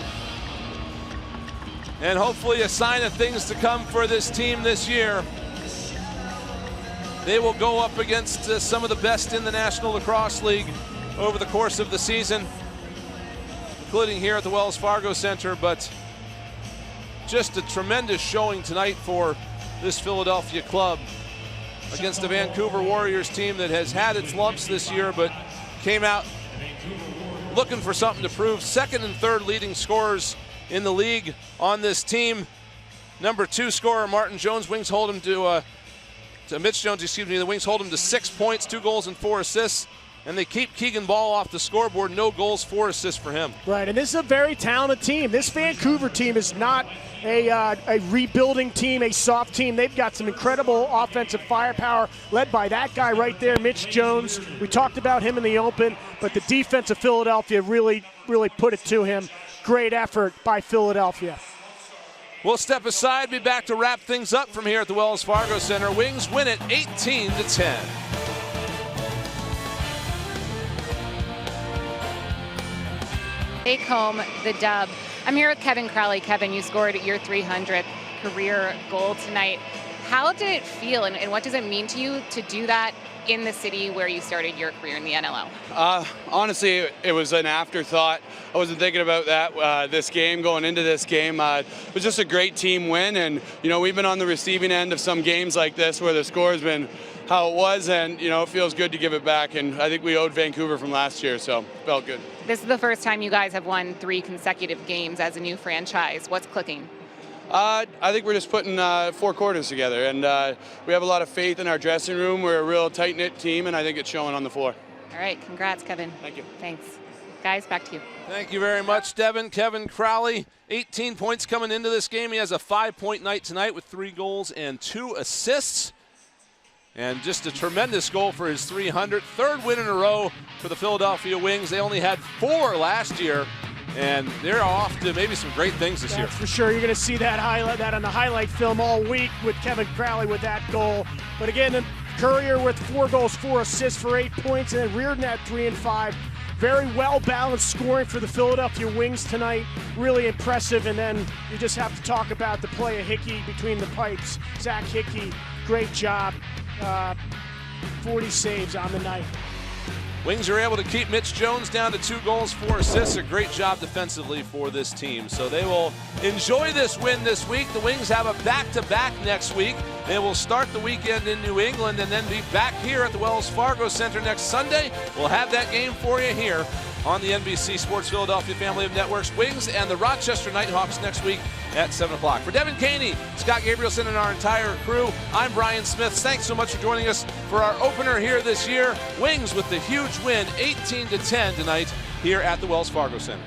And hopefully a sign of things to come for this team this year. They will go up against some of the best in the National Lacrosse League over the course of the season, including here at the Wells Fargo Center, but just a tremendous showing tonight for this Philadelphia club against the Vancouver Warriors team that has had its lumps this year, but came out looking for something to prove. 2nd and 3rd leading scorers in the league on this team. Number 2 scorer, Martin Jones. Wings hold him to Mitch Jones, the Wings hold him to 6 points, 2 goals and 4 assists. And they keep Keegan Ball off the scoreboard. No goals, 4 assists for him. Right, and this is a very talented team. This Vancouver team is not a rebuilding team, a soft team. They've got some incredible offensive firepower led by that guy right there, Mitch Jones. We talked about him in the open, but the defense of Philadelphia really put it to him. Great effort by Philadelphia. We'll step aside, be back to wrap things up from here at the Wells Fargo Center. Wings win it 18-10. Take home the dub. I'm here with Kevin Crowley. Kevin, you scored your 300th career goal tonight. How did it feel, and what does it mean to you to do that in the city where you started your career in the NLL? Honestly, it was an afterthought. I wasn't thinking about that this game, going into this game. It was just a great team win, and we've been on the receiving end of some games like this where the score has been how it was, and it feels good to give it back, and I think we owed Vancouver from last year, so it felt good. This is the first time you guys have won 3 consecutive games as a new franchise. What's clicking? I think we're just putting 4 quarters together, and we have a lot of faith in our dressing room. We're a real tight-knit team, and I think it's showing on the floor. All right, congrats, Kevin. Thank you. Thanks. Guys, back to you. Thank you very much, Devin. Kevin Crowley, 18 points coming into this game. He has a 5-point night tonight with 3 goals and 2 assists. And just a tremendous goal for his 300th. 3rd win in a row for the Philadelphia Wings. They only had 4 last year, and they're off to maybe some great things this year. For sure. You're going to see that on the highlight film all week with Kevin Crowley with that goal. But again, Courier with 4 goals, 4 assists for 8 points, and then Reardon at 3 and 5. Very well-balanced scoring for the Philadelphia Wings tonight. Really impressive. And then you just have to talk about the play of Hickey between the pipes. Zach Hickey, great job. 40 saves on the night. Wings are able to keep Mitch Jones down to 2 goals, 4 assists. A great job defensively for this team. So they will enjoy this win this week. The Wings have a back-to-back next week. They will start the weekend in New England and then be back here at the Wells Fargo Center next Sunday. We'll have that game for you here on the NBC Sports Philadelphia family of networks. Wings and the Rochester Nighthawks next week at 7 o'clock. For Devin Caney, Scott Gabrielson, and our entire crew, I'm Brian Smith. Thanks so much for joining us for our opener here this year. Wings with the huge win, 18-10 tonight here at the Wells Fargo Center.